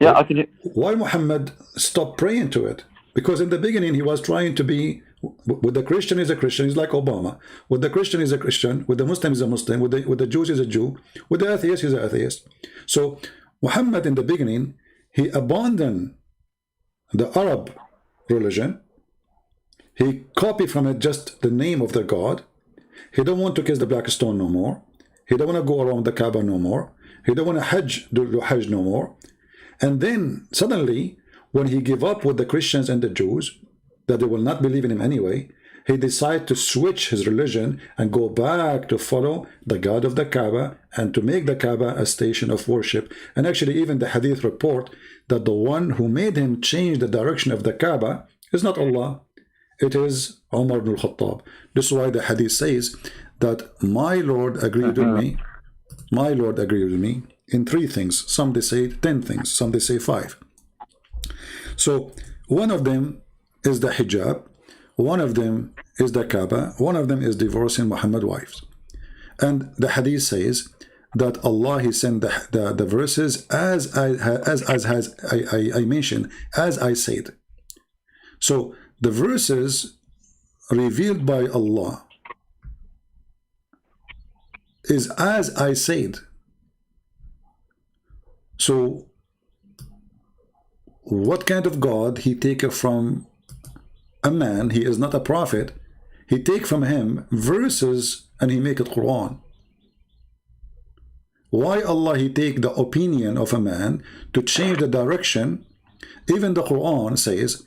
yeah, I can. Why Muhammad stopped praying to it? Because in the beginning, he was trying to be, with the Christian is a Christian, he's like Obama. With the Christian is a Christian, with the Muslim is a Muslim, with the Jews is a Jew, with the atheist is an atheist. So Muhammad in the beginning, he abandoned the Arab religion. He copied from it just the name of the God. He don't want to kiss the black stone no more. He don't want to go around the Kaaba no more. He don't want to do Hajj no more. And then suddenly, when he gave up with the Christians and the Jews, that they will not believe in him anyway, he decided to switch his religion and go back to follow the God of the Kaaba and to make the Kaaba a station of worship. And actually even the hadith report that the one who made him change the direction of the Kaaba is not Allah, it is Umar ibn al-Khattab. This is why the hadith says that my Lord agreed with me, my Lord agreed with me in 3 things. Some they say 10 things, some they say 5. So one of them is the hijab, one of them is the Kaaba, one of them is divorcing Muhammad's wives. And the hadith says that Allah, he sent the verses as I mentioned, as I said. So the verses revealed by Allah is as I said. So what kind of God he take from a man? He is not a prophet. He take from him verses and he make it Quran. Why Allah he take the opinion of a man to change the direction? Even the Quran says,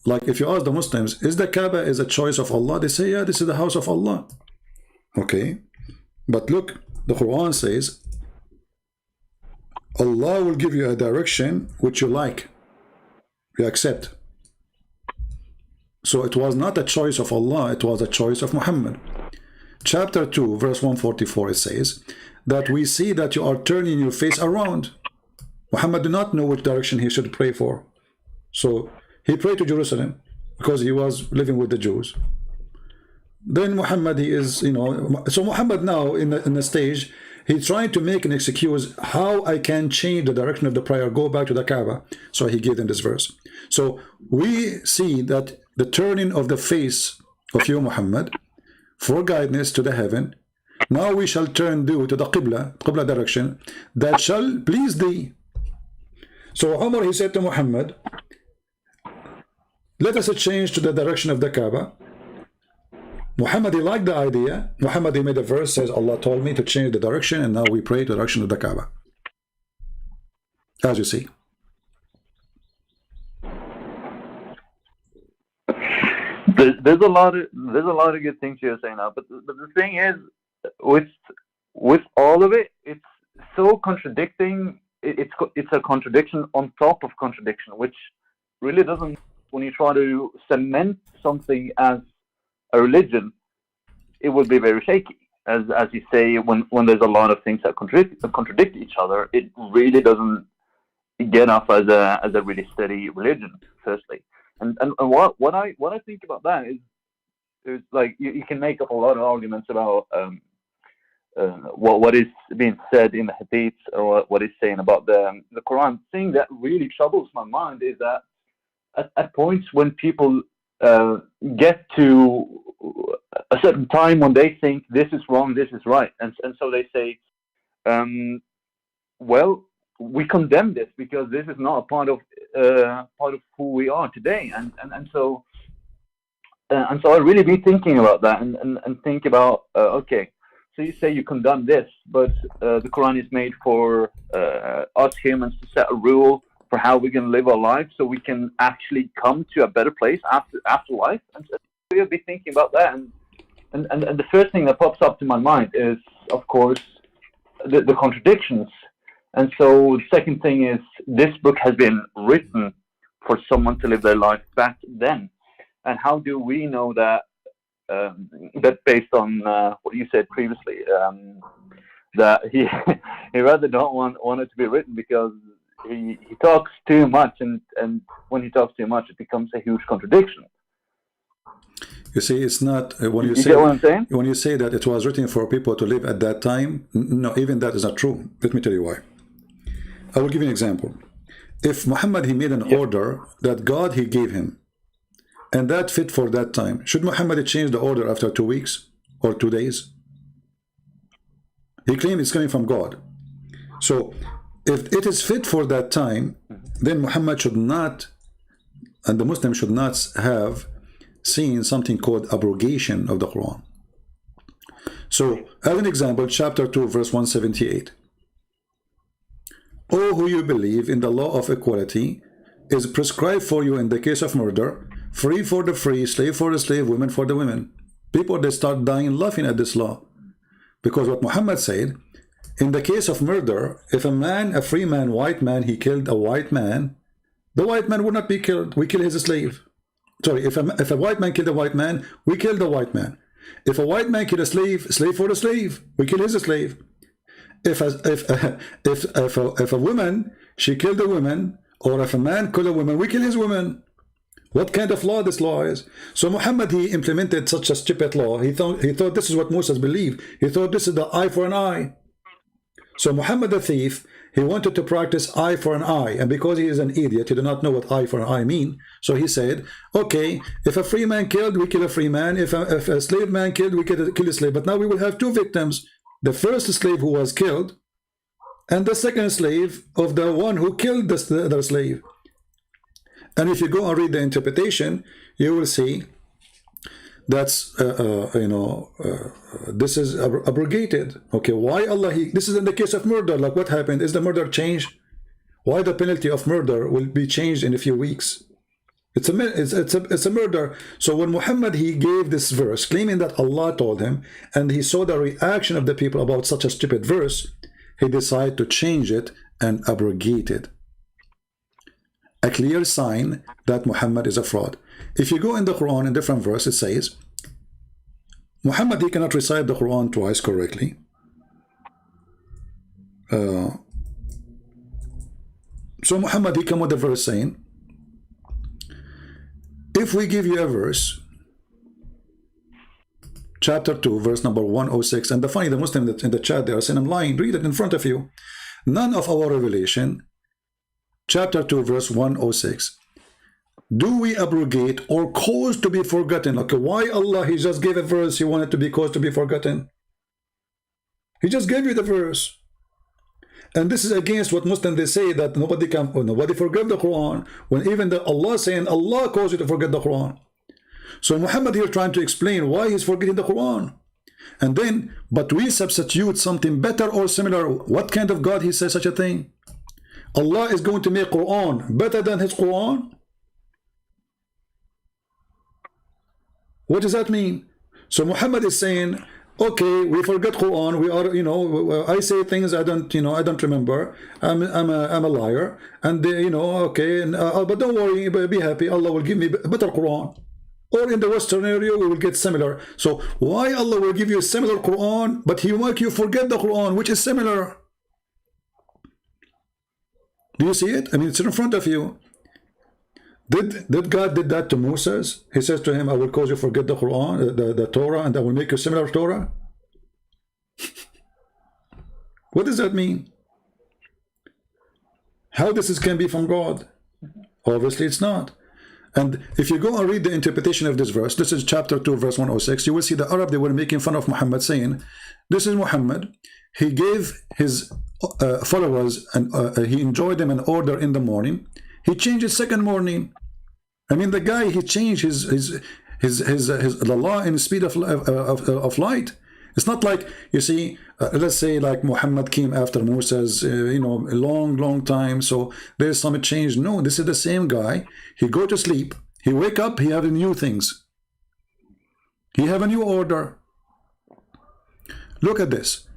like if you ask the Muslims, is the Kaaba is a choice of Allah? They say, yeah, this is the house of Allah. Okay, but look, the Quran says Allah will give you a direction which you like, you accept. So it was not a choice of Allah, it was a choice of Muhammad. Chapter 2 verse 144, it says that we see that you are turning your face around. Muhammad did not know which direction he should pray for, so he prayed to Jerusalem because he was living with the Jews. Then Muhammad, he is, so Muhammad now in the stage, he's trying to make an excuse how I can change the direction of the prayer, go back to the Kaaba. So he gave them this verse. So we see that the turning of the face of you, Muhammad, for guidance to the heaven. Now we shall turn thee to the Qibla direction, that shall please thee. So Umar, he said to Muhammad, let us change to the direction of the Kaaba. Muhammad, he liked the idea. Muhammad, he made a verse, says, Allah told me to change the direction, and now we pray to the direction of the Kaaba. As you see. There's a lot of good things you're saying now, but the thing is, with all of it, it's so contradicting. It's a contradiction on top of contradiction, which really doesn't. When you try to cement something as a religion, it would be very shaky. As you say, when there's a lot of things that contradict each other, it really doesn't get off as a really steady religion. Firstly, and what I think about that is like you can make up a lot of arguments about what is being said in the hadiths or what is saying about the Quran. The thing that really troubles my mind is that at points when people get to a certain time when they think this is wrong, this is right, and so they say, well, we condemn this because this is not a part of who we are today, and so I really be thinking about that and think about okay, so you say you condemn this, but the Quran is made for us humans to set a rule for how we can live our lives, so we can actually come to a better place after life, and so we'll be thinking about that, and the first thing that pops up to my mind is, of course, the contradictions. And so the second thing is, this book has been written for someone to live their life back then. And how do we know that, that based on what you said previously, that he rather don't want it to be written because he talks too much, and when he talks too much, it becomes a huge contradiction. You see, it's not when you get what I'm saying? When you say that it was written for people to live at that time. No, even that is not true. Let me tell you why. I will give you an example. If Muhammad, he made an order that God he gave him, and that fit for that time, should Muhammad change the order after 2 weeks or 2 days? He claimed it's coming from God. So if it is fit for that time, then Muhammad should not, and the Muslim should not have seen something called abrogation of the Quran. So as an example, chapter 2 verse 178, "O who you believe in the law of equality is prescribed for you in the case of murder, free for the free, slave for the slave, women for the women." People, they start dying laughing at this law, because what Muhammad said, in the case of murder, if a man, a free man, white man, he killed a white man, the white man would not be killed, we kill his slave. Sorry, if a white man killed a white man, we kill the white man. If a white man killed a slave, slave for the slave, we kill his slave. If a woman, she killed a woman, or if a man killed a woman, we kill his woman. What kind of law this law is? So Muhammad, he implemented such a stupid law. He thought this is what Moses believed. He thought this is the eye for an eye. So Muhammad the thief, he wanted to practice eye for an eye, and because he is an idiot, he did not know what eye for an eye mean. So he said, okay, if a free man killed, we kill a free man. If a slave man killed, we kill a slave. But now we will have two victims: the first slave who was killed, and the second slave of the one who killed the slave. And if you go and read the interpretation, you will see that's this is abrogated. Okay, why Allah? This is in the case of murder. Like, what happened? Is the murder changed? Why the penalty of murder will be changed in a few weeks? It's a murder. So when Muhammad, he gave this verse claiming that Allah told him, and he saw the reaction of the people about such a stupid verse, he decided to change it and abrogate it. A clear sign that Muhammad is a fraud. If you go in the Quran, in different verse, it says Muhammad, he cannot recite the Quran twice correctly. So Muhammad, he come with a verse saying, if we give you a verse, chapter 2, verse number 106, and the Muslim in the chat, they are saying, I'm lying, read it in front of you. None of our revelation, chapter 2, verse 106, do we abrogate or cause to be forgotten? Okay, why Allah, he just gave a verse, he wanted to be caused to be forgotten? He just gave you the verse. And this is against what Muslims, they say that nobody forgive the Quran, when even Allah saying Allah caused you to forget the Quran. So Muhammad here trying to explain why he's forgetting the Quran. And then, but we substitute something better or similar. What kind of God he says such a thing? Allah is going to make Quran better than his Quran? What does that mean? So Muhammad is saying, okay, we forget Quran. We are, I say things I don't, I don't remember. I'm a liar, and okay. But don't worry, be happy. Allah will give me better Quran. Or in the Western area, we will get similar. So why Allah will give you a similar Quran, but He will make you forget the Quran, which is similar? Do you see it? I mean, it's in front of you. Did God did that to Moses? He says to him, I will cause you forget the Quran, the Torah, and I will make you similar Torah. What does that mean? How this can be from God? Obviously it's not. And if you go and read the interpretation of this verse, this is chapter 2, verse 106, you will see the Arab, they were making fun of Muhammad, saying, this is Muhammad. He gave his followers, and he enjoyed them an order in the morning. He changed it second morning. I mean, the guy, he changed the law in the speed of light. It's not like, you see, let's say like Muhammad came after Musa's, a long time, so there's some change. No, this is the same guy. He go to sleep, he wake up, he have new things. He have a new order. Look at this.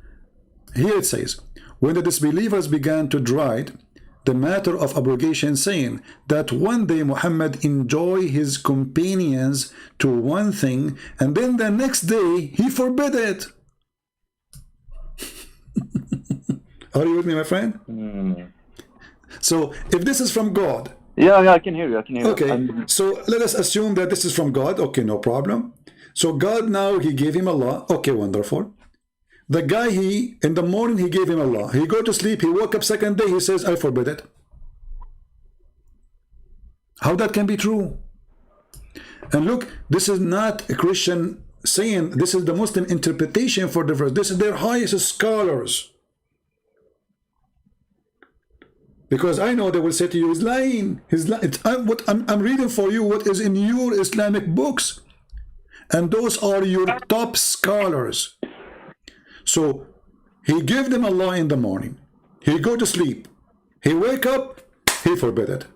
Here it says, when the disbelievers began to deride the matter of abrogation, saying that one day Muhammad enjoy his companions to one thing, and then the next day he forbid it. Are you with me, my friend? So if this is from God, yeah, I can hear you. Okay, so let us assume that this is from God. Okay, no problem. So God now, he gave him a law. Okay, wonderful. The guy, in the morning he gave him a law. He go to sleep, he woke up second day, he says, I forbid it. How that can be true? And look, this is not a Christian saying, this is the Muslim interpretation for the verse. This is their highest scholars. Because I know they will say to you, he's lying. I'm reading for you what is in your Islamic books. And those are your top scholars. So he gave them a law in the morning. He go to sleep. He wake up, he forbid it.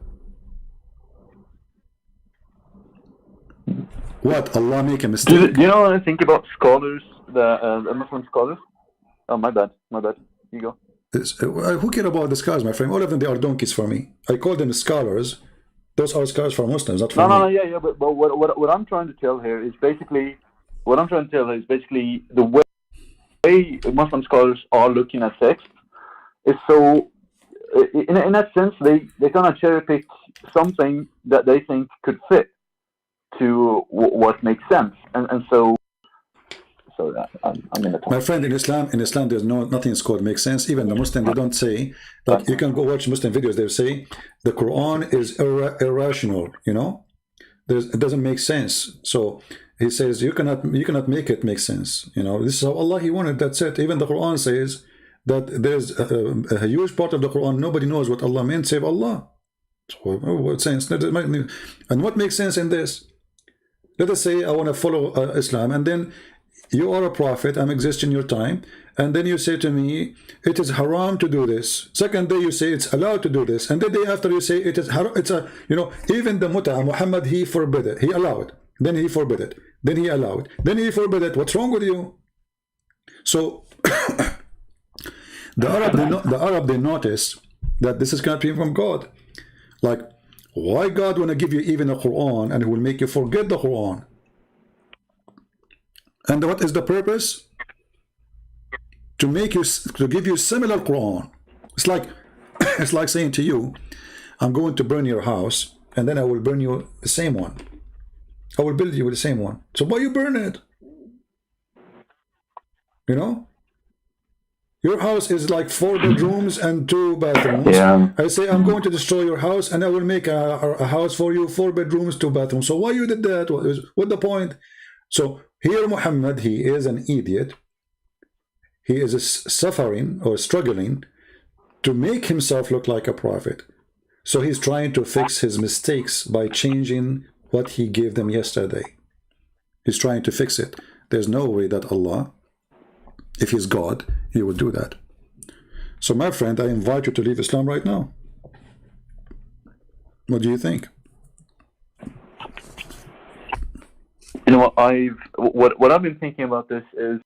What? Allah make a mistake? Do you know what I think about scholars, the Muslim scholars? Oh, my bad. You go. Who care about the scholars, my friend? All of them, they are donkeys for me. I call them scholars. Those are scholars for Muslims, not for me. Yeah. But what I'm trying to tell here is basically, the way Muslim scholars are looking at text is so, in that sense, they kind of cherry pick something that they think could fit to what makes sense, and so that I'm in the point. My friend, in Islam, there's nothing is called makes sense. Even the Muslim, they don't say, like, you can go watch Muslim videos, they say the Quran is irrational, it doesn't make sense. So he says you cannot make it make sense. This is how Allah he wanted. That's it. Even the Quran says that there's a huge part of the Quran nobody knows what Allah meant save Allah. So what sense? And what makes sense in this? Let us say I want to follow Islam, and then you are a prophet, I'm existing in your time, and then you say to me it is haram to do this. Second day you say it's allowed to do this, and the day after you say it is haram. It's a even the muta Muhammad, he forbid it, he allowed, then he forbid it, then he allowed, then he forbid it. What's wrong with you? So the Arab they notice that this is coming from God. Like, why God want to give you even a Quran and he will make you forget the Quran? And what is the purpose? To give you similar Quran. It's like it's like saying to you, I'm going to burn your house, and then I will burn you the same one. I will build you with the same one. So why you burn it? Your house is like 4 bedrooms and 2 bathrooms. Yeah. I say I'm going to destroy your house, and I will make a house for you, 4 bedrooms, 2 bathrooms. So why you did that? What's the point? So here Muhammad, he is an idiot. He is suffering or struggling to make himself look like a prophet. So he's trying to fix his mistakes by changing what he gave them yesterday. He's trying to fix it. There's no way that Allah, if he's God, he would do that. So my friend, I invite you to leave Islam right now. What do you think? What I've been thinking about this is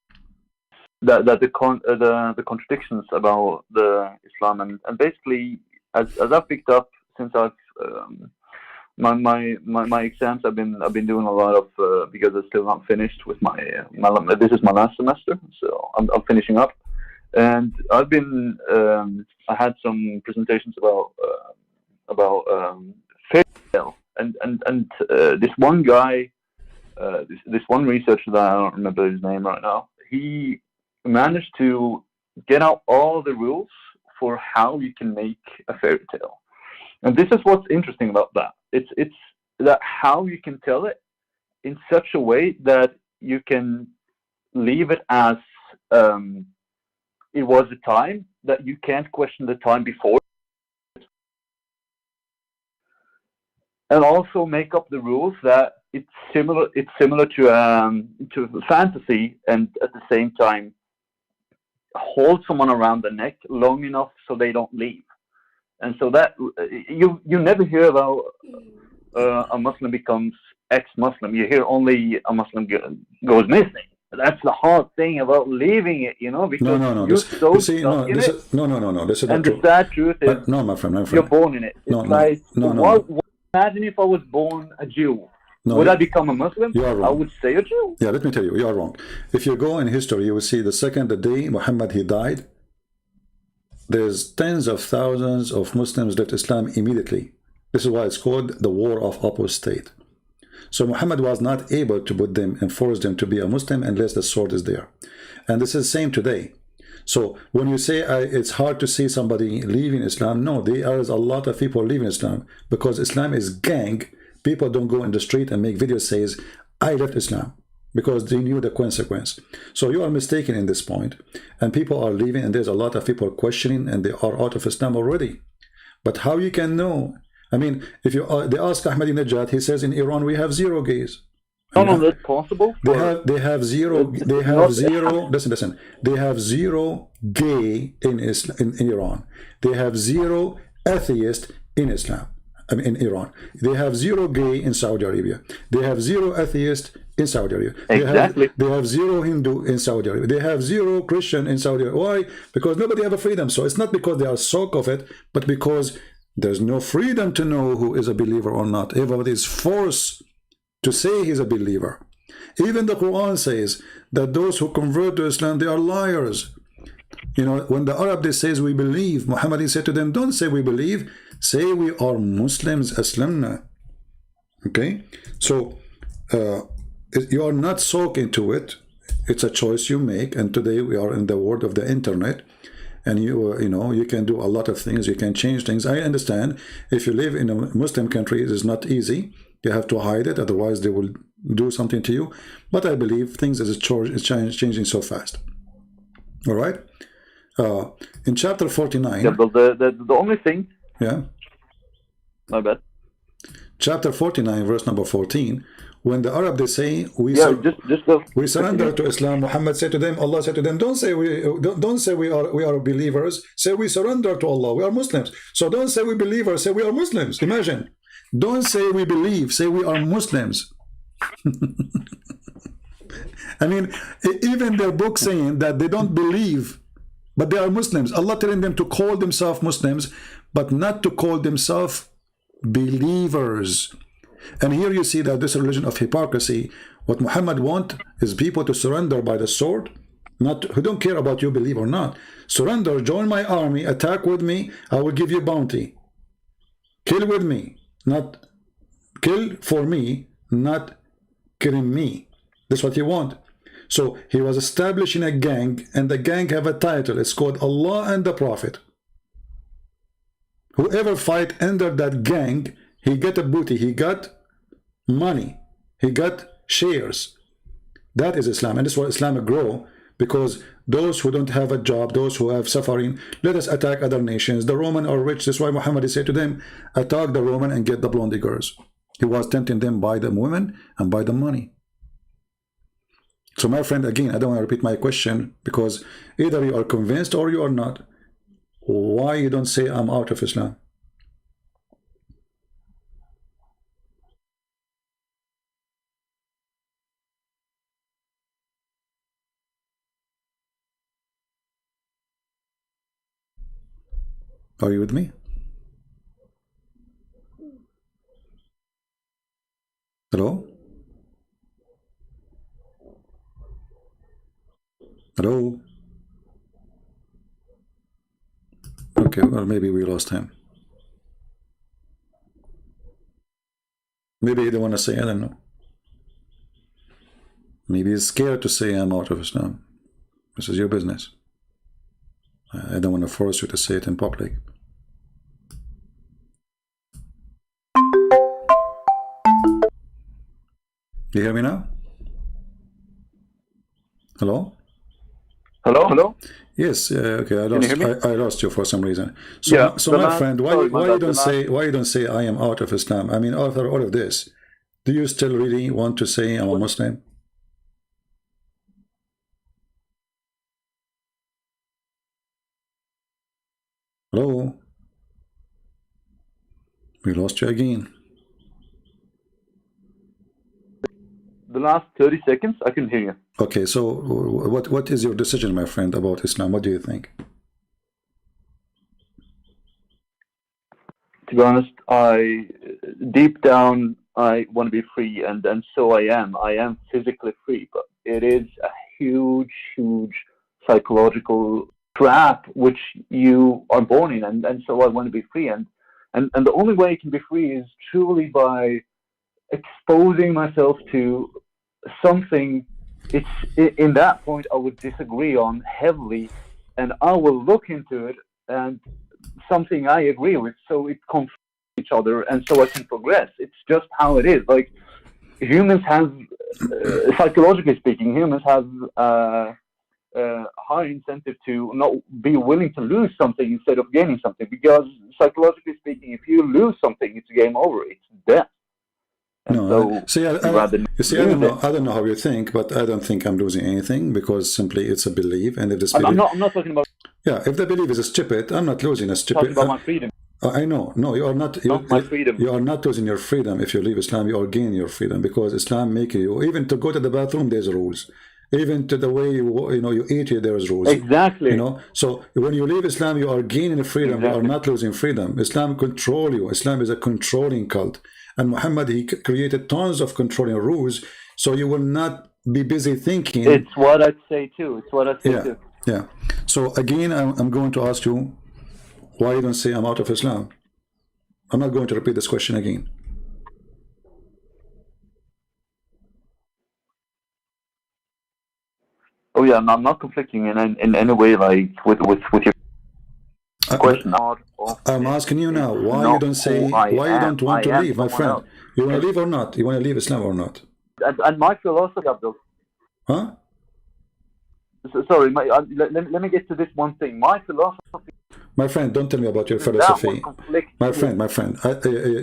that the contradictions about the Islam and basically as I've picked up since I've my exams, I've been doing a lot of because I'm still not finished with my this is my last semester, so I'm finishing up, and I've been I had some presentations about fairy tale and this one guy. This one researcher that I don't remember his name right now, he managed to get out all the rules for how you can make a fairy tale. And this is what's interesting about that. It's that how you can tell it in such a way that you can leave it as it was a time, that you can't question the time before, and also make up the rules that it's similar to fantasy, and at the same time hold someone around the neck long enough so they don't leave. And so that you never hear about a Muslim becomes ex-Muslim. You hear only a Muslim goes missing. That's the hard thing about leaving it, because you're so stuck in it. No. This is not and true. the sad truth is, no, my friend. you're born in it. It's imagine if I was born a Jew. Would I become a Muslim? You are wrong. I would say a Jew. Yeah, let me tell you, you are wrong. If you go in history, you will see the day Muhammad he died, there's tens of thousands of Muslims left Islam immediately. This is why it's called the War of Apostate. So Muhammad was not able to put them and force them to be a Muslim unless the sword is there. And this is the same today. So when you say it's hard to see somebody leaving Islam, no, there is a lot of people leaving Islam because Islam is gang. People don't go in the street and make videos says, I left Islam, because they knew the consequence. So you are mistaken in this point. And people are leaving, and there's a lot of people questioning, and they are out of Islam already. But how you can know? I mean, if you they ask Ahmadinejad, he says in Iran we have 0 gays. No, that's possible. They have zero. Listen. They have 0 gay in Iran. They have 0 atheist in Islam. I mean, in Iran. They have 0 gay in Saudi Arabia. They have 0 atheist in Saudi Arabia. Exactly. They have 0 Hindu in Saudi Arabia. They have 0 Christian in Saudi Arabia. Why? Because nobody have a freedom. So it's not because they are soak of it, but because there's no freedom to know who is a believer or not. Everybody is forced to say he's a believer. Even the Quran says that those who convert to Islam, they are liars. When the Arab they says we believe, Muhammad said to them, don't say we believe, say we are Muslims, aslamna. Okay, so you are not soaked into it. It's a choice you make. And today we are in the world of the internet, and you can do a lot of things. You can change things. I understand if you live in a Muslim country, it is not easy. You have to hide it, otherwise they will do something to you. But I believe things is changing so fast. All right. In chapter 49. Yeah, but the only thing. Yeah. My bad. Chapter 49, verse number 14. When the Arab they say we surrender to Islam, Muhammad said to them, Allah said to them, don't say we are believers. Say we surrender to Allah. We are Muslims. So don't say we believers. Say we are Muslims. Imagine. Don't say we believe. Say we are Muslims. I mean, even their book saying that they don't believe, but they are Muslims. Allah telling them to call themselves Muslims, but not to call themselves believers. And here you see that this religion of hypocrisy, what Muhammad want is people to surrender by the sword, not who don't care about you believe or not. Surrender, join my army, attack with me, I will give you bounty. Kill with me, not kill for me, not killing me. That's what he want. So he was establishing a gang, and the gang have a title. It's called Allah and the Prophet. Whoever fight under that gang, he got a booty, he got money, he got shares. That is Islam, and this is why Islam grow, because those who don't have a job, those who have suffering, let us attack other nations. The Roman are rich. That's why Muhammad said to them, attack the Roman and get the blondie girls. He was tempting them by the women and by the money. So my friend, again, I don't want to repeat my question, because either you are convinced or you are not. Why you don't say I'm out of Islam? Are you with me? Hello? Hello? Okay, well, maybe we lost him. Maybe he don't want to say, I don't know. Maybe he's scared to say I'm out of Islam. This is your business. I don't want to force you to say it in public. You hear me now? Hello? Hello? Hello? Yes. Okay. I lost you for some reason. So, Yeah, so the my last- friend, why sorry, why my you bad, don't the say I am out of Islam? I mean, after all of this, do you still really want to say I'm a Muslim? Hello? We lost you again. The last 30 seconds, I couldn't hear you. Okay, so what is your decision, my friend, about Islam? What do you think? To be honest, deep down, I want to be free, and so I am. I am physically free, but it is a huge, huge psychological trap which you are born in, and so I want to be free, and the only way I can be free is truly by exposing myself to something. It's in that point I would disagree on heavily, and I will look into it and something I agree with, so it conflicts each other, and so I can progress. It's just how it is. Like humans have, psychologically speaking, humans have high incentive to not be willing to lose something instead of gaining something, because psychologically speaking, if you lose something, it's game over. It's death. And No, so I don't know how you think, but I don't think I'm losing anything, because simply it's a belief, and if this belief, I'm not talking about. Yeah, if the belief is stupid, I'm not losing a I'm stupid. talking about my freedom. I know. No, you are not. My freedom. You are not losing your freedom if you leave Islam. You are gaining your freedom, because Islam makes you, even to go to the bathroom, there's rules. Even to the way you eat, there's rules. Exactly. So when you leave Islam, you are gaining freedom. Exactly. You are not losing freedom. Islam control you. Islam is a controlling cult, and Muhammad, he created tons of controlling rules. So you will not be busy thinking. It's what I'd say too. It's what I'd say too. Yeah. So again, I'm going to ask you, why you don't say I'm out of Islam? I'm not going to repeat this question again. Oh yeah, I'm not conflicting in any way, like with your question. I'm asking you now, why you don't say, why you don't want to leave, my friend? Else. You want to leave or not? You want to leave Islam or not? And my philosophy, Abdul. Huh? Sorry, let me get to this one thing. My philosophy. My friend, don't tell me about your philosophy. My friend,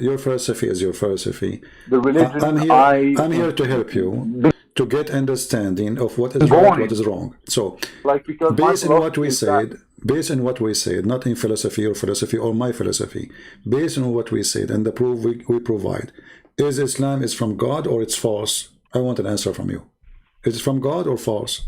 your philosophy is your philosophy. The religion. I'm here to help you to get understanding of what is right, what is wrong. So, based on what we said, not in philosophy or my philosophy, based on what we said and the proof we provide, is Islam is from God or it's false? I want an answer from you. Is it from God or false?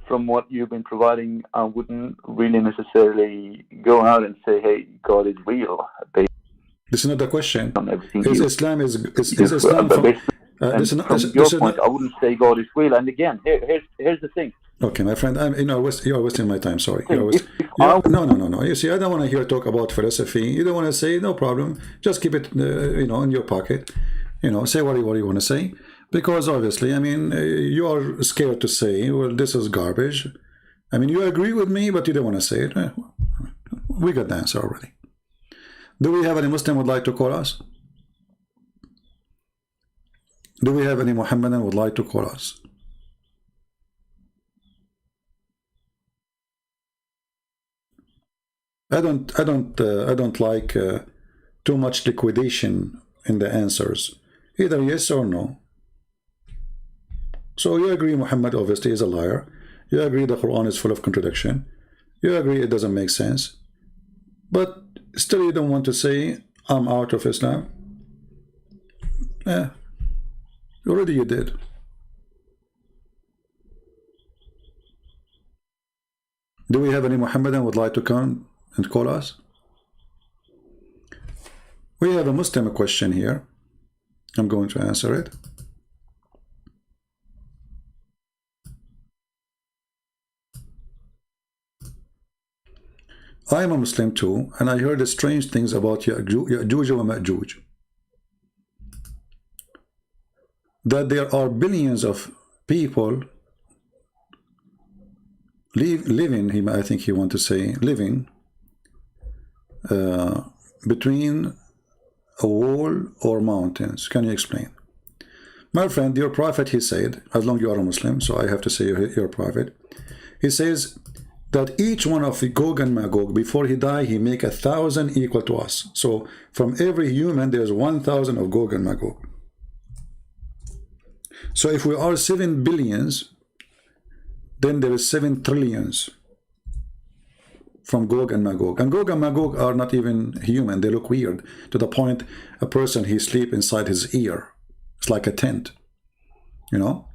From what you've been providing, I wouldn't really necessarily go out and say, "Hey, God is real." This is not the question. Is Islam from your point? I wouldn't say God is real. And again, here's the thing. Okay, my friend, you are wasting my time. Sorry. No. You see, I don't want to hear talk about philosophy. You don't want to say, no problem. Just keep it, in your pocket. Say what you want to say. Because obviously, you are scared to say, well, this is garbage. You agree with me, but you don't want to say it. We got the answer already. Do we have any Muslim would like to call us? Do we have any Muhammadan would like to call us? I don't like too much liquidation in the answers. Either yes or no. So you agree Muhammad obviously is a liar. You agree the Quran is full of contradiction. You agree it doesn't make sense. But still you don't want to say, I'm out of Islam. Already you did. Do we have any Muhammadan would like to come and call us? We have a Muslim question here. I'm going to answer it. I am a Muslim too, and I heard strange things about Ya'juj wa Ma'juj. That there are billions of people living, I think he wants to say, living between a wall or mountains? Can you explain? My friend, your prophet, he said, as long as you are a Muslim, so I have to say you're a prophet, he says that each one of Gog and Magog, before he died, he make 1,000 equal to us. So from every human, there's 1,000 of Gog and Magog. So if we are 7 billions, then there is 7 trillions from Gog and Magog. And Gog and Magog are not even human. They look weird, to the point a person, he sleep inside his ear. It's like a tent, you know.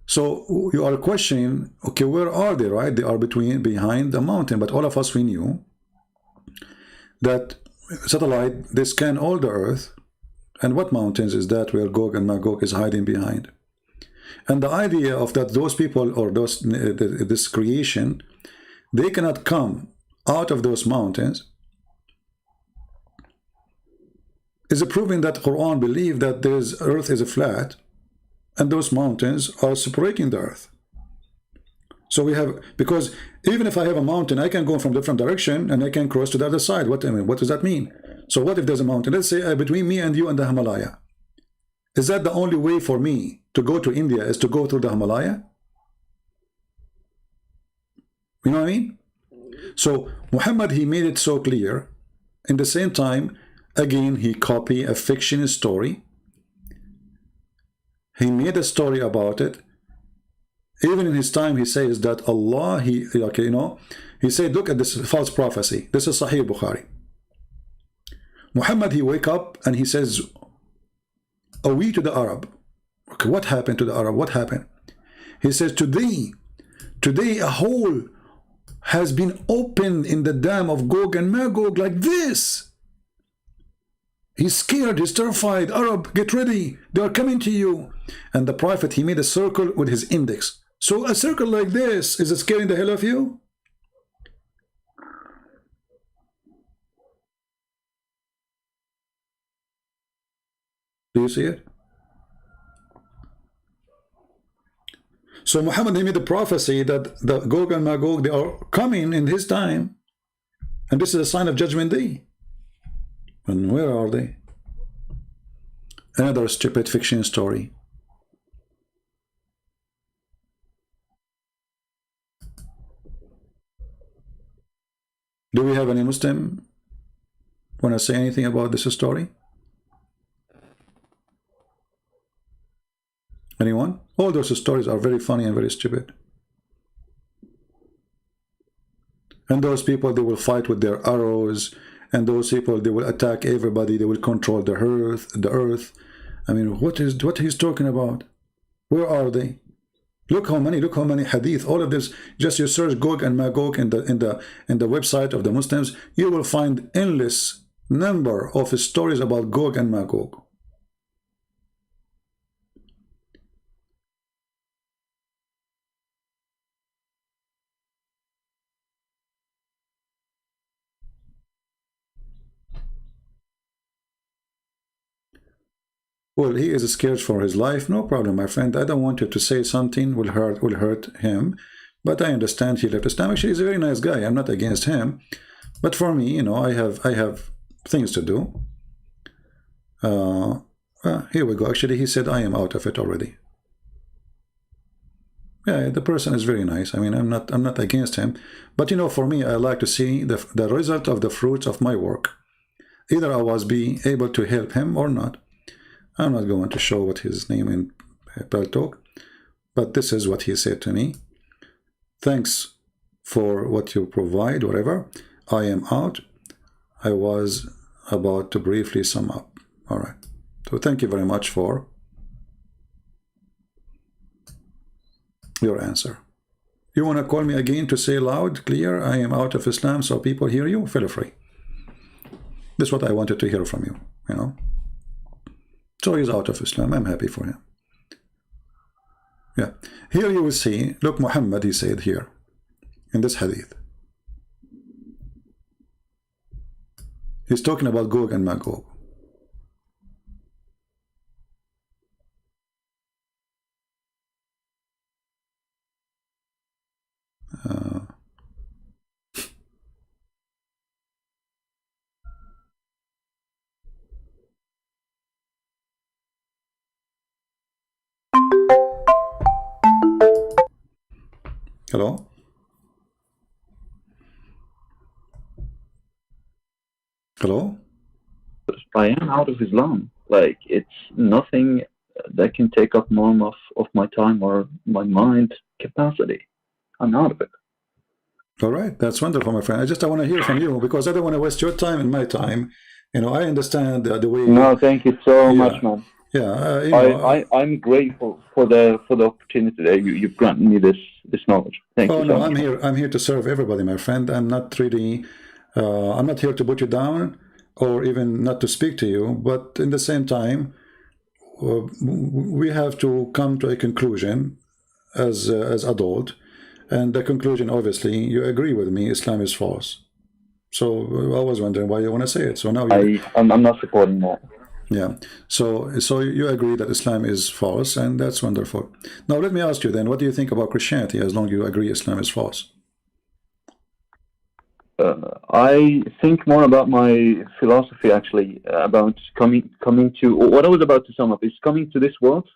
So you are questioning, okay, where are they, right? They are behind the mountain. But all of us, we knew that satellite, they scan all the earth. And what mountains is that where Gog and Magog is hiding behind? And the idea of that those people or this creation, they cannot come out of those mountains is proving that Quran believe that earth is flat and those mountains are separating the earth. So we have, because even if I have a mountain, I can go from different direction and I can cross to the other side. What does that mean? So what if there's a mountain? Let's say between me and you and the Himalaya. Is that the only way for me to go to India is to go through the Himalaya? You know what I mean? So Muhammad, he made it so clear. In the same time, again, he copied a fiction story. He made a story about it. Even in his time, he says that Allah, he said, look at this false prophecy. This is Sahih Bukhari. Muhammad, he wake up and he says, are we to the Arab? Okay, what happened to the Arab? What happened? He says, today a hole has been opened in the dam of Gog and Magog like this. He's scared, he's terrified. Arab, get ready, they are coming to you. And the prophet, he made a circle with his index. So a circle like this, is it scaring the hell of you? Do you see it? So Muhammad, he made a prophecy that the Gog and Magog, they are coming in his time. And this is a sign of Judgment Day. And where are they? Another stupid fiction story. Do we have any Muslim want to say anything about this story? Anyone? All those stories are very funny and very stupid. And those people, they will fight with their arrows. And those people, they will attack everybody. They will control the earth. I mean, what he's talking about? Where are they? Look how many hadith. All of this. Just you search Gog and Magog in the website of the Muslims, you will find endless number of stories about Gog and Magog. Well, he is scared for his life. No problem, my friend. I don't want you to say something will hurt him. But I understand he left Islam. Actually, he's a very nice guy. I'm not against him. But for me, you know, I have things to do. Here we go. Actually, he said I am out of it already. Yeah, the person is very nice. I mean, I'm not against him. But you know, for me, I like to see the result of the fruits of my work. Either I was be able to help him or not. I'm not going to show what his name in Paltalk, but this is what he said to me. Thanks for what you provide, whatever. I am out. I was about to briefly sum up. All right. So thank you very much for your answer. You want to call me again to say loud, clear, I am out of Islam so people hear you? Feel free. This is what I wanted to hear from you, you know. So he's out of Islam. I'm happy for him. Yeah. Here you will see, look, Muhammad, he said here, in this hadith. He's talking about Gog and Magog. Hello? Hello? I am out of Islam. Like, it's nothing that can take up more of my time or my mind capacity. I'm out of it. All right, that's wonderful, my friend. I want to hear from you, because I don't want to waste your time and my time. You know, I understand the way. No, thank you so much, man. Yeah, you know, I'm grateful for the opportunity that you've granted me this knowledge. Thank you so much. I'm here to serve everybody, my friend. I'm not really, I'm not here to put you down or even not to speak to you. But in the same time, we have to come to a conclusion as adult. And the conclusion, obviously, you agree with me, Islam is false. So I was wondering why you want to say it. So now I'm not supporting that. Yeah. So you agree that Islam is false, and that's wonderful. Now let me ask you then, what do you think about Christianity, as long as you agree Islam is false? I think more about my philosophy, actually, about coming to what I was about to sum up is coming to this world.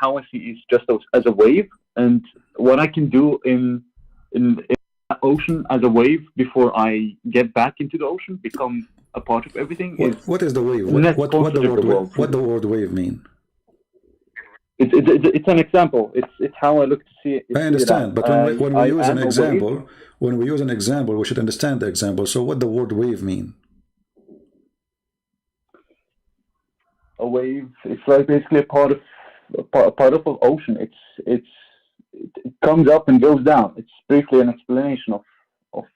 How I see it is just as a wave, and what I can do in the ocean as a wave before I get back into the ocean, become a part of everything. What is the wave? What the word wave mean? It's an example. It's how I look to see it. I understand, but when we use an example, we should understand the example. So what the word wave mean? A wave, it's like basically a part of an ocean. It comes up and goes down. It's briefly an explanation of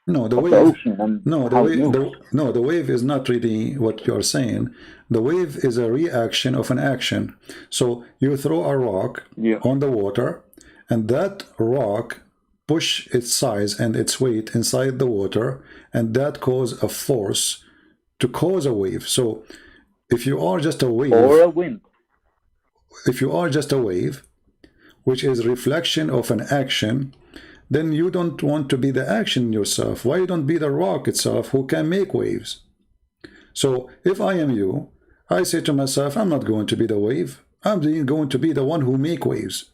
the ocean and the wave is not really what you're saying. The wave is a reaction of an action. So you throw a rock on the water, and that rock push its size and its weight inside the water, and that cause a force to cause a wave. So if you are just a wave, or a wind, if you are just a wave, which is reflection of an action, then you don't want to be the action yourself. Why you don't be the rock itself who can make waves? So if I am you, I say to myself, I'm not going to be the wave. I'm going to be the one who make waves.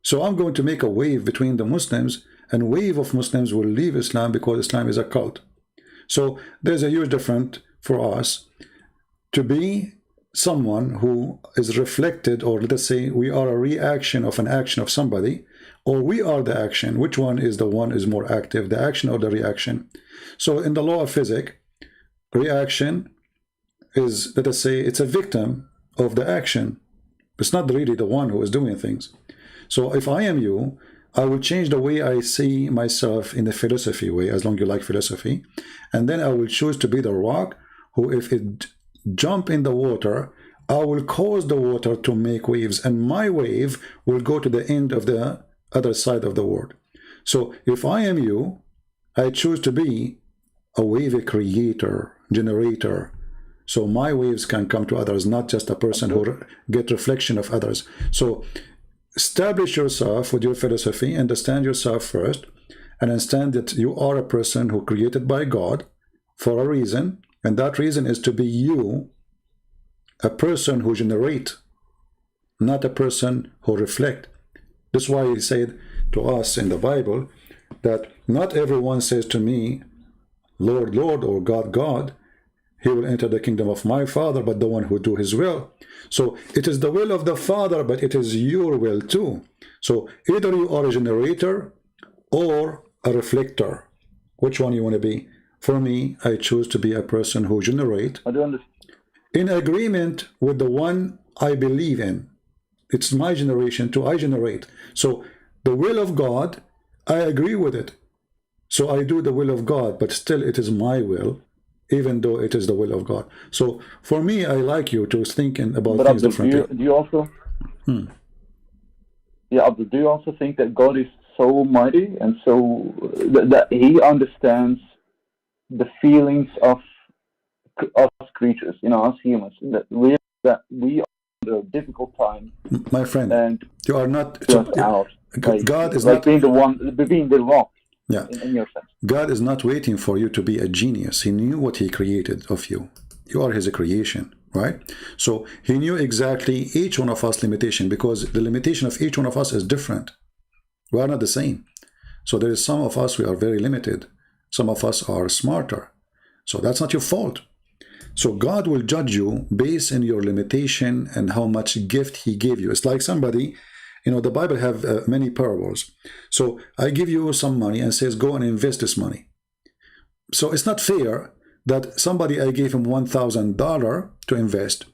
So I'm going to make a wave between the Muslims, and wave of Muslims will leave Islam because Islam is a cult. So there's a huge difference for us to be someone who is reflected, or let us say we are a reaction of an action of somebody, or we are the action. Which one is the one is more active, the action or the reaction? So in the law of physics, reaction is, let us say, it's a victim of the action. It's not really the one who is doing things. So if I am you, I will change the way I see myself in the philosophy way, as long as you like philosophy, and then I will choose to be the rock who, if it jump in the water, I will cause the water to make waves, and my wave will go to the end of the other side of the world. So if I am you, I choose to be a wave creator, generator. So my waves can come to others, not just a person who get reflection of others. So establish yourself with your philosophy, understand yourself first, and understand that you are a person who created by God for a reason, and that reason is to be you, a person who generate, not a person who reflect. That's why he said to us in the Bible that not everyone says to me, Lord, Lord, or God, God, he will enter the kingdom of my Father, but the one who do his will. So it is the will of the Father, but it is your will too. So either you are a generator or a reflector. Which one you want to be? For me, I choose to be a person who generate in agreement with the one I believe in. It's my generation too. I generate. So the will of God, I agree with it. So I do the will of God, but still it is my will, even though it is the will of God. So for me, I like you to thinking about things differently. Do you also? Yeah, Abdul, do you also think that God is so mighty and so that He understands the feelings of us creatures, us humans, that we are under a difficult time? My friend, and you are not just out. God is like not being the one, being the rock. Yeah, in your sense. God is not waiting for you to be a genius. He knew what he created of you. You are his creation, right? So he knew exactly each one of us limitation, because the limitation of each one of us is different. We are not the same. So there is some of us, we are very limited. Some of us are smarter. So that's not your fault. So God will judge you based on your limitation and how much gift he gave you. It's like somebody, you know, the Bible have many parables. So I give you some money and says, go and invest this money. So it's not fair that somebody, I gave him $1,000 to invest,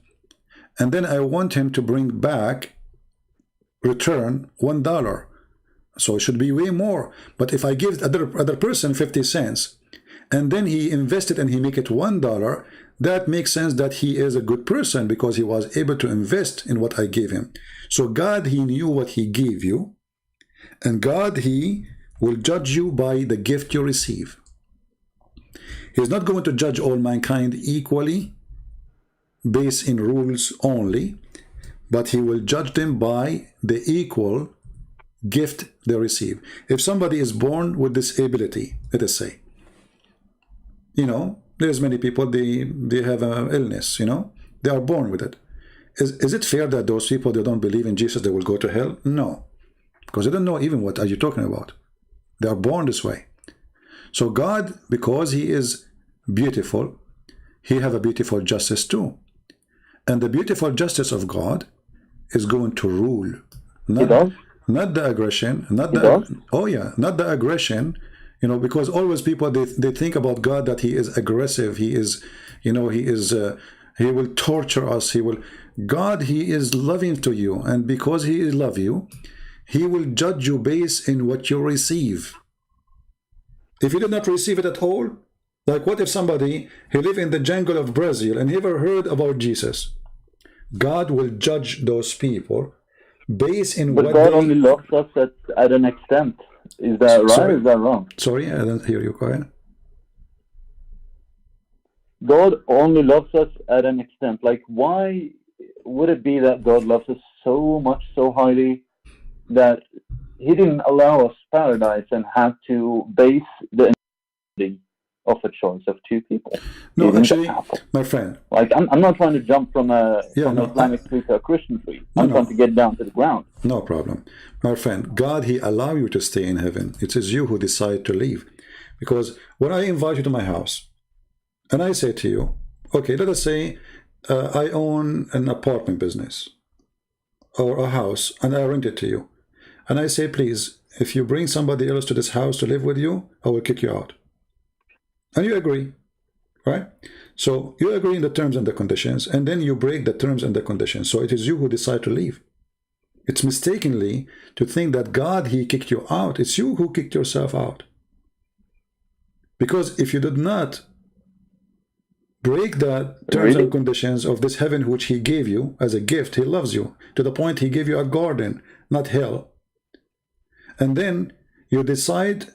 and then I want him to bring back, return $1. So it should be way more. But if I give other person 50 cents, and then he invested and he make it $1, that makes sense that he is a good person because he was able to invest in what I gave him. So God, he knew what he gave you, and God, he will judge you by the gift you receive. He's not going to judge all mankind equally based in rules only, but he will judge them by the equal gift they receive. If somebody is born with disability, let us say, you know, there's many people, they have an illness, you know, they are born with it. Is it fair that those people, they don't believe in Jesus, they will go to hell? No, because they don't know even what are you talking about. They are born this way. So God, because he is beautiful, he have a beautiful justice too. And the beautiful justice of God is going to rule. Not the aggression, not the aggression, you know, because always people, they think about God that he is aggressive, he is, you know, he will torture us, God, he is loving to you, and because he love you, he will judge you based in what you receive. If you did not receive it at all, like what if somebody, he live in the jungle of Brazil and never heard about Jesus? God will judge those people based in what God only loves us at an extent. Is that right or is that wrong? Sorry, I don't hear you, Koran. God only loves us at an extent. Like, why would it be that God loves us so much, so highly, that he didn't allow us paradise and had to base the ending of a choice of two people? No, actually, my friend. Like, I'm not trying to jump from an Islamic tree to a Christian tree. I'm trying to get down to the ground. No problem. My friend, God, he allow you to stay in heaven. It is you who decide to leave. Because when I invite you to my house, and I say to you, okay, let us say I own an apartment business or a house, and I rent it to you. And I say, please, if you bring somebody else to this house to live with you, I will kick you out. And you agree, right? So you agree in the terms and the conditions, and then you break the terms and the conditions. So it is you who decide to leave. It's mistakenly to think that God, he kicked you out. It's you who kicked yourself out. Because if you did not break the terms and conditions of this heaven which he gave you as a gift, he loves you to the point he gave you a garden, not hell. And then you decide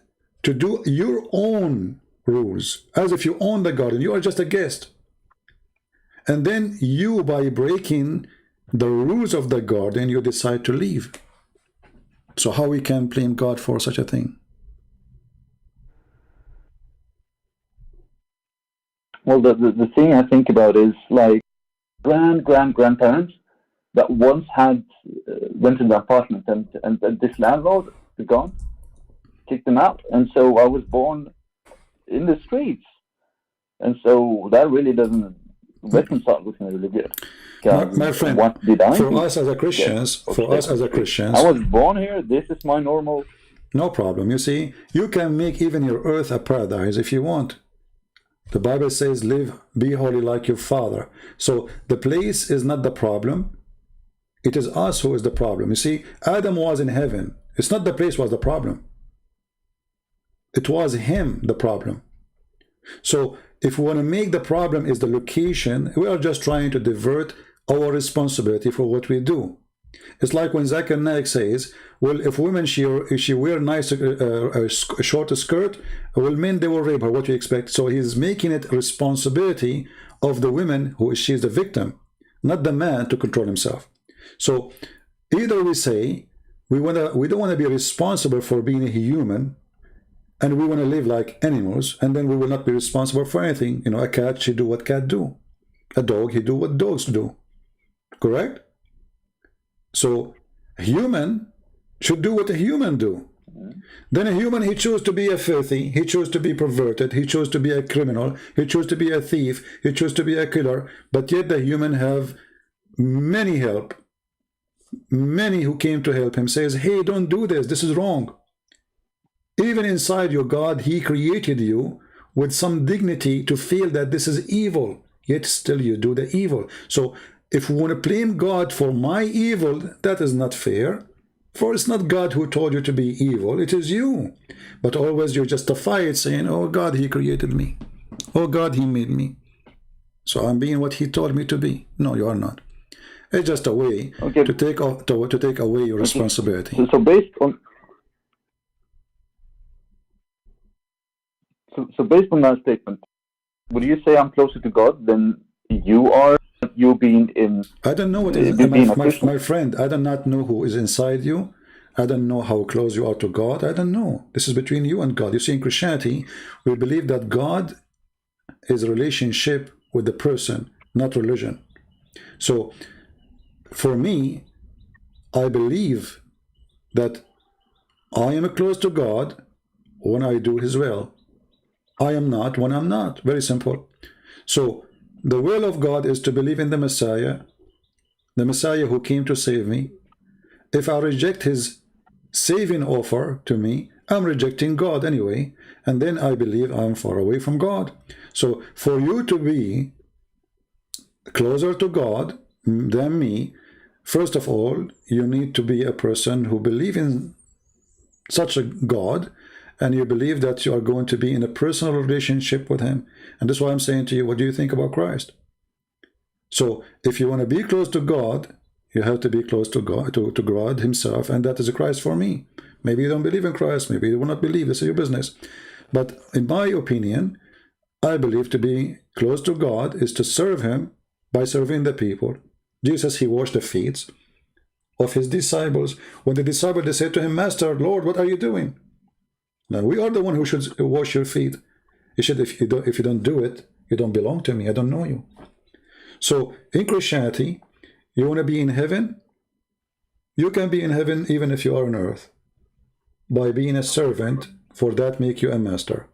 to do your own rules as if you own the garden. You are just a guest. And then you, by breaking the rules of the garden, you decide to leave. So how we can blame God for such a thing? Well, the thing I think about is like grandparents that once had rented an apartment, and this landlord, the God, kicked them out, and so I was born in the streets, and so that really doesn't reconcile with me really good. My friend, what did I for us as a Christians, I was born here. This is my normal. No problem. You see, you can make even your earth a paradise if you want. The Bible says, live, be holy like your Father. So the place is not the problem. It is us who is the problem. You see, Adam was in heaven. It's not the place was the problem. It was him, the problem. So if we want to make the problem is the location, we are just trying to divert our responsibility for what we do. It's like when Zakir Naik says, well, if women, she wear nice short skirt, well, men, they will rape her. What do you expect? So he's making it responsibility of the women who she's the victim, not the man to control himself. So either we say we don't want to be responsible for being a human, and we want to live like animals, and then we will not be responsible for anything. You know, a cat, she do what cat do. A dog, he do what dogs do. Correct? So a human should do what a human do. Then a human, he chose to be a filthy, he chose to be perverted, he chose to be a criminal, he chose to be a thief, he chose to be a killer, but yet the human have many help. Many who came to help him says, hey, don't do this, this is wrong. Even inside your God, he created you with some dignity to feel that this is evil, yet still you do the evil. So if we want to blame God for my evil, that is not fair. For it's not God who told you to be evil, it is you. But always you justify it saying, oh God, he created me. Oh God, he made me. So I'm being what he told me to be. No, you are not. It's just a way to take away your responsibility. So based on based on that statement, would you say I'm closer to God than you are? You being in, I don't know what is my friend. I do not know who is inside you. I don't know how close you are to God. I don't know. This is between you and God. You see, in Christianity, we believe that God is a relationship with the person, not religion. So for me, I believe that I am close to God when I do his will. I am not when I'm not. Very simple. So the will of God is to believe in the Messiah who came to save me. If I reject his saving offer to me, I'm rejecting God anyway, and then I believe I'm far away from God. So for you to be closer to God than me, first of all, you need to be a person who believes in such a God, and you believe that you are going to be in a personal relationship with him. And that's why I'm saying to you, what do you think about Christ? So if you want to be close to God, you have to be close to God, to God himself, and that is a Christ for me. Maybe you don't believe in Christ, maybe you will not believe, this is your business. But in my opinion, I believe to be close to God is to serve him by serving the people. Jesus, he washed the feet of his disciples. When the disciples, they said to him, Master, Lord, what are you doing? Now, we are the one who should wash your feet. He said, if you don't do it, you don't belong to me. I don't know you. So in Christianity, you want to be in heaven? You can be in heaven even if you are on earth. By being a servant, for that make you a master.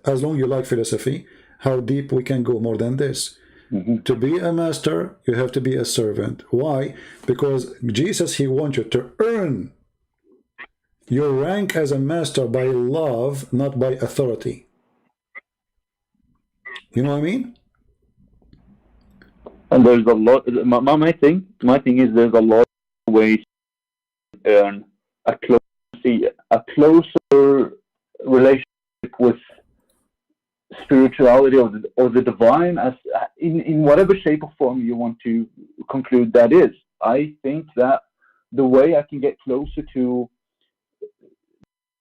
As long as you like philosophy, how deep we can go more than this. To be a master, you have to be a servant. Why? Because Jesus, he wants you to earn your rank as a master by love, not by authority. You know what I mean? And there's a lot. My thing is there's a lot of ways to earn a closer relationship with spirituality or the divine, as in whatever shape or form you want to conclude that is. I think that the way I can get closer to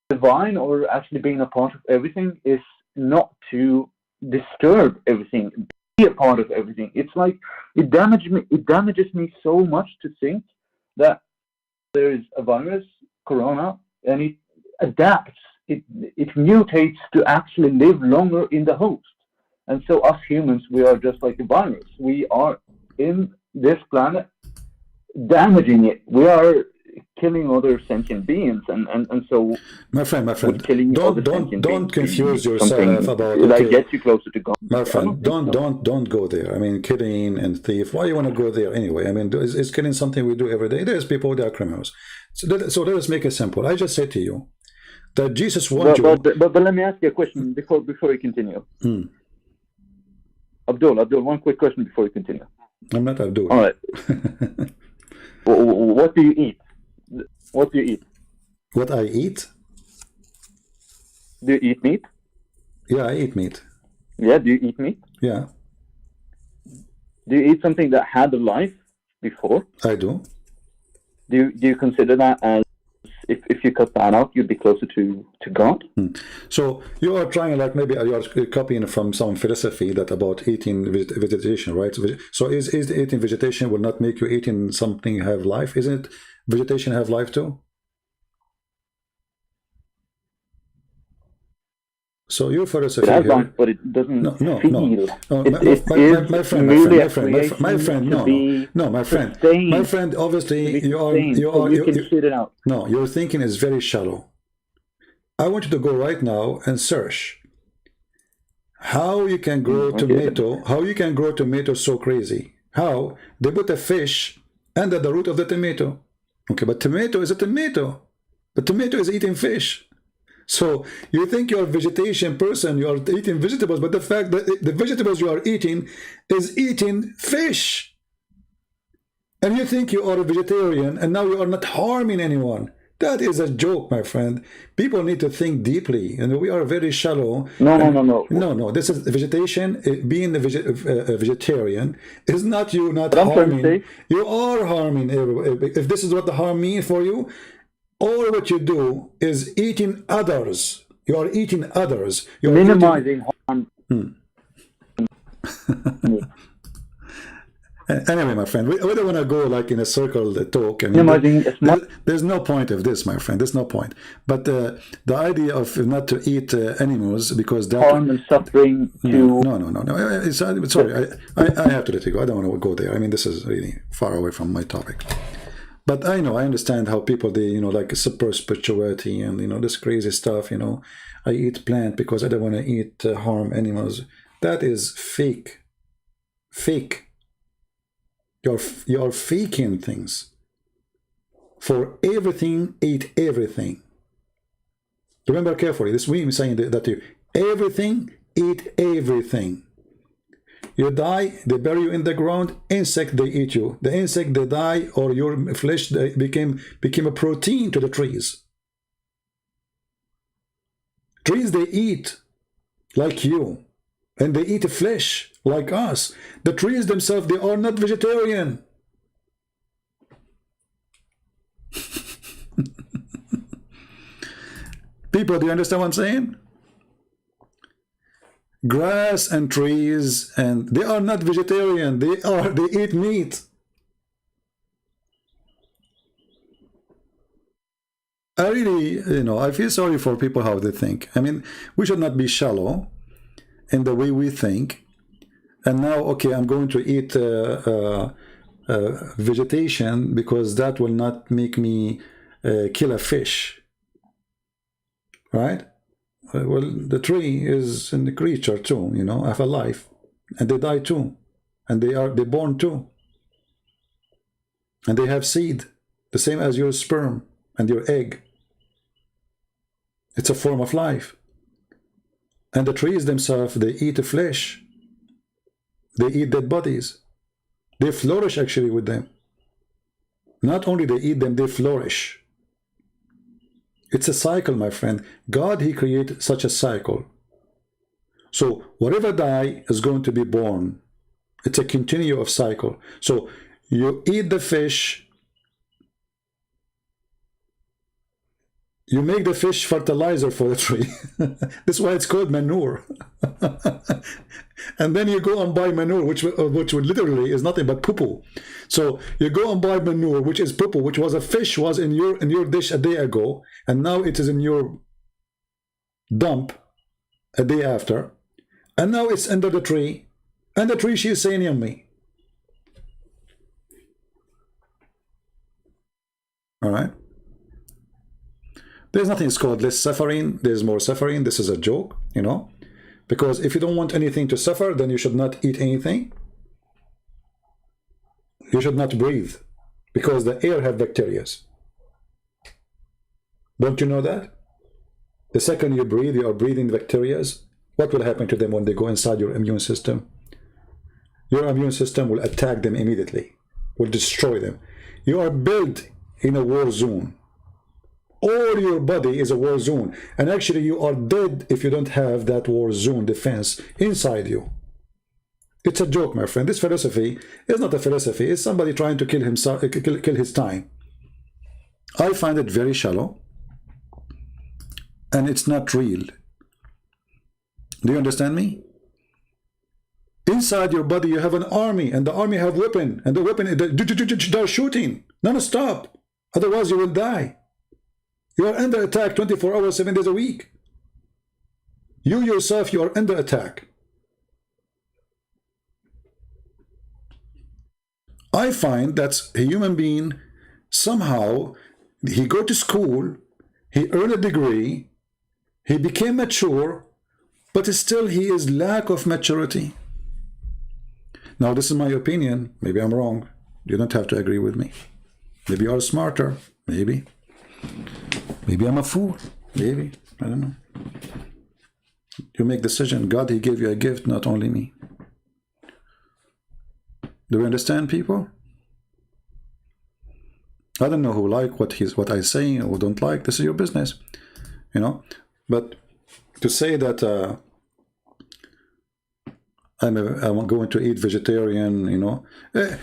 divine, or actually being a part of everything, is not to disturb everything, be a part of everything. It's like it damages me so much to think that there is a virus, corona, and it adapts, it mutates to actually live longer in the host. And so us humans, we are just like a virus. We are in this planet damaging it. We are killing other sentient beings, and so my friend, don't confuse yourself about it. Like get you closer to God. My friend, don't go there. I mean, killing and thief. Why you want to go there anyway? I mean, is killing something we do every day? There's people that are criminals. So let us make it simple. I just say to you that Jesus wants you. But let me ask you a question before you continue. Abdul, one quick question before you continue. I'm not Abdul. All right. What do you eat? What do you eat? What I eat? Do you eat meat? Yeah, I eat meat. Yeah, do you eat meat? Yeah. Do you eat something that had a life before? I do. Do you consider that as if you cut that out, you'd be closer to God? So you are trying, like maybe you are copying from some philosophy that about eating vegetation, right? So is eating vegetation will not make you eating something have life? Isn't it vegetation have life too? So your philosophy here, life, but it doesn't feel. My friend, obviously you can sit it out. No, your thinking is very shallow. I want you to go right now and search how you can grow tomato, how you can grow tomato so crazy. How? They put a fish under the root of the tomato. Okay, but tomato is a tomato. The tomato is eating fish. So you think you're a vegetation person, you are eating vegetables, but the fact that the vegetables you are eating is eating fish. And you think you are a vegetarian and now you are not harming anyone. That is a joke, my friend. People need to think deeply, and we are very shallow. No. This is vegetation. Being a vegetarian is not you not harming. You are harming everybody. If this is what the harm means for you, all what you do is eating others. You are eating others. You are minimizing harm. Anyway, my friend, we don't want to go like in a circle talk. I mean, there's no point of this, my friend. There's no point. But the idea of not to eat animals because that harm and suffering to no. Sorry, I have to let you go. I don't want to go there. I mean, this is really far away from my topic. But I understand how people, they like super spirituality and this crazy stuff. I eat plant because I don't want to eat harm animals. That is fake. You're faking things. For everything, eat everything. Remember carefully, this we saying that you everything, eat everything. You die, they bury you in the ground, insect, they eat you. The insect, they die, or your flesh became a protein to the trees. Trees, they eat like you. And they eat flesh like us. The trees themselves, they are not vegetarian. People, do you understand what I'm saying? Grass and trees, and they are not vegetarian. They eat meat. I really, I feel sorry for people how they think. I mean, we should not be shallow in the way we think. And now, okay, I'm going to eat vegetation because that will not make me kill a fish, right? Well, the tree is a creature too, have a life, and they die too, and they're born too, and they have seed, the same as your sperm and your egg. It's a form of life. And the trees themselves, they eat the flesh. They eat dead bodies. They flourish actually with them. Not only they eat them, they flourish. It's a cycle, my friend. God, he created such a cycle. So whatever die is going to be born. It's a continuum of cycle. So you eat the fish. You make the fish fertilizer for the tree. That's why it's called manure. And then you go and buy manure, which literally is nothing but poo-poo. So you go and buy manure, which is poo-poo, which was a fish was in your dish a day ago, and now it is in your dump a day after, and now it's under the tree, and the tree, she is saying yummy. All right. There's nothing called less suffering. There's more suffering. This is a joke, because if you don't want anything to suffer, then you should not eat anything. You should not breathe, because the air have bacteria. Don't you know that? The second you breathe, you are breathing bacteria. What will happen to them when they go inside your immune system? Your immune system will attack them immediately, will destroy them. You are built in a war zone. All your body is a war zone, and actually you are dead if you don't have that war zone defense inside you. It's a joke, my friend. This philosophy is not a philosophy. It's somebody trying to kill himself, kill his time. I find it very shallow, and it's not real. Do you understand me? Inside your body you have an army, and the army have weapon, and the weapon, they're shooting non-stop. Otherwise you will die. You are under attack 24 hours, 7 days a week. You yourself, you are under attack. I find that a human being, somehow, he go to school, he earn a degree, He became mature, but still he is lack of maturity. Now this is my opinion. Maybe I'm wrong. You don't have to agree with me. Maybe you are smarter. Maybe. Maybe I'm a fool. Maybe. I don't know. You make decision. God, he gave you a gift, not only me. Do you understand, people? I don't know who like what I say or don't like. This is your business, you know. But to say that I'm going to eat vegetarian, you know,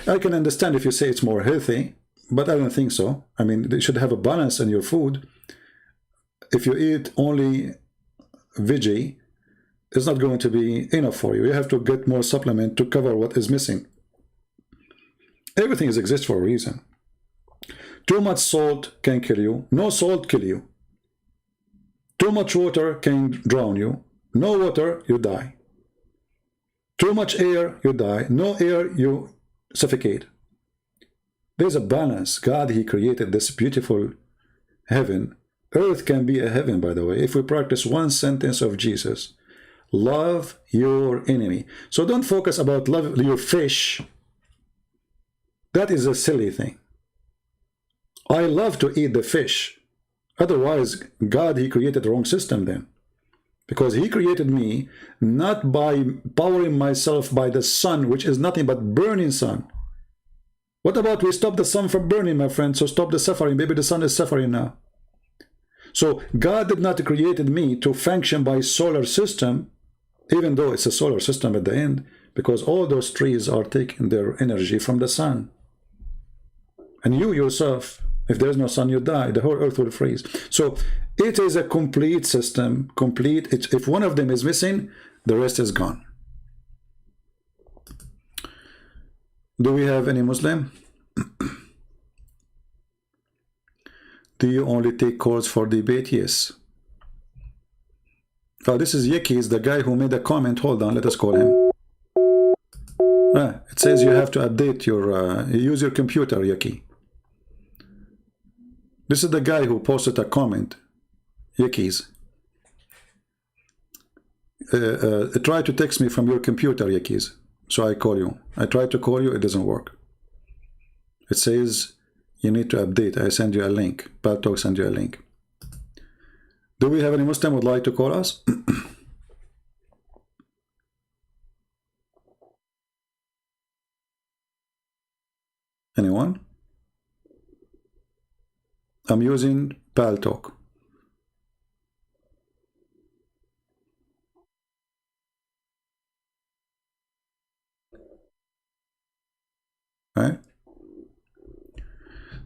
I can understand if you say it's more healthy, but I don't think so. I mean, you should have a balance in your food. If you eat only veggie, it's not going to be enough for you. You have to get more supplement to cover what is missing. Everything exists for a reason. Too much salt can kill you. No salt kill you. Too much water can drown you. No water, you die. Too much air, you die. No air, you suffocate. There's a balance. God, he created this beautiful heaven. Earth can be a heaven, by the way, if we practice one sentence of Jesus. Love your enemy. So don't focus about love your fish. That is a silly thing. I love to eat the fish. Otherwise, God, he created the wrong system then. Because he created me not by powering myself by the sun, which is nothing but burning sun. What about we stop the sun from burning, my friend? So stop the suffering. Maybe the sun is suffering now. So God did not create me to function by solar system, even though it's a solar system at the end, because all those trees are taking their energy from the sun. And you yourself, if there's no sun, you die. The whole earth will freeze. So it is a complete system, complete. If one of them is missing, the rest is gone. Do we have any Muslim? Do you only take calls for debate? Yes. Oh, this is Yeki, is the guy who made a comment. Hold on, let us call him. It says you have to update your, use your computer, Yeki. This is the guy who posted a comment. Yekis. Try to text me from your computer, Yekis. So I call you. I try to call you, it doesn't work. It says you need to update. I send you a link. BahjahTV send you a link. Do we have any Muslim would like to call us? Anyone? I'm using BahjahTV. Right?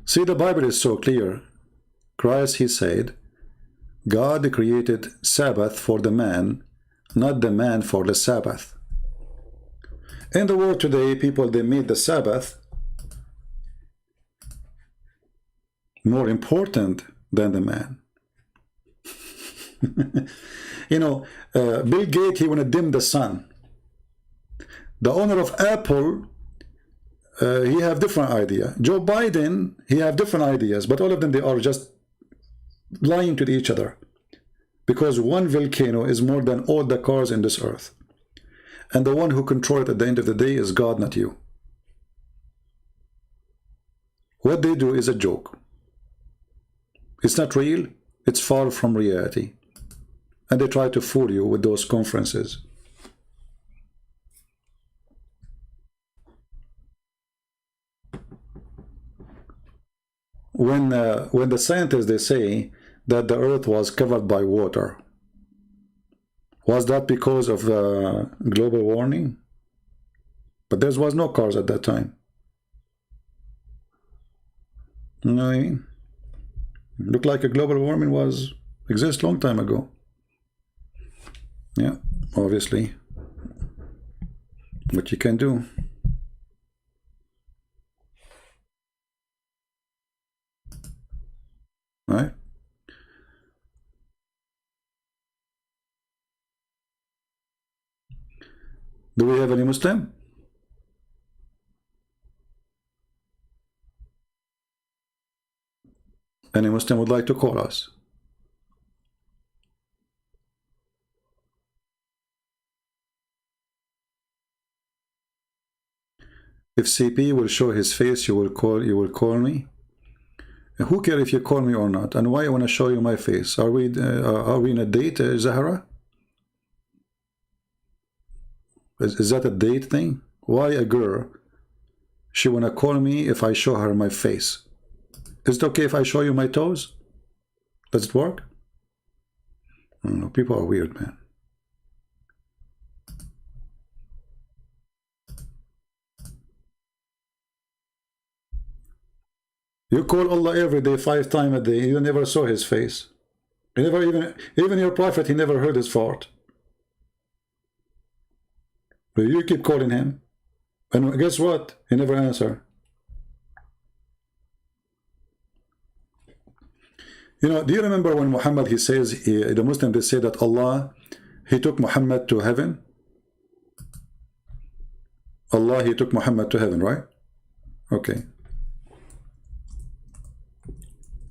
See, the Bible is so clear. Christ, he said, God created Sabbath for the man, not the man for the Sabbath. In the world today, people, they made the Sabbath more important than the man. You know, Bill Gates, he want to dim the sun. The owner of Apple, he have different idea. Joe Biden, he have different ideas, but all of them, they are just lying to each other. Because one volcano is more than all the cars in this earth. And the one who controls it at the end of the day is God, not you. What they do is a joke. It's not real. It's far from reality. And they try to fool you with those conferences. When the scientists, they say that the earth was covered by water, was that because of global warming? But there was no cars at that time. You know what I mean? Looked like a global warming was exist long time ago. Yeah, obviously. What you can do. Right? Do we have any Muslim? Any Muslim would like to call us? If CP will show his face, you will call me. And who cares if you call me or not? And why I want to show you my face? Are we in a date, Zahra? Is that a date thing? Why a girl, she want to call me if I show her my face? Is it okay if I show you my toes? Does it work? I don't know. People are weird, man. You call Allah every day, 5 times a day. You never saw his face. You never even your prophet, he never heard his fart. But you keep calling him. And guess what? He never answer. You know, do you remember when Muhammad, he says, the Muslims, they say that Allah, he took Muhammad to heaven? Allah, he took Muhammad to heaven, right? Okay.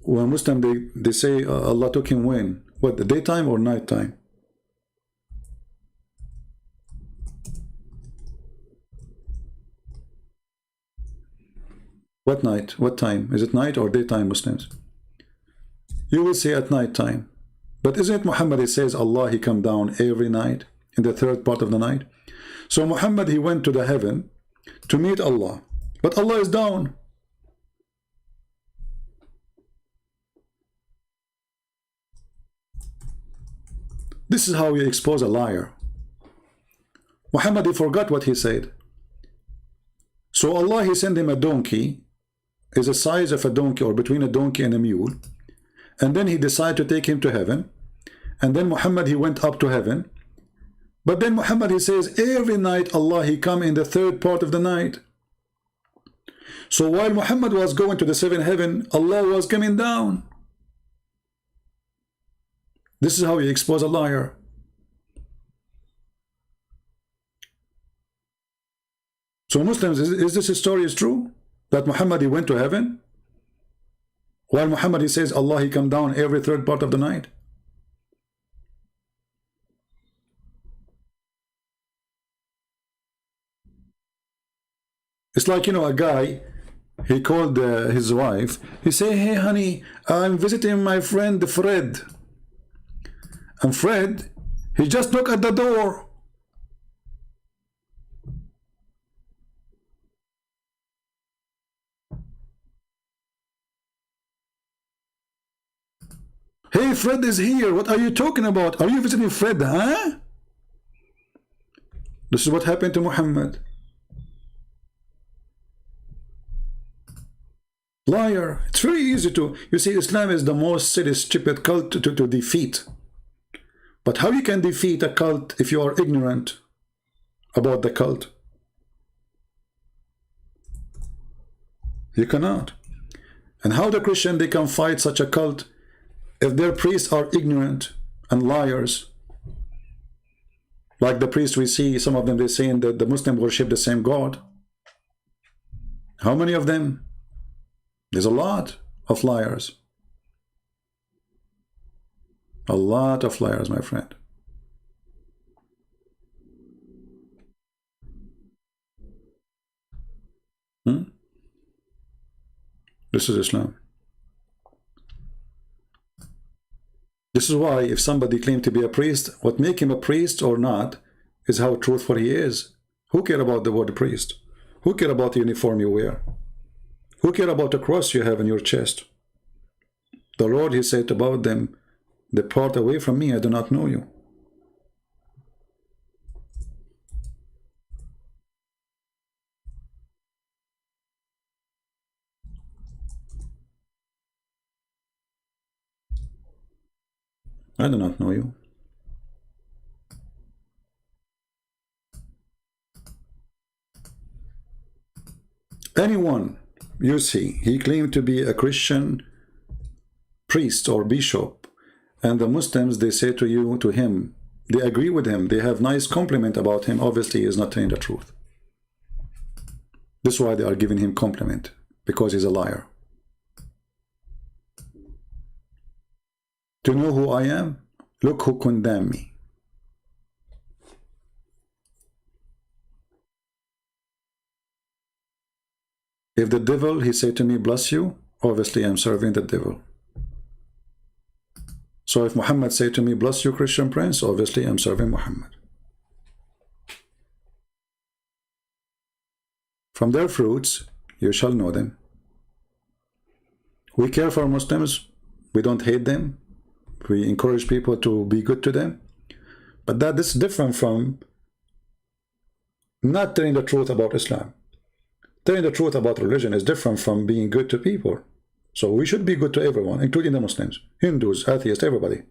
When Muslim, they say Allah took him when? What, the daytime or nighttime? What night? What time? Is it night or daytime, Muslims? You will say at night time. But isn't it Muhammad, he says Allah, he come down every night in the 3rd part of the night? So Muhammad, he went to the heaven to meet Allah. But Allah is down. This is how you expose a liar. Muhammad, he forgot what he said. So Allah, he sent him a donkey, is the size of a donkey or between a donkey and a mule. And then he decided to take him to heaven. And then Muhammad, he went up to heaven. But then Muhammad, he says, every night Allah, he come in the 3rd part of the night. So while Muhammad was going to the 7th heaven, Allah was coming down. This is how you expose a liar. So Muslims, is this story is true? That Muhammad, he went to heaven? While Muhammad, he says, Allah, he come down every 3rd part of the night. It's like, you know, a guy, he called his wife. He say, hey, honey, I'm visiting my friend Fred. And Fred, he just knocked at the door. Hey, Fred is here. What are you talking about? Are you visiting Fred, huh? This is what happened to Muhammad. Liar. It's very easy to, you see, Islam is the most silly, stupid cult to defeat. But how you can defeat a cult if you are ignorant about the cult? You cannot. And how the Christian, they can fight such a cult if their priests are ignorant and liars? Like the priests we see, some of them, they saying that the Muslim worship the same God. How many of them? There's a lot of liars. A lot of liars, my friend. This is Islam. This is why if somebody claims to be a priest, what make him a priest or not is how truthful he is. Who care about the word priest? Who care about the uniform you wear? Who care about the cross you have in your chest? The Lord, he said about them, depart away from me, I do not know you. I do not know you. Anyone you see, he claimed to be a Christian priest or bishop, and the Muslims, they say to him, they agree with him, they have nice compliment about him, obviously he is not telling the truth. This is why they are giving him compliment, because he's a liar. To know who I am, look who condemned me. If the devil, he said to me, bless you, obviously I'm serving the devil. So if Muhammad said to me, bless you, Christian prince, obviously I'm serving Muhammad. From their fruits, you shall know them. We care for Muslims. We don't hate them. We encourage people to be good to them. But that is different from not telling the truth about Islam. Telling the truth about religion is different from being good to people. So we should be good to everyone, including the Muslims, Hindus, atheists, everybody.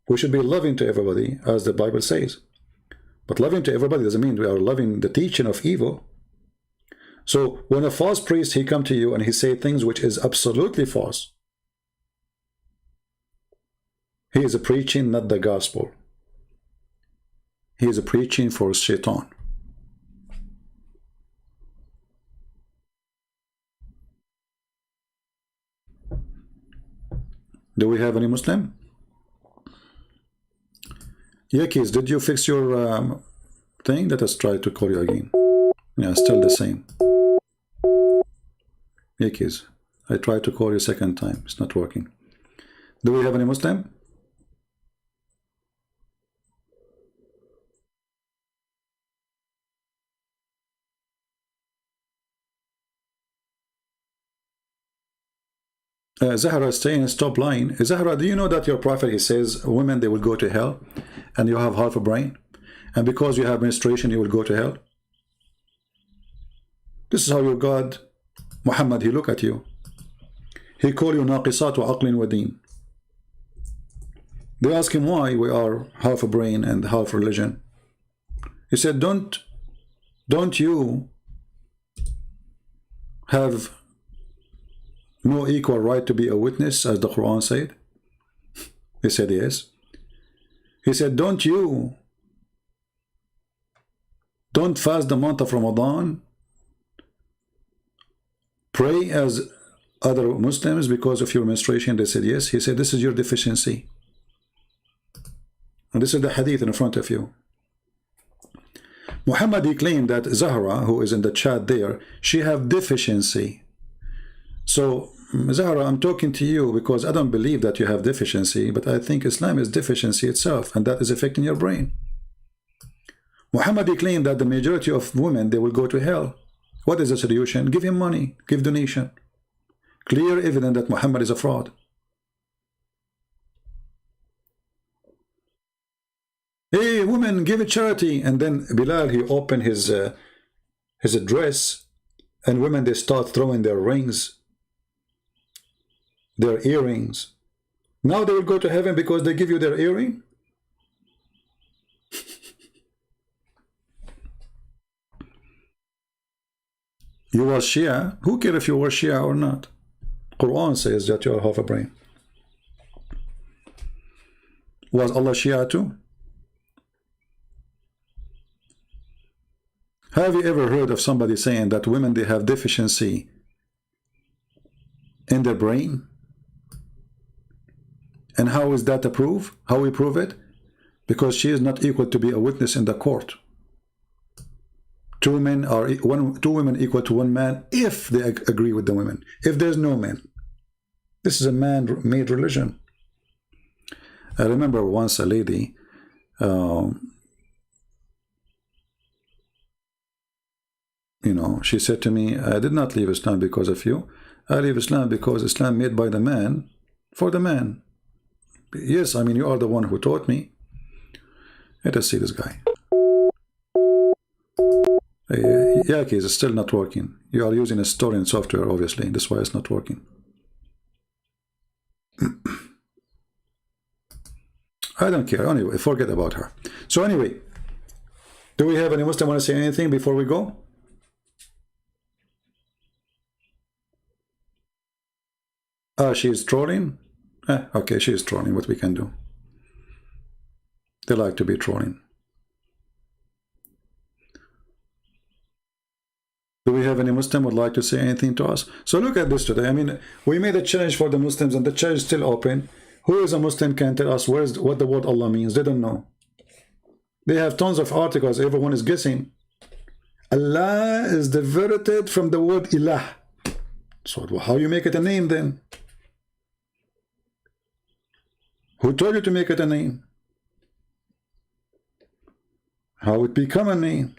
We should be loving to everybody, as the Bible says. But loving to everybody doesn't mean we are loving the teaching of evil. So when a false priest, he come to you and he say things which is absolutely false, he is preaching not the gospel. He is preaching for Shaitan. Do we have any Muslim? Yakis, did you fix your thing? Let us try to call you again. Yeah, still the same. Yakis, I tried to call you second time. It's not working. Do we have any Muslim? Zahra is saying, stop lying. Zahra, do you know that your prophet, he says, women, they will go to hell, and you have half a brain, and because you have menstruation, you will go to hell? This is how your God, Muhammad, he look at you. He call you naqisat wa aqlin wa deen. They ask him why we are half a brain and half religion. He said, don't you have no equal right to be a witness, as the Quran said? He said yes. He said, don't fast the month of Ramadan, pray as other Muslims because of your menstruation? They said yes. He said, this is your deficiency. And this is the hadith in front of you. Muhammad, he claimed that Zahra, who is in the chat there, she have deficiency. So, Zahra, I'm talking to you because I don't believe that you have deficiency, but I think Islam is deficiency itself, and that is affecting your brain. Muhammad, he claimed that the majority of women, they will go to hell. What is the solution? Give him money, give donation. Clear evidence that Muhammad is a fraud. Hey, women, give it charity. And then Bilal, he opened his dress, and women, they start throwing their rings, their earrings. Now they will go to heaven because they give you their earring? You are Shia? Who cares if you were Shia or not? Quran says that you are half a brain. Was Allah Shia too? Have you ever heard of somebody saying that women, they have deficiency in their brain? And how is that a proof? How we prove it? Because she is not equal to be a witness in the court. Two women equal to one man if they agree with the women. If there's no man, this is a man-made religion. I remember once a lady, she said to me, I did not leave Islam because of you. I leave Islam because Islam made by the man for the man. Yes, I mean, you are the one who taught me. Let us see this guy. Yaki is still not working. You are using a storing software, obviously. That's why it's not working. I don't care. Anyway, forget about her. So anyway, do we have any Muslim want to say anything before we go? She is trolling? Okay, she is trolling. What we can do? They like to be trolling. Do we have any Muslim would like to say anything to us? So look at this today. I mean, we made a challenge for the Muslims and the challenge is still open. Who is a Muslim can tell us what the word Allah means? They don't know. They have tons of articles. Everyone is guessing. Allah is diverted from the word ilah. So how you make it a name then? Who told you to make it a name? How it become a name?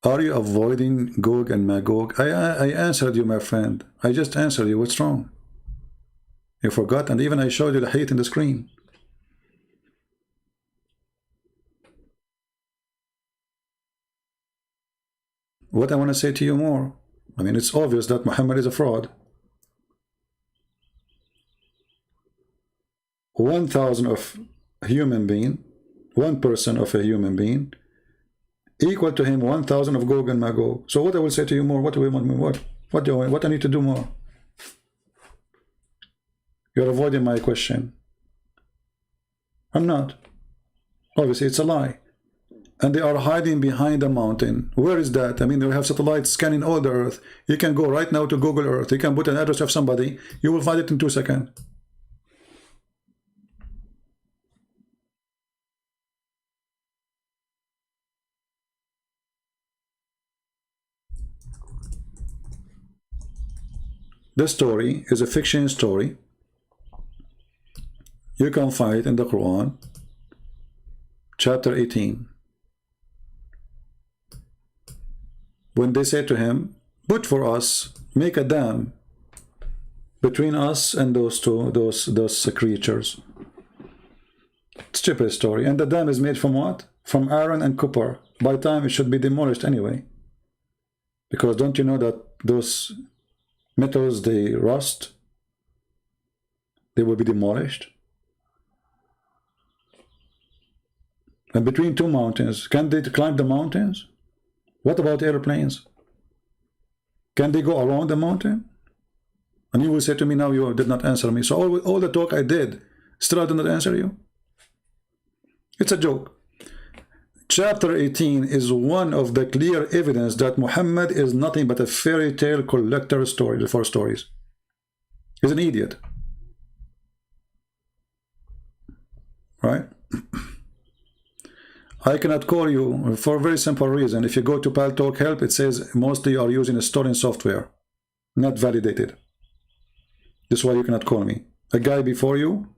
Are you avoiding Gog and Magog? I answered you, my friend. I just answered you. What's wrong? You forgot, and even I showed you the hadith in the screen. What I want to say to you more, I mean, it's obvious that Muhammad is a fraud. 1,000 of a human being, one person of a human being, equal to him 1,000 of Gog and Magog. So what I will say to you more? What do we want more? What I need to do more? You're avoiding my question. I'm not. Obviously, it's a lie. And they are hiding behind a mountain. Where is that? I mean, they have satellites scanning all the earth. You can go right now to Google Earth. You can put an address of somebody. You will find it in 2 seconds. This story is a fiction story. You can find it in the Quran, chapter 18. When they say to him, put for us, make a dam between us and those creatures. Stupid story. And the dam is made from what? From iron and copper. By time it should be demolished anyway. Because don't you know that those metals, they rust? They will be demolished. And between two mountains, can they climb the mountains? What about airplanes? Can they go around the mountain? And you will say to me, now you did not answer me. So all the talk I did, still I did not answer you? It's a joke. Chapter 18 is one of the clear evidence that Muhammad is nothing but a fairy tale collector story for stories. He's an idiot. Right? I cannot call you for a very simple reason. If you go to Paltalk Help, it says mostly you are using a storing software, not validated. This is why you cannot call me. A guy before you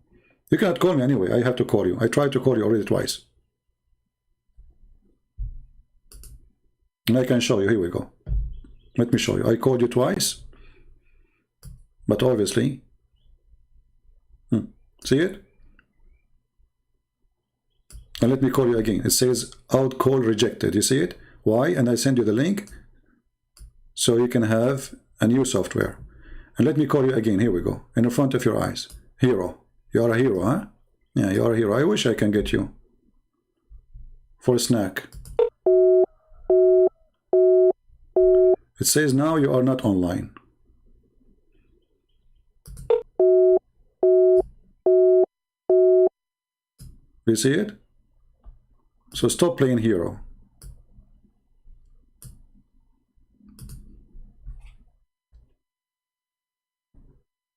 cannot call me anyway. I have to call you. I tried to call you already twice. And I can show you. Here we go. Let me show you. I called you twice, but obviously, see it? And let me call you again. It says out call rejected. You see it? Why? And I send you the link so you can have a new software. And let me call you again. Here we go. In the front of your eyes. Hero. You are a hero, huh? Yeah, you are a hero. I wish I can get you for a snack. It says now you are not online. You see it? So stop playing hero.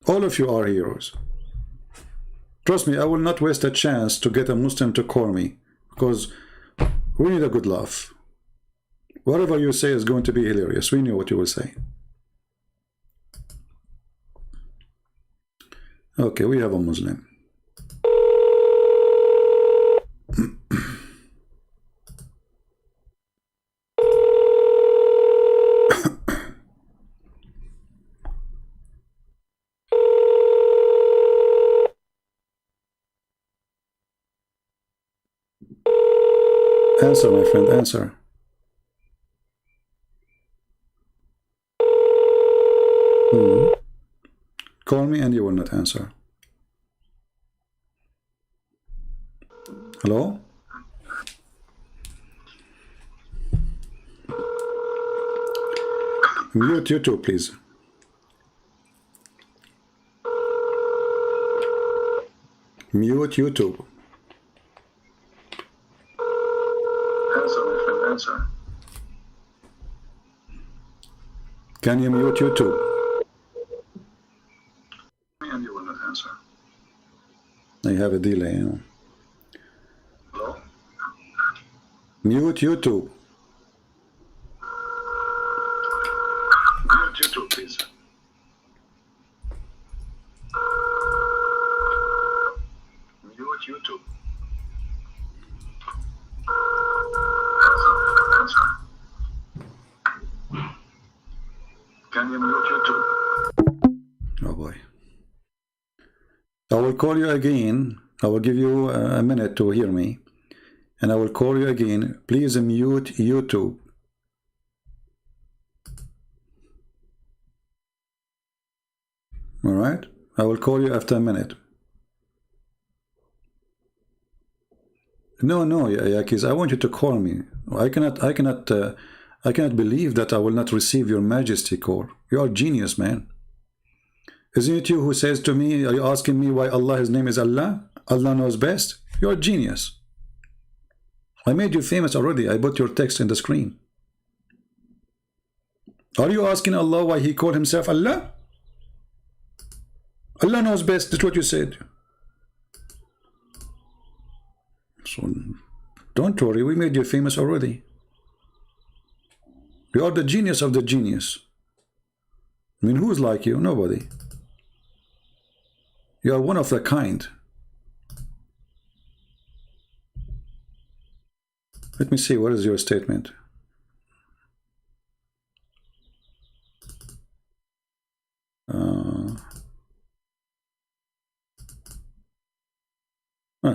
All of you are heroes. Trust me, I will not waste a chance to get a Muslim to call me, because we need a good laugh. Whatever you say is going to be hilarious. We know what you will say. Okay, we have a Muslim. Answer, my friend, answer. Call me and you will not answer. Hello? Mute YouTube, please. Mute YouTube. Answer, my friend, answer. Can you mute YouTube? And you will not answer. answer. You have a delay, you know. Hello? Mute YouTube. Mute YouTube, please. Mute YouTube. Answer. Can you mute YouTube? Oh boy. I will call you again. I will give you a minute to hear me. And I will call you again. Please mute YouTube. All right? I will call you after a minute. No, Yakis, I want you to call me. I cannot believe that I will not receive your majesty call. You are genius, man. Isn't it you who says to me, are you asking me why Allah, his name is Allah? Allah knows best. You are genius. I made you famous already. I put your text in the screen. Are you asking Allah why he called himself Allah? Allah knows best. That's what you said. So don't worry, we made you famous already. You are the genius of the genius. I mean, who's like you? Nobody. You are one of the kind. Let me see, what is your statement?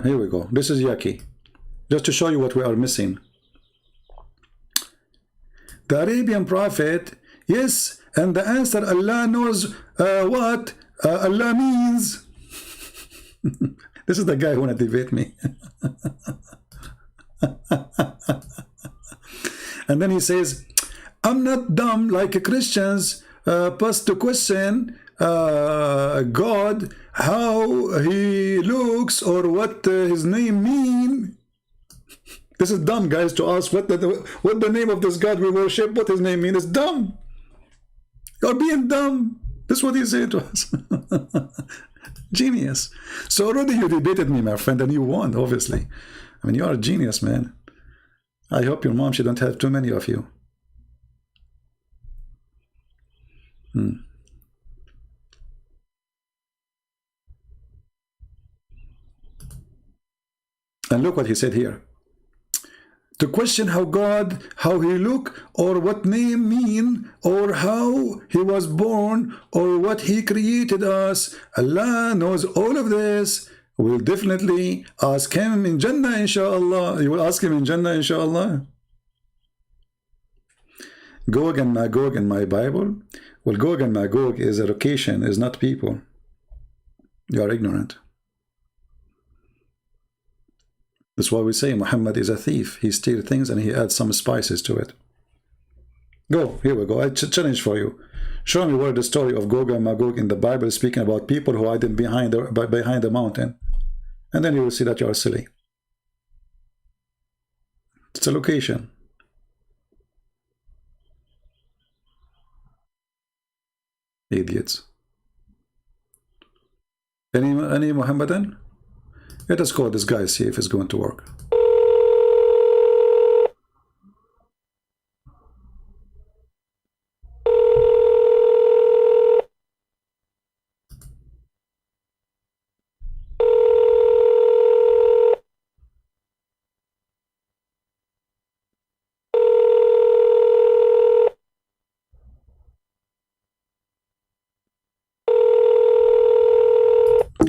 Here we go. This is Yaki. Just to show you what we are missing. The Arabian prophet, yes, and the answer, Allah knows what Allah means. This is the guy who wanna debate me. And then he says, I'm not dumb like Christians past to question God, how he looks or what his name mean. This is dumb, guys, to ask what the name of this God we worship, what his name mean. It's dumb. You're being dumb. That's what he said to us. Genius. So already you debated me, my friend, and you won, obviously. I mean, you are a genius, man. I hope your mom, she don't have too many of you. And look what he said here. To question how God, how he look, or what name mean, or how he was born, or what he created us. Allah knows all of this. We'll definitely ask him in Jannah, inshallah. You will ask him in Jannah, inshallah. Gog and Magog in my Bible. Well, Gog and Magog is a location, is not people. You are ignorant. That's why we say Muhammad is a thief. He steals things and he adds some spices to it. Go, here we go. I challenge for you. Show me where the story of Gog and Magog in the Bible is speaking about people who hide behind the mountain. And then you will see that you are silly. It's a location. Idiots. Any Muhammadan? Let us call this guy, see if it's going to work.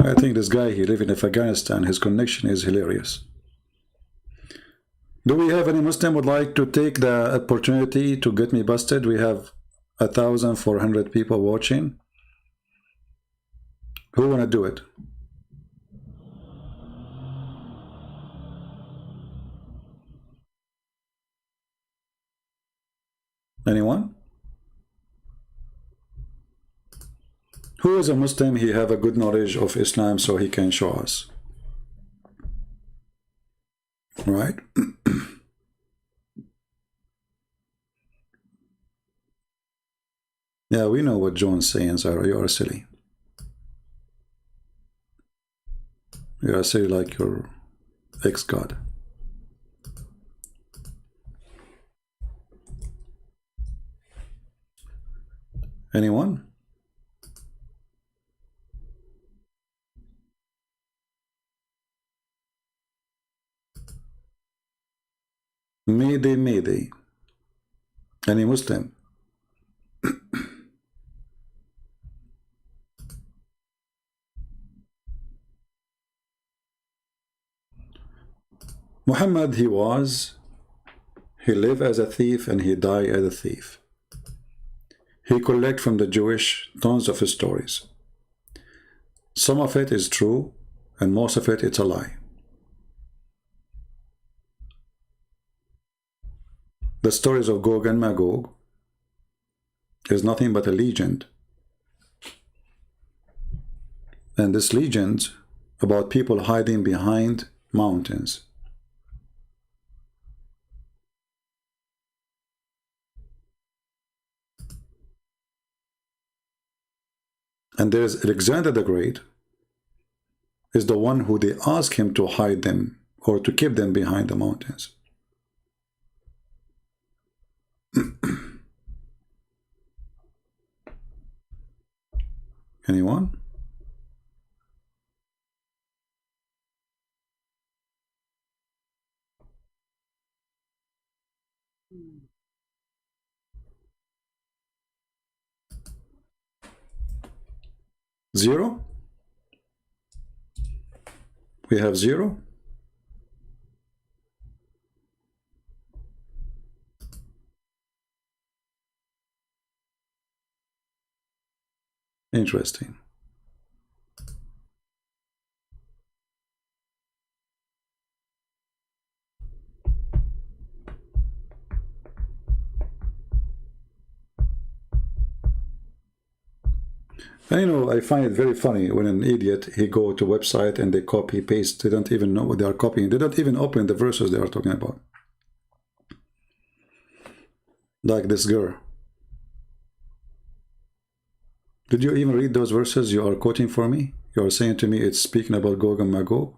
I think this guy, he lives in Afghanistan. His connection is hilarious. Do we have any Muslim would like to take the opportunity to get me busted? We have 1,400 people watching. Who want to do it? Anyone? Who is a Muslim? He have a good knowledge of Islam, so he can show us. Right? Yeah, we know what John's saying, Zara. You are silly. You are say like your ex-god. Anyone? Mayday, mayday. Any Muslim? Muhammad, he lived as a thief and he died as a thief. He collect from the Jewish tons of stories. Some of it is true and most of it it's a lie. The stories of Gog and Magog is nothing but a legend. And this legend about people hiding behind mountains. And there's Alexander the Great is the one who they ask him to hide them or to keep them behind the mountains. Anyone? Zero? We have zero? Interesting. And you know, I find it very funny when an idiot, he go to website and they copy paste. They don't even know what they are copying. They don't even open the verses they are talking about. Like this girl. Did you even read those verses you are quoting for me? You are saying to me it's speaking about Gog and Magog?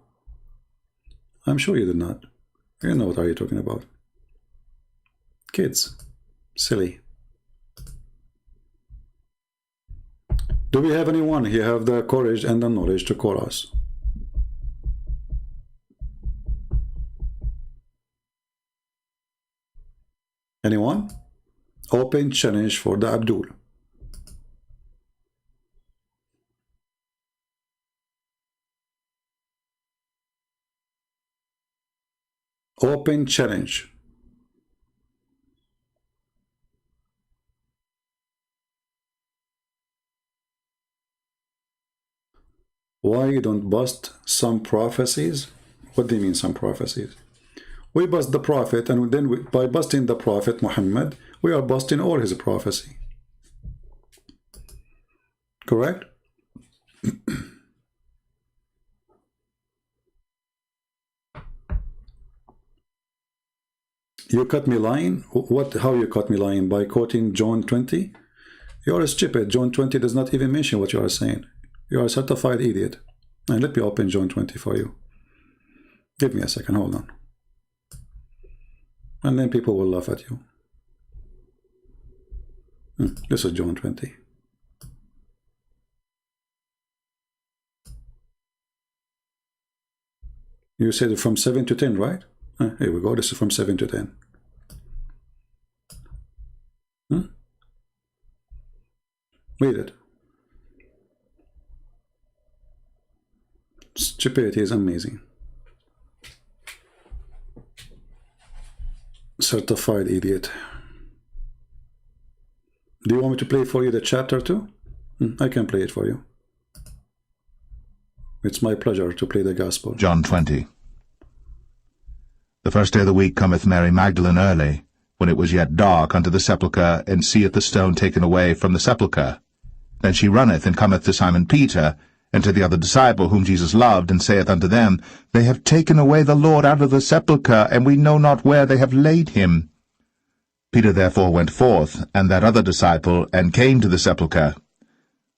I'm sure you did not. You know what are you talking about. Kids. Silly. Do we have anyone who have the courage and the knowledge to call us? Anyone? Open challenge for the Abdul. Open challenge. Why you don't bust some prophecies? What do you mean some prophecies? We bust the prophet, and then by busting the prophet Muhammad, we are busting all his prophecy. Correct? You caught me lying? What? How you caught me lying? By quoting John 20? You are stupid. John 20 does not even mention what you are saying. You are a certified idiot. And let me open John 20 for you. Give me a second, hold on. And then people will laugh at you. This is John 20. You said from 7 to 10, right? Here we go. This is from 7 to 10. Read it. Stupidity is amazing. Certified idiot. Do you want me to play for you the chapter too? I can play it for you. It's my pleasure to play the gospel. John 20. The first day of the week cometh Mary Magdalene early, when it was yet dark, unto the sepulchre, and seeth the stone taken away from the sepulchre. Then she runneth, and cometh to Simon Peter, and to the other disciple whom Jesus loved, and saith unto them, They have taken away the Lord out of the sepulchre, and we know not where they have laid him. Peter therefore went forth, and that other disciple, and came to the sepulchre.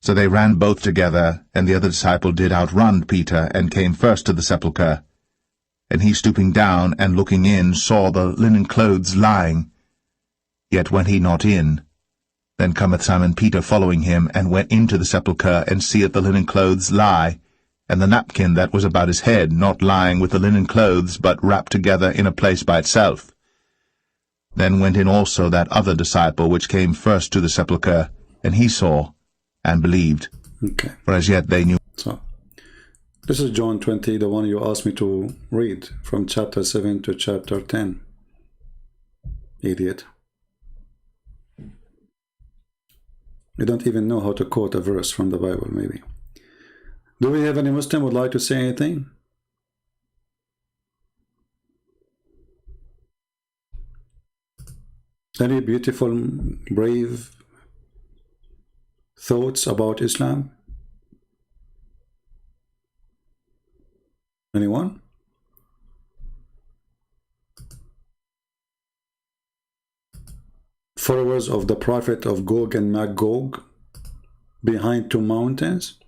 So they ran both together, and the other disciple did outrun Peter, and came first to the sepulchre. And he, stooping down and looking in, saw the linen clothes lying. Yet went he not in. Then cometh Simon Peter following him, and went into the sepulchre, and seeth the linen clothes lie, and the napkin that was about his head not lying with the linen clothes, but wrapped together in a place by itself. Then went in also that other disciple which came first to the sepulchre, and he saw, and believed. Okay. For as yet they knew. So, this is John 20, the one you asked me to read, from chapter 7 to chapter 10. Idiot. You don't even know how to quote a verse from the Bible, maybe. Do we have any Muslim would like to say anything? Any beautiful, brave thoughts about Islam? Anyone? Followers of the prophet of Gog and Magog behind two mountains?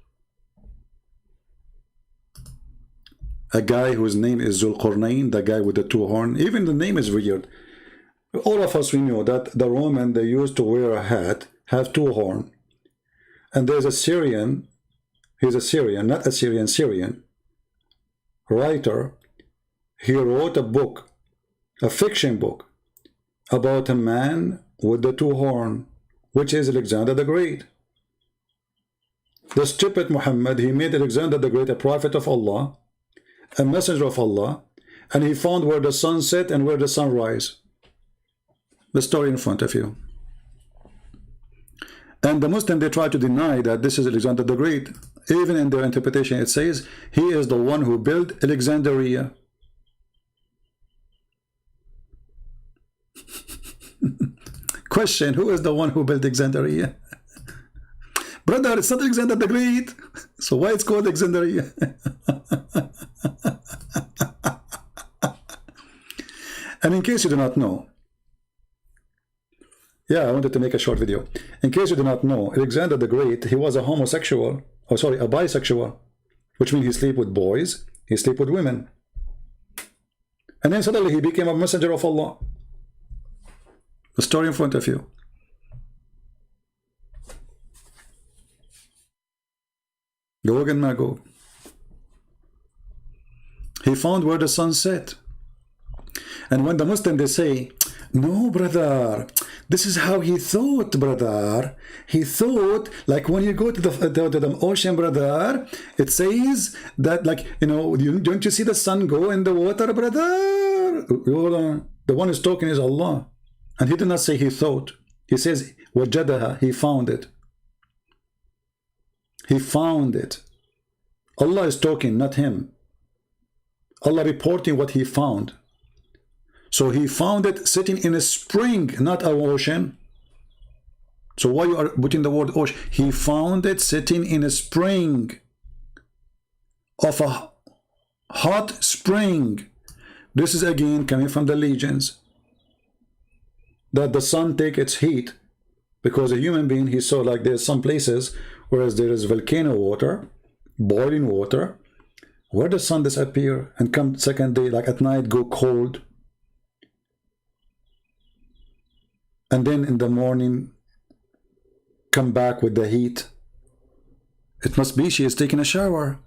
A guy whose name is Zulqarnain, the guy with the two horns. Even the name is weird. All of us, we know that the Roman, they used to wear a hat, have two horns. And there's a Syrian, he's a Syrian, not a Syrian writer. He wrote a book, a fiction book, about a man with the two horns, which is Alexander the Great. The stupid Muhammad, he made Alexander the Great a prophet of Allah, a messenger of Allah, and he found where the sun set and where the sun rise. The story in front of you. And the Muslim, they try to deny that this is Alexander the Great. Even in their interpretation, it says he is the one who built Alexandria. Question, who is the one who built Alexandria? Brother, it's not Alexander the Great. So why it's called Alexandria? And in case you do not know, yeah, I wanted to make a short video. In case you do not know, Alexander the Great, he was a homosexual, a bisexual, which means he sleep with boys, he sleep with women. And then suddenly he became a messenger of Allah. The story in front of you. Gog and Magog. He found where the sun set. And when the Muslim, they say, no, brother, this is how he thought, brother. He thought, like when you go to the ocean, brother, it says that, like, you know, don't you see the sun go in the water, brother? The one who's talking is Allah. And he did not say he thought. He says, wajadaha, he found it. He found it. Allah is talking, not him. Allah reporting what he found. So he found it sitting in a spring, not an ocean. So why you are putting the word ocean? He found it sitting in a spring of a hot spring. This is again coming from the legends. That the sun take its heat, because a human being, he saw like there's some places whereas there is volcano water, boiling water, where the sun disappear and come second day, like at night, go cold. And then in the morning, come back with the heat. It must be she is taking a shower.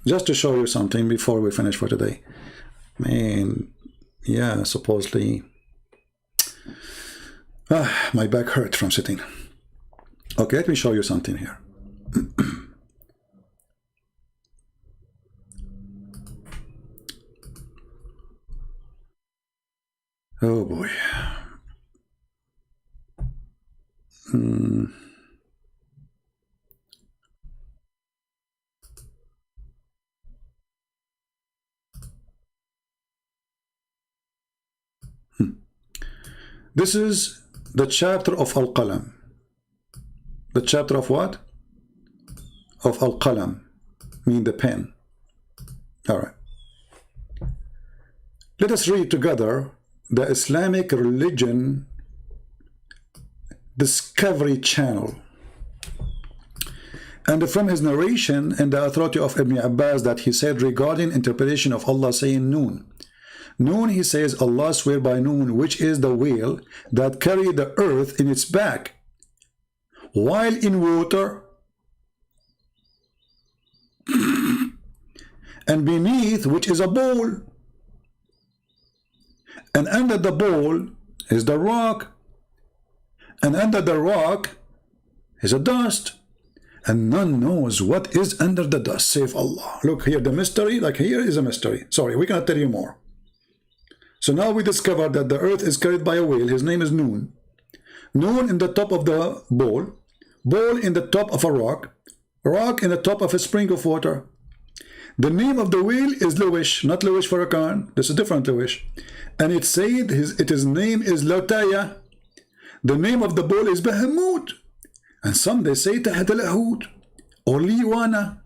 Just to show you something before we finish for today. Man, yeah, supposedly. My back hurt from sitting. Okay, let me show you something here. Oh boy. This is the chapter of Al-Qalam. The chapter of what? Of Al-Qalam, mean the pen. All right. Let us read together the Islamic Religion Discovery Channel. And from his narration and the authority of Ibn Abbas that he said regarding interpretation of Allah saying Noon. Noon, he says, Allah swear by Noon, which is the whale that carried the earth in its back, while in water, and beneath which is a bowl, and under the bowl is the rock, and under the rock is a dust, and none knows what is under the dust save Allah. Look here, the mystery, like here is a mystery. Sorry, we cannot tell you more. So now we discover that the earth is carried by a whale. His name is Noon. Noon in the top of the bowl, bowl in the top of a rock, rock in the top of a spring of water. The name of the whale is Luwish, not Luwish Farrakhan. This is different Luwish. And it said his name is Lotaya. The name of the bowl is Bahamut. And some they say Tahad al-Ahud or Liwana.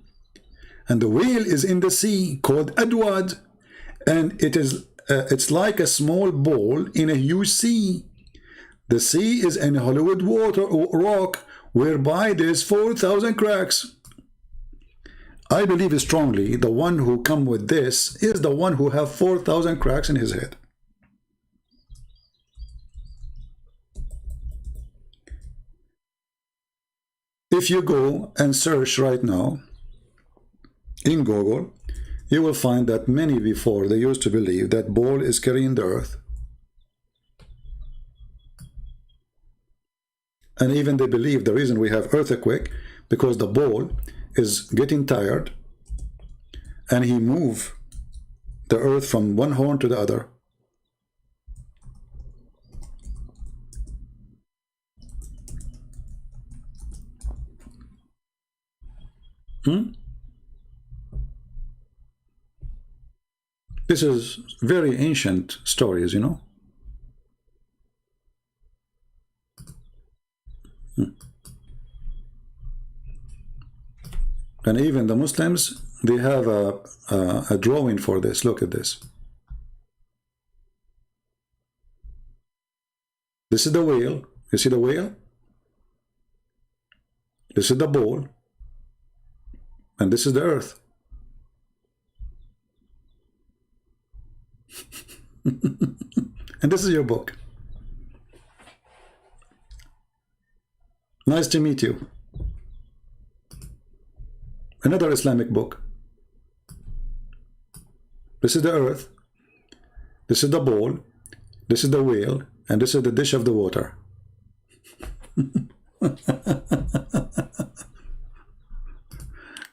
And the whale is in the sea called Adwad. And it's like a small bowl in a huge sea. The sea is in Hollywood water or rock, whereby there's 4,000 cracks. I believe strongly the one who come with this is the one who have 4,000 cracks in his head. If you go and search right now in Google, you will find that many before they used to believe that ball is carrying the earth. And even they believe the reason we have earthquake because the ball is getting tired and he move the earth from one horn to the other. This is very ancient stories, you know. And even the Muslims, they have a drawing for this. Look at this. This is the whale. You see the whale? This is the bowl. And this is the earth. And this is your book. Nice to meet you. Another Islamic book. This is the earth. This is the bowl. This is the whale. And this is the dish of the water.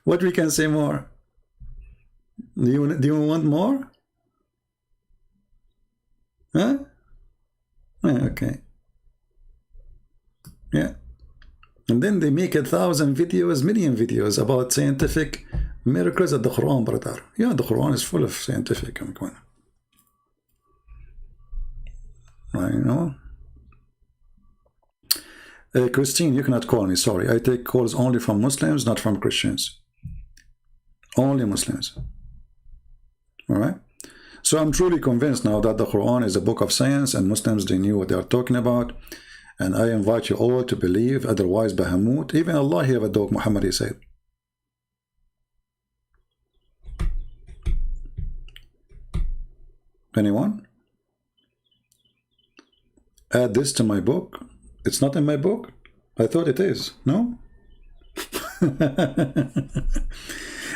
What we can say more? Do you want more? Huh? Okay. Yeah. And then they make 1,000 videos, million videos about scientific miracles of the Quran, brother. Yeah, the Quran is full of scientific. Come on. I know. Christine, you cannot call me, sorry. I take calls only from Muslims, not from Christians. Only Muslims. Alright? So I'm truly convinced now that the Quran is a book of science and Muslims, they knew what they are talking about. And I invite you all to believe, otherwise Bahamut. Even Allah have a dog, Muhammad, he said. Anyone? Add this to my book. It's not in my book. I thought it is. No?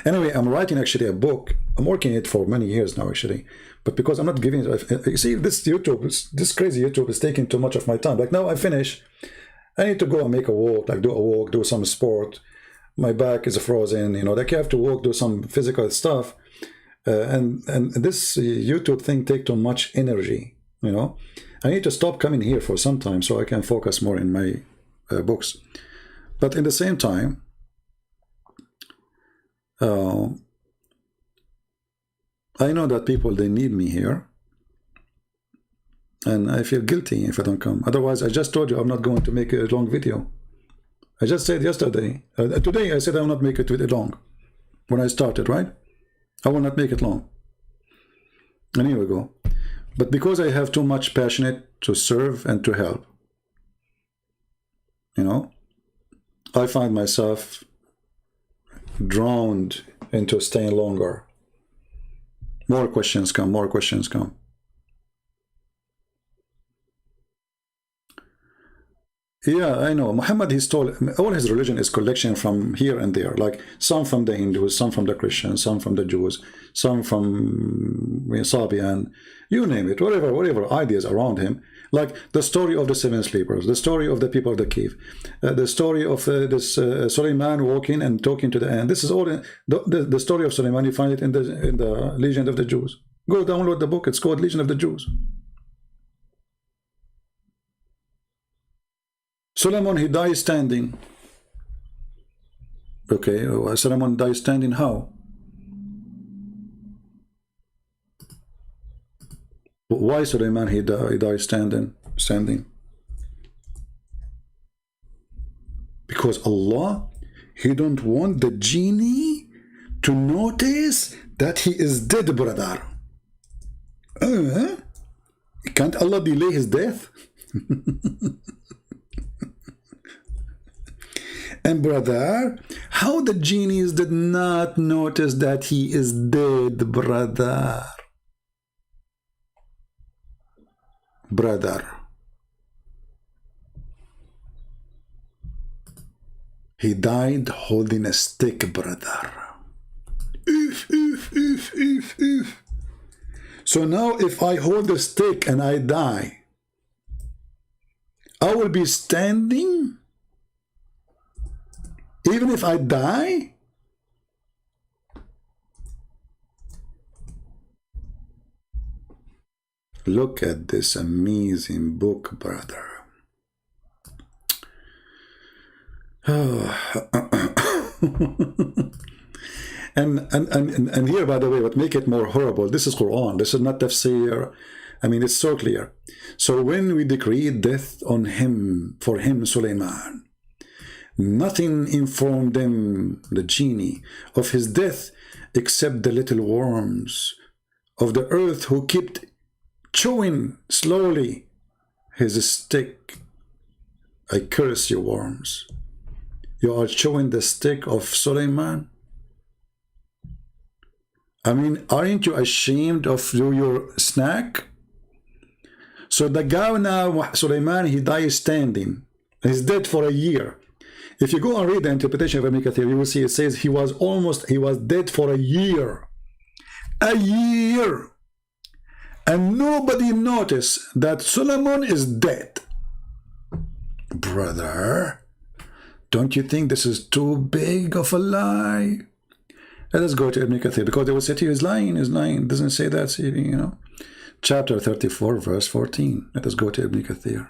Anyway, I'm writing actually a book. I'm working it for many years now actually. But because I'm not giving it, you see, this YouTube, this crazy YouTube is taking too much of my time. Like now I finish, I need to go and make a walk, like do a walk, do some sport. My back is frozen, you know, like you have to walk, do some physical stuff. And this YouTube thing takes too much energy, you know. I need to stop coming here for some time so I can focus more in my books. But in the same time, I know that people, they need me here. And I feel guilty if I don't come. Otherwise, I just told you I'm not going to make a long video. I just said yesterday, today I said I will not make it long. When I started, right? I will not make it long. And here we go. But because I have too much passionate to serve and to help, you know, I find myself drowned into staying longer. More questions come, more questions come. Yeah, I know. Muhammad, he's told all his religion is collection from here and there, like some from the Hindus, some from the Christians, some from the Jews, some from Sabian, you name it, whatever ideas around him. Like the story of the seven sleepers, the story of the people of the cave, the story of this Suleiman walking and talking to the ant. This is all the story of Suleiman. You find it in the Legend of the Jews. Go download the book. It's called Legend of the Jews. Solomon, he died standing. Okay, Solomon died standing how? Why Solomon he died standing? Because Allah, he don't want the genie to notice that he is dead, brother. Can't Allah delay his death? And brother, how the genies did not notice that he is dead, brother? He died holding a stick, brother. So now if I hold a stick and I die, I will be standing even if I die? Look at this amazing book, brother. And here, by the way, what make it more horrible, this is Quran, this is not tafsir. I mean, it's so clear. So when we decreed death on him, for him, Suleiman, nothing informed them, the genie, of his death except the little worms of the earth who kept chewing slowly his stick. I curse you, worms. You are chewing the stick of Suleiman. I mean, aren't you ashamed of your snack? So the guy now, Suleiman, he died standing. He's dead for a year. If you go and read the interpretation of Ibn Kathir, you will see it says he was dead for a year. A year. And nobody noticed that Solomon is dead. Brother, don't you think this is too big of a lie? Let us go to Ibn Kathir, because they will say to you, he's lying, It doesn't say that, see, you know. Chapter 34, verse 14. Let us go to Ibn Kathir.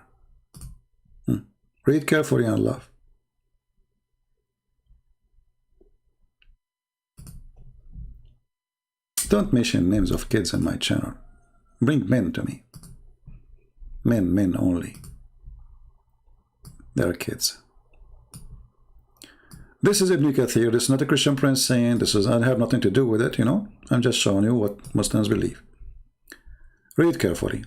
Read carefully and love. Don't mention names of kids in my channel. Bring men to me. Men only. They are kids. This is Ibn Kathir. This is not a Christian prince saying this is. I have nothing to do with it, you know. I'm just showing you what Muslims believe. Read carefully.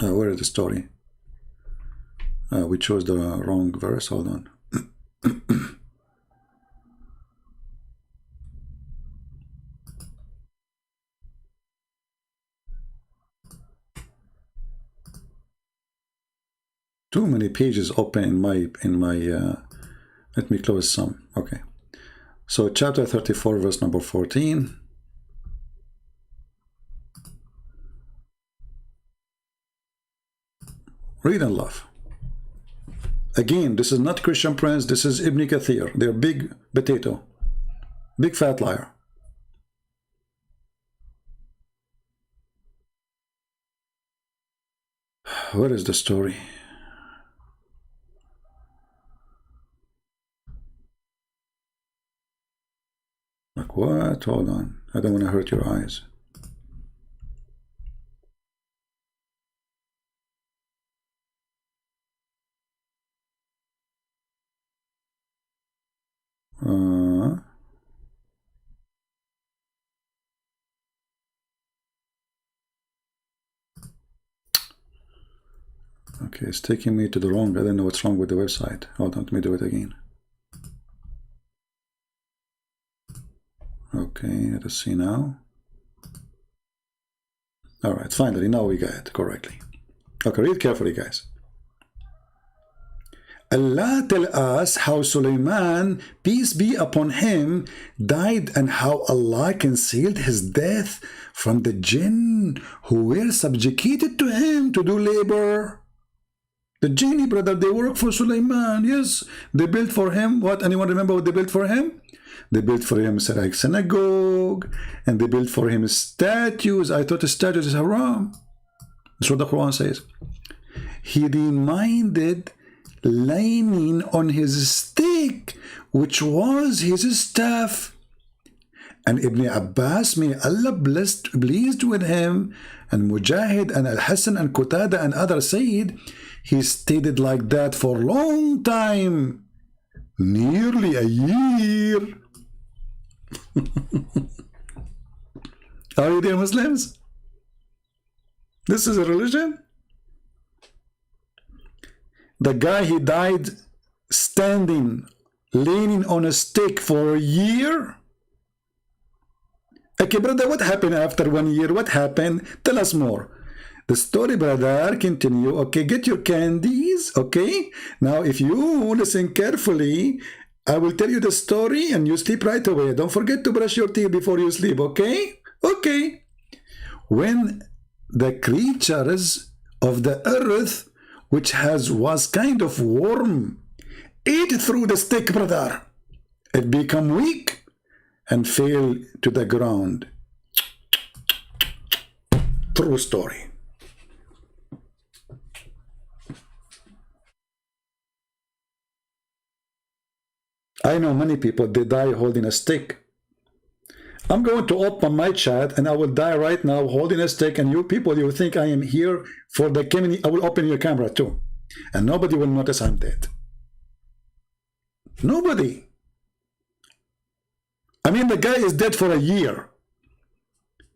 Where is the story? We chose the wrong verse. Hold on. Too many pages open in my let me close some. Okay, so chapter 34, verse number 14. Read and laugh. Again, this is not Christian Prince, this is Ibn Kathir. They're big potato, big fat liar. What is the story? Like what? Hold on. I don't want to hurt your eyes. Okay, it's taking me to the wrong. I don't know what's wrong with the website. Hold on, let me do it again. Okay, let us see now. All right, finally, now we got it correctly. Okay, read carefully, guys. Allah tell us how Sulaiman, peace be upon him, died and how Allah concealed his death from the jinn who were subjugated to him to do labor. The genie, brother, they work for Sulaiman. Yes, they built for him. What? Anyone remember what they built for him? They built for him a synagogue, and they built for him statues. I thought the statues is haram. That's what the Quran says. He reminded leaning on his stick, which was his staff. And Ibn Abbas, may Allah pleased with him, and Mujahid and Al-Hassan and Qatada and others said, he stayed like that for a long time, nearly a year. Are you there, Muslims? This is a religion? The guy, he died standing, leaning on a stick for a year. Okay, brother, what happened after 1 year? What happened? Tell us more. The story, brother, continue. Okay, get your candies. Okay, now if you listen carefully, I will tell you the story and you sleep right away. Don't forget to brush your teeth before you sleep. Okay? Okay. When the creatures of the earth, which was kind of warm, ate through the stick, brother, it became weak and fell to the ground. True story. I know many people, they die holding a stick. I'm going to open my chat and I will die right now holding a stick, and you people, you think I am here for the community. I will open your camera too, and nobody will notice I'm dead. Nobody. I mean, the guy is dead for a year,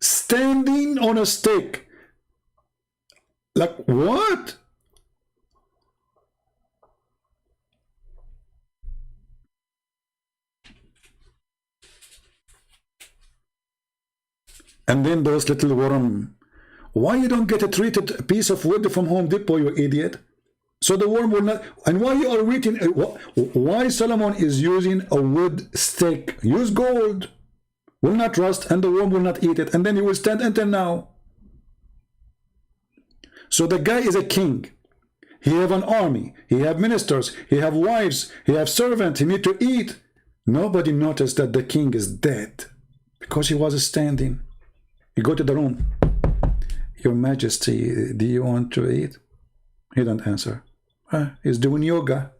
standing on a stick. Like what? And then those little worm, why you don't get a treated piece of wood from Home Depot, you idiot? So the worm will not. And why you are waiting? Why Solomon is using a wood stick? Use gold, will not rust, and the worm will not eat it, and then he will stand until now. So the guy is a king. He have an army. He have ministers. He have wives. He have servants. He need to eat. Nobody noticed that the king is dead because he was standing. You go to the room. Your Majesty, do you want to eat? He don't answer. He's doing yoga.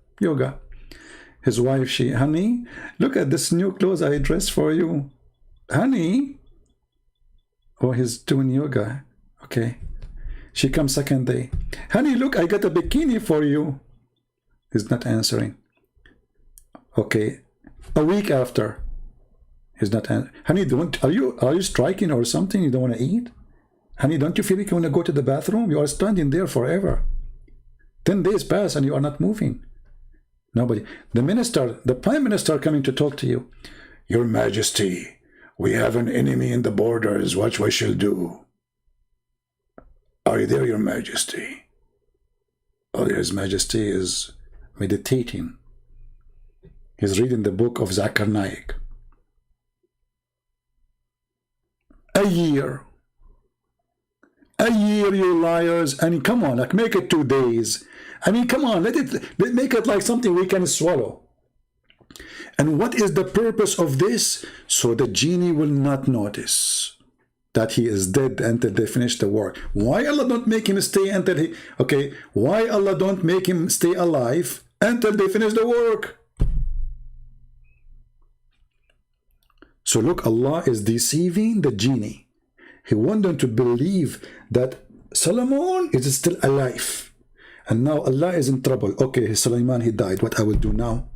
His wife, she, honey, look at this new clothes I dressed for you. Honey. Oh, he's doing yoga. Okay. She comes second day. Honey, look, I got a bikini for you. He's not answering. Okay. A week after. He's not answering. Honey, are you striking or something? You don't want to eat? Honey, don't you feel like you want to go to the bathroom? You are standing there forever. 10 days pass and you are not moving. Nobody. The minister, the prime minister coming to talk to you. Your Majesty, we have an enemy in the borders. What we shall do? Are you there, Your Majesty? Oh, His Majesty is meditating. He's reading the book of Zakir Naik. A year, you liars. I mean, come on, like, make it 2 days. I mean, come on, make it like something we can swallow. And what is the purpose of this? So the genie will not notice that he is dead until they finish the work. Why Allah don't make him stay until he, okay, why Allah don't make him stay alive until they finish the work? So look, Allah is deceiving the genie. He wants them to believe that Solomon is still alive. And now Allah is in trouble. Okay, Sulaiman, he died. What I will do now?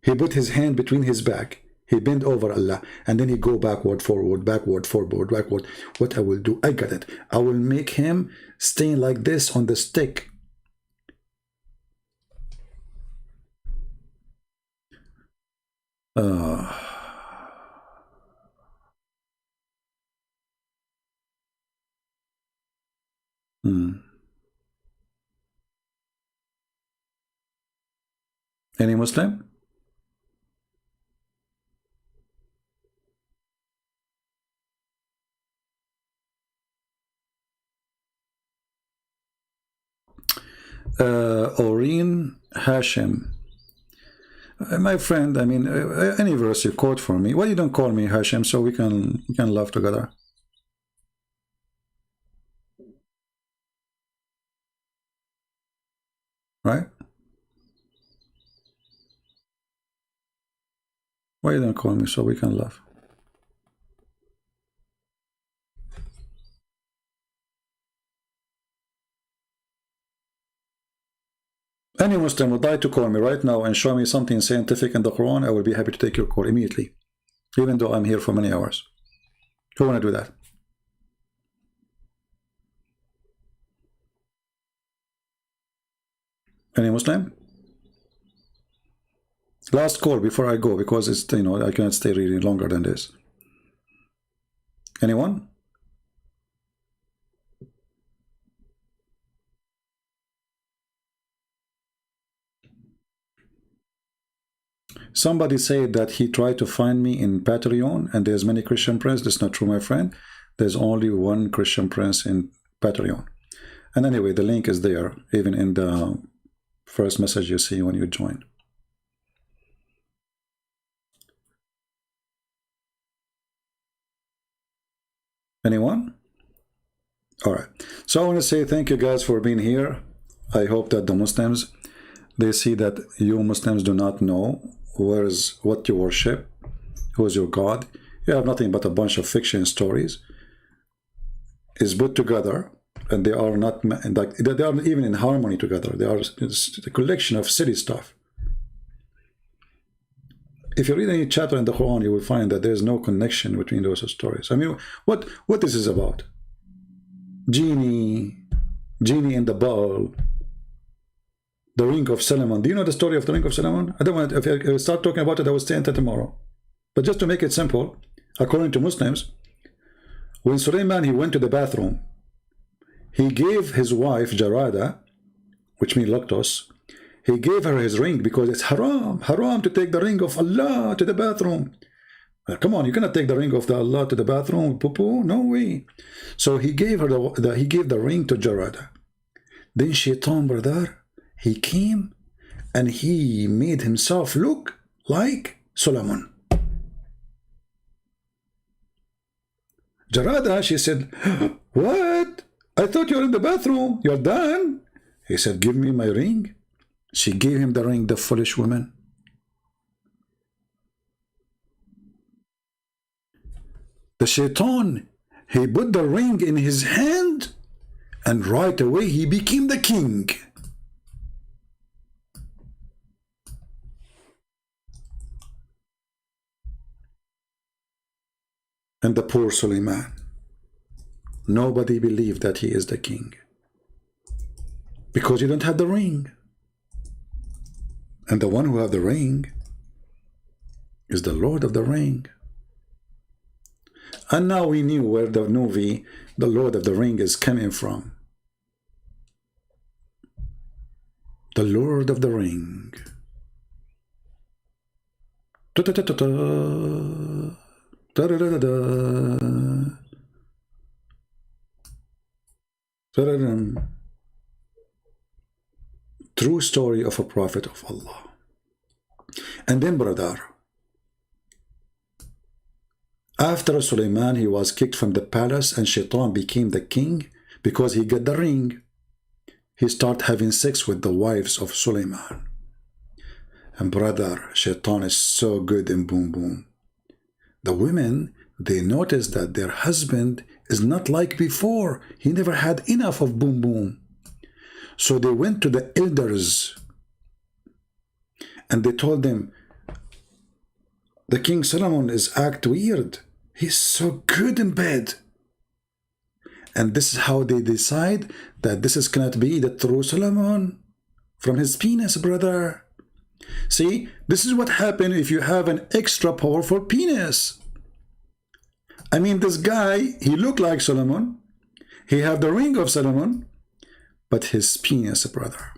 He put his hand between his back. He bent over Allah. And then he go backward, forward, backward, forward, backward. What I will do? I got it. I will make him stay like this on the stick. Uh, Any Muslim? Oreen Hashim. My friend, I mean, any verse you quote for me. Why you don't call me Hashim so we can laugh together? Right? Why you don't call me so we can laugh? Any Muslim would like to call me right now and show me something scientific in the Quran, I will be happy to take your call immediately, even though I'm here for many hours. Who want to do that? Any Muslim? Last call before I go, because it's, you know, I cannot stay really longer than this. Anyone? Somebody said that he tried to find me in Patreon, and there's many Christian prince. That's not true, my friend. There's only one Christian prince in Patreon. And anyway, the link is there, even in the first message you see when you join. Anyone? All right. So I want to say thank you guys for being here. I hope that the Muslims, they see that you Muslims do not know what you worship, who is your God. You have nothing but a bunch of fiction stories is put together, and they are not like they are not even in harmony together. They are a collection of silly stuff. If you read any chapter in the Quran, you will find that there is no connection between those stories. I mean, what this is about? Genie in the bottle. The Ring of Solomon. Do you know the story of the Ring of Solomon? I don't want to, if I start talking about it, I will stay until tomorrow. But just to make it simple, according to Muslims, when Sulaiman, he went to the bathroom, he gave his wife Jarada, which means lactose, he gave her his ring because it's haram to take the ring of Allah to the bathroom. Well, come on, you cannot take the ring of the Allah to the bathroom, poo-poo, no way. So he gave her he gave the ring to Jarada. Then Shaitan, brother, he came and he made himself look like Solomon. Jarada, she said, what? I thought you were in the bathroom. You're done. He said, give me my ring. She gave him the ring, the foolish woman. The Shaitan, he put the ring in his hand, and right away he became the king. And the poor Sulaiman, nobody believed that he is the king, because you don't have the ring. And the one who have the ring is the Lord of the Ring. And now we knew where the movie The Lord of the Ring is coming from. The Lord of the Ring. True story of a prophet of Allah. And then, brother, after Sulaiman, he was kicked from the palace and Shaitan became the king because he got the ring. He started having sex with the wives of Sulaiman. And brother, Shaitan is so good in boom boom. The women, they noticed that their husband is not like before. He never had enough of boom boom. So they went to the elders and they told them, the King Solomon is act weird. He's so good in bed. And this is how they decide that this is cannot be the true Solomon from his penis, brother. See, this is what happens if you have an extra powerful penis. I mean, this guy, he looked like Solomon. He had the ring of Solomon, but his penis, brother,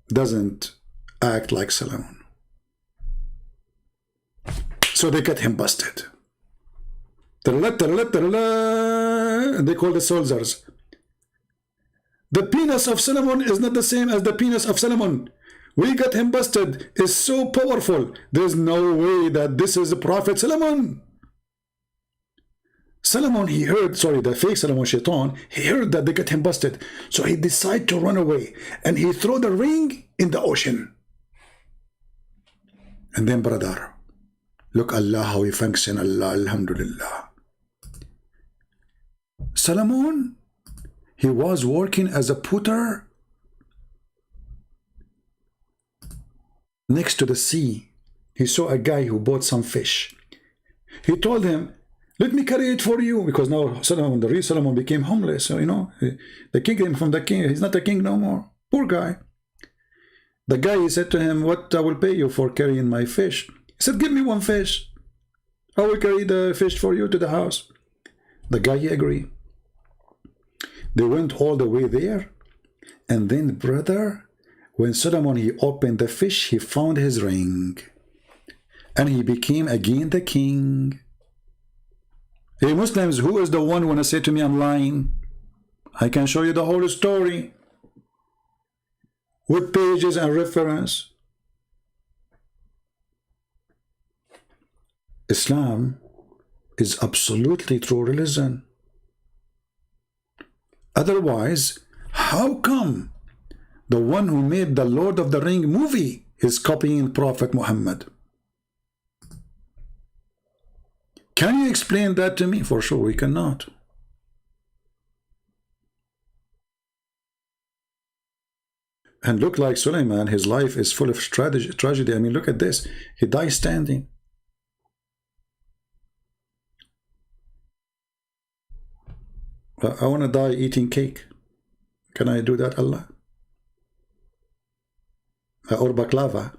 doesn't act like Solomon. So they get him busted. They call the soldiers. The penis of Solomon is not the same as the penis of Solomon. We got him busted. It's so powerful. There's no way that this is the Prophet Solomon. Solomon, he heard, sorry, the fake Solomon Shaitan, he heard that they got him busted. So he decided to run away. And he threw the ring in the ocean. And then, brother, look Allah how he function, Allah, alhamdulillah. Solomon, he was working as a putter next to the sea. He saw a guy who bought some fish. He told him, let me carry it for you, because now Solomon, the real Solomon, became homeless. So, you know, the king came from the king. He's not a king no more. Poor guy. The guy, he said to him, what I will pay you for carrying my fish? He said, give me one fish. I will carry the fish for you to the house. The guy, he agreed. They went all the way there. And then, brother, when Solomon, he opened the fish, he found his ring. And he became again the king. Hey Muslims, who is the one who wanna say to me I'm lying? I can show you the whole story with pages and reference. Islam is absolutely true religion. Otherwise, how come the one who made the Lord of the Ring movie is copying Prophet Muhammad? Can you explain that to me? For sure, we cannot. And look like Suleiman, his life is full of tragedy. I mean, look at this. He dies standing. I want to die eating cake. Can I do that, Allah? Or baklava?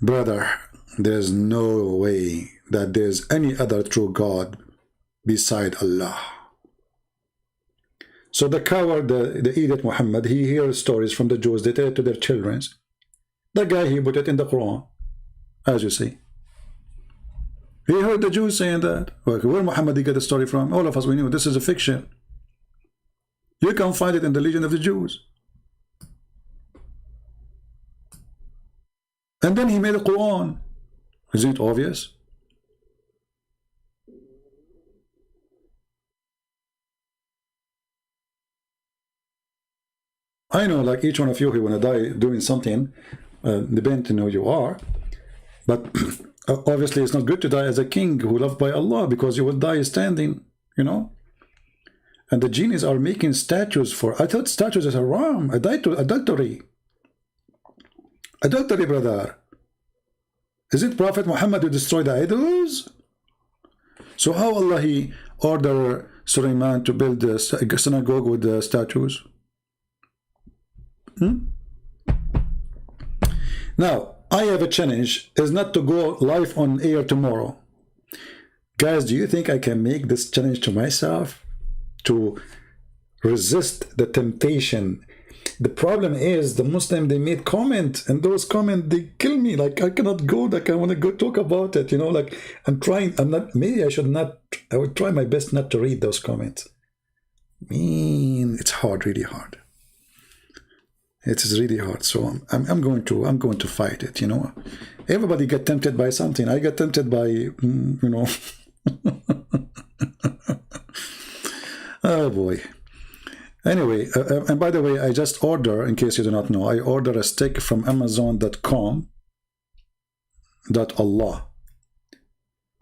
Brother, there's no way that there's any other true God beside Allah. So the coward, the idiot Muhammad, he hears stories from the Jews. They tell it to their children. The guy, he put it in the Quran, as you see. He heard the Jews saying that. Where Muhammad he got the story from? All of us, we knew this is a fiction. You can find it in the Legend of the Jews. And then he made a Quran. Isn't it obvious? I know, like each one of you who want to die doing something, depending on who you are, but obviously it's not good to die as a king who loved by Allah, because you will die standing, you know. And the genies are making statues for, I thought statues is haram, adultery. Adultery, brother. Is it Prophet Muhammad who destroyed the idols? So how Allah he ordered Suleiman to build a synagogue with the statues? Now, I have a challenge, is not to go live on air tomorrow. Guys, do you think I can make this challenge to myself to resist the temptation? The problem is the Muslim, they made comments, and those comments, they kill me. Like, I cannot go, like, I want to go talk about it, you know, like, I'm not, maybe I should not, I would try my best not to read those comments. It's hard, really hard. It is really hard. So I'm going to fight it, you know. Everybody get tempted by something. I get tempted by, you know. Oh boy. Anyway, and by the way, I just order, in case you do not know, I order a stick from Amazon.com.Allah,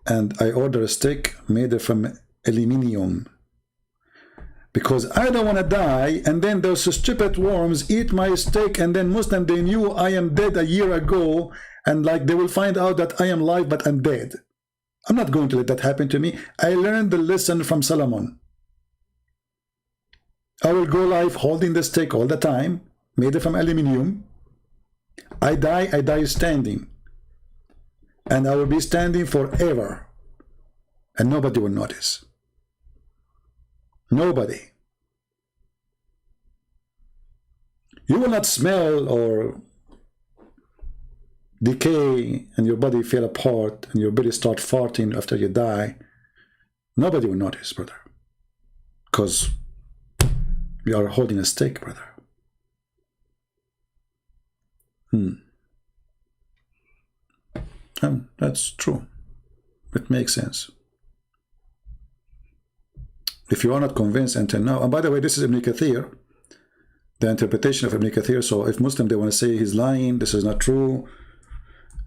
and I order a stick made from aluminium, because I don't want to die, and then those stupid worms eat my steak, and then Muslim, they knew I am dead a year ago, and like they will find out that I am alive, but I'm dead. I'm not going to let that happen to me. I learned the lesson from Solomon. I will go live holding the stick all the time, made from aluminium. I die standing. And I will be standing forever. And nobody will notice. Nobody. You will not smell or decay and your body fall apart and your body start farting after you die. Nobody will notice, brother. Because we are holding a stake, brother. That's true. It makes sense. If you are not convinced until now, and by the way, this is Ibn Kathir, the interpretation of Ibn Kathir. So if Muslim, they want to say he's lying, this is not true.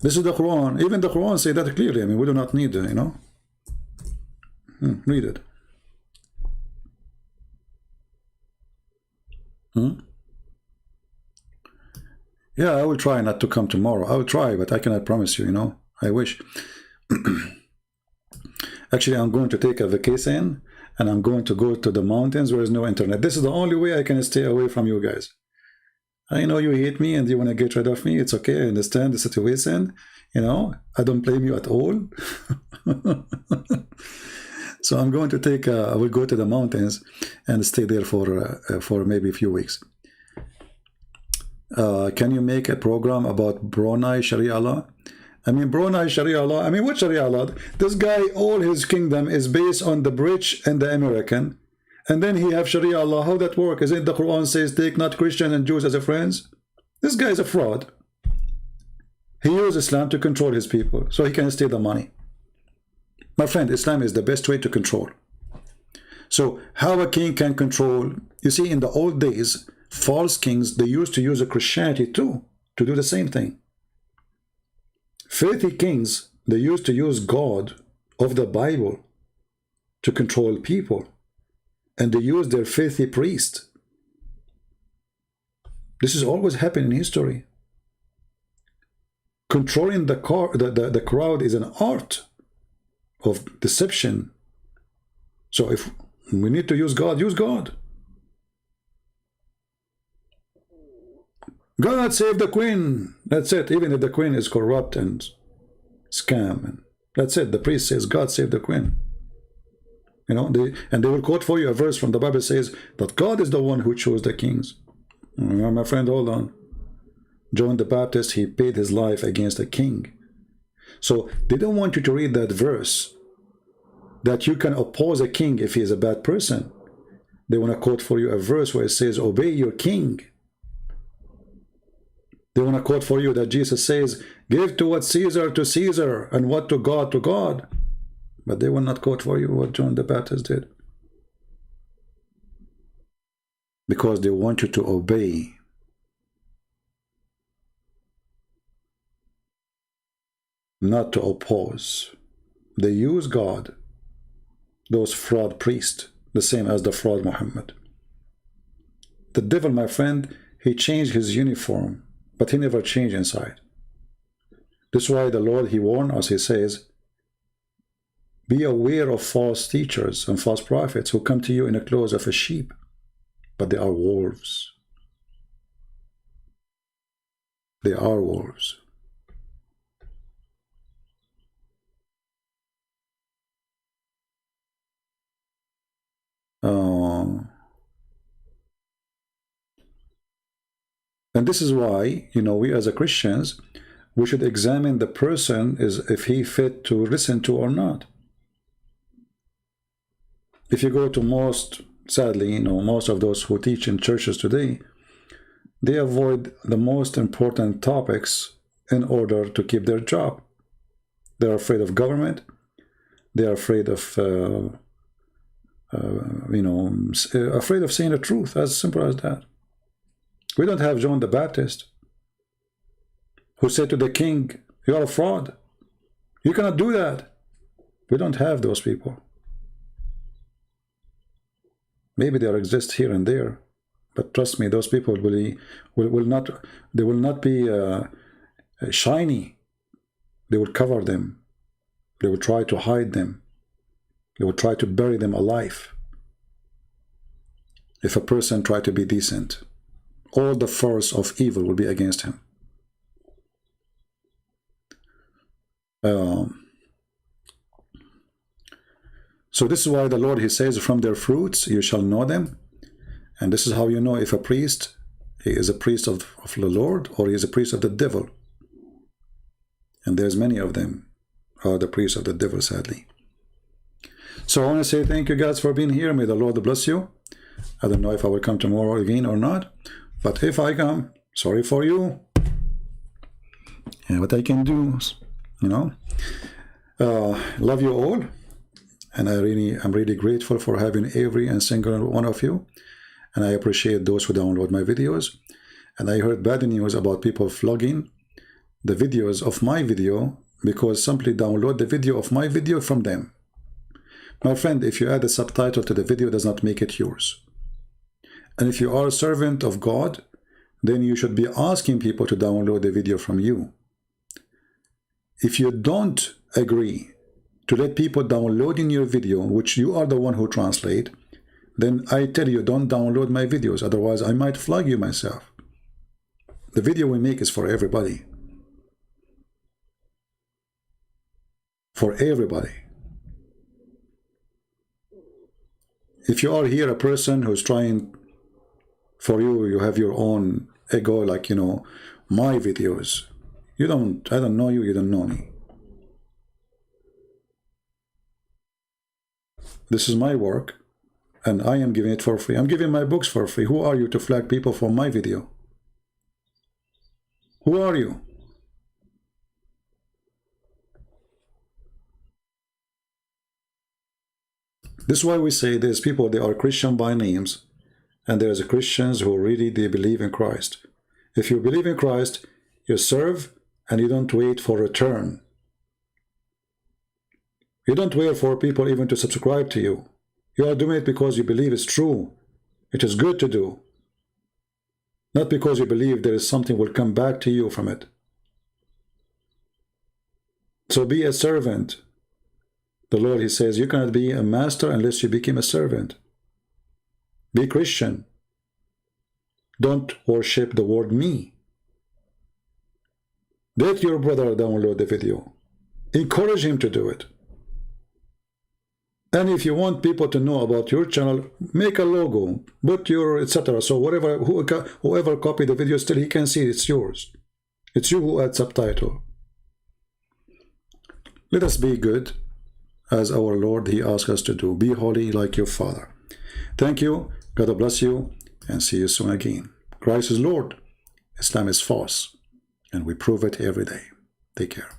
This is the Quran. Even the Quran say that clearly. I mean, we do not need, you know. Read it. Yeah, I will try not to come tomorrow. I will try, but I cannot promise you, you know. I wish. Actually, I'm going to take a vacation and I'm going to go to the mountains where there's no internet. This is the only way I can stay away from you guys. I know you hate me and you want to get rid of me. It's okay. I understand the situation. You know, I don't blame you at all. So I'm going to take, I will go to the mountains and stay there for maybe a few weeks. Can you make a program about Brunei Sharia law? I mean, Brunei Sharia law, I mean, what Sharia law? This guy, all his kingdom is based on the British and the American. And then he have Sharia law. How that work? Isn't the Quran says, take not Christians and Jews as a friends? This guy is a fraud. He used Islam to control his people, so he can steal the money. My friend, Islam is the best way to control. So how a king can control, you see, in the old days, false kings, they used to use a Christianity too, to do the same thing. Faithy kings, they used to use God of the Bible to control people. And they use their faithy priest. This has always happened in history. Controlling the crowd is an art of deception. So if we need to use God, use God. God save the queen. That's it. Even if the queen is corrupt and scam, and that's it. The priest says, God save the queen. You know, they will quote for you a verse from the Bible says that God is the one who chose the kings. My friend, hold on. John the Baptist, he paid his life against a king. So they don't want you to read that verse that you can oppose a king if he is a bad person. They want to quote for you a verse where it says, obey your king. They want to quote for you that Jesus says, give to what Caesar to Caesar and what to God to God. But they will not quote for you what John the Baptist did. Because they want you to obey. Not to oppose. They use God. Those fraud priests. The same as the fraud Muhammad. The devil, my friend, he changed his uniform. But he never changed inside. This is why the Lord, he warned us, he says, be aware of false teachers and false prophets who come to you in the clothes of a sheep, but they are wolves. They are wolves. And this is why, you know, we as a Christians, we should examine the person is if he fit to listen to or not. If you go to most, sadly, you know, most of those who teach in churches today, they avoid the most important topics in order to keep their job. They're afraid of government. They're afraid of, you know, afraid of saying the truth, as simple as that. We don't have John the Baptist who said to the king, you are a fraud. You cannot do that. We don't have those people. Maybe they exist here and there, but trust me, those people will not be shiny. They will cover them. They will try to hide them. They will try to bury them alive. If a person try to be decent all the force of evil will be against him. So this is why the Lord, he says, from their fruits you shall know them. And this is how you know if a priest, he is a priest of the Lord, or he is a priest of the devil. And there's many of them are the priests of the devil, sadly. So I want to say thank you guys for being here. May the Lord bless you. I don't know if I will come tomorrow again or not, but if I come, sorry for you. And what I can do, you know. Love you all, and I'm really grateful for having every and single one of you, and I appreciate those who download my videos. And I heard bad news about people flogging the videos of my video because simply download the video of my video from them. My friend, if you add a subtitle to the video, does not make it yours. And if you are a servant of God, then you should be asking people to download the video from you. If you don't agree to let people download in your video, which you are the one who translate, then I tell you, don't download my videos, otherwise I might flag you myself. The video we make is for everybody. For everybody. If you are here a person who's trying for you, you have your own ego, like, you know, my videos. I don't know you, you don't know me. This is my work, and I am giving it for free. I'm giving my books for free. Who are you to flag people for my video? Who are you? This is why we say there's people, they are Christian by names, and there's Christians who really, they believe in Christ. If you believe in Christ, you serve, and you don't wait for return. You don't wait for people even to subscribe to you. You are doing it because you believe it's true. It is good to do. Not because you believe there is something will come back to you from it. So be a servant. The Lord, he says, you cannot be a master unless you become a servant. Be Christian. Don't worship the word me. Let your brother download the video. Encourage him to do it. And if you want people to know about your channel, make a logo, put your etc. So whoever copied the video, still he can see it's yours. It's you who add subtitle. Let us be good as our Lord, he asks us to do. Be holy like your Father. Thank you. God bless you, and see you soon again. Christ is Lord. Islam is false, and we prove it every day. Take care.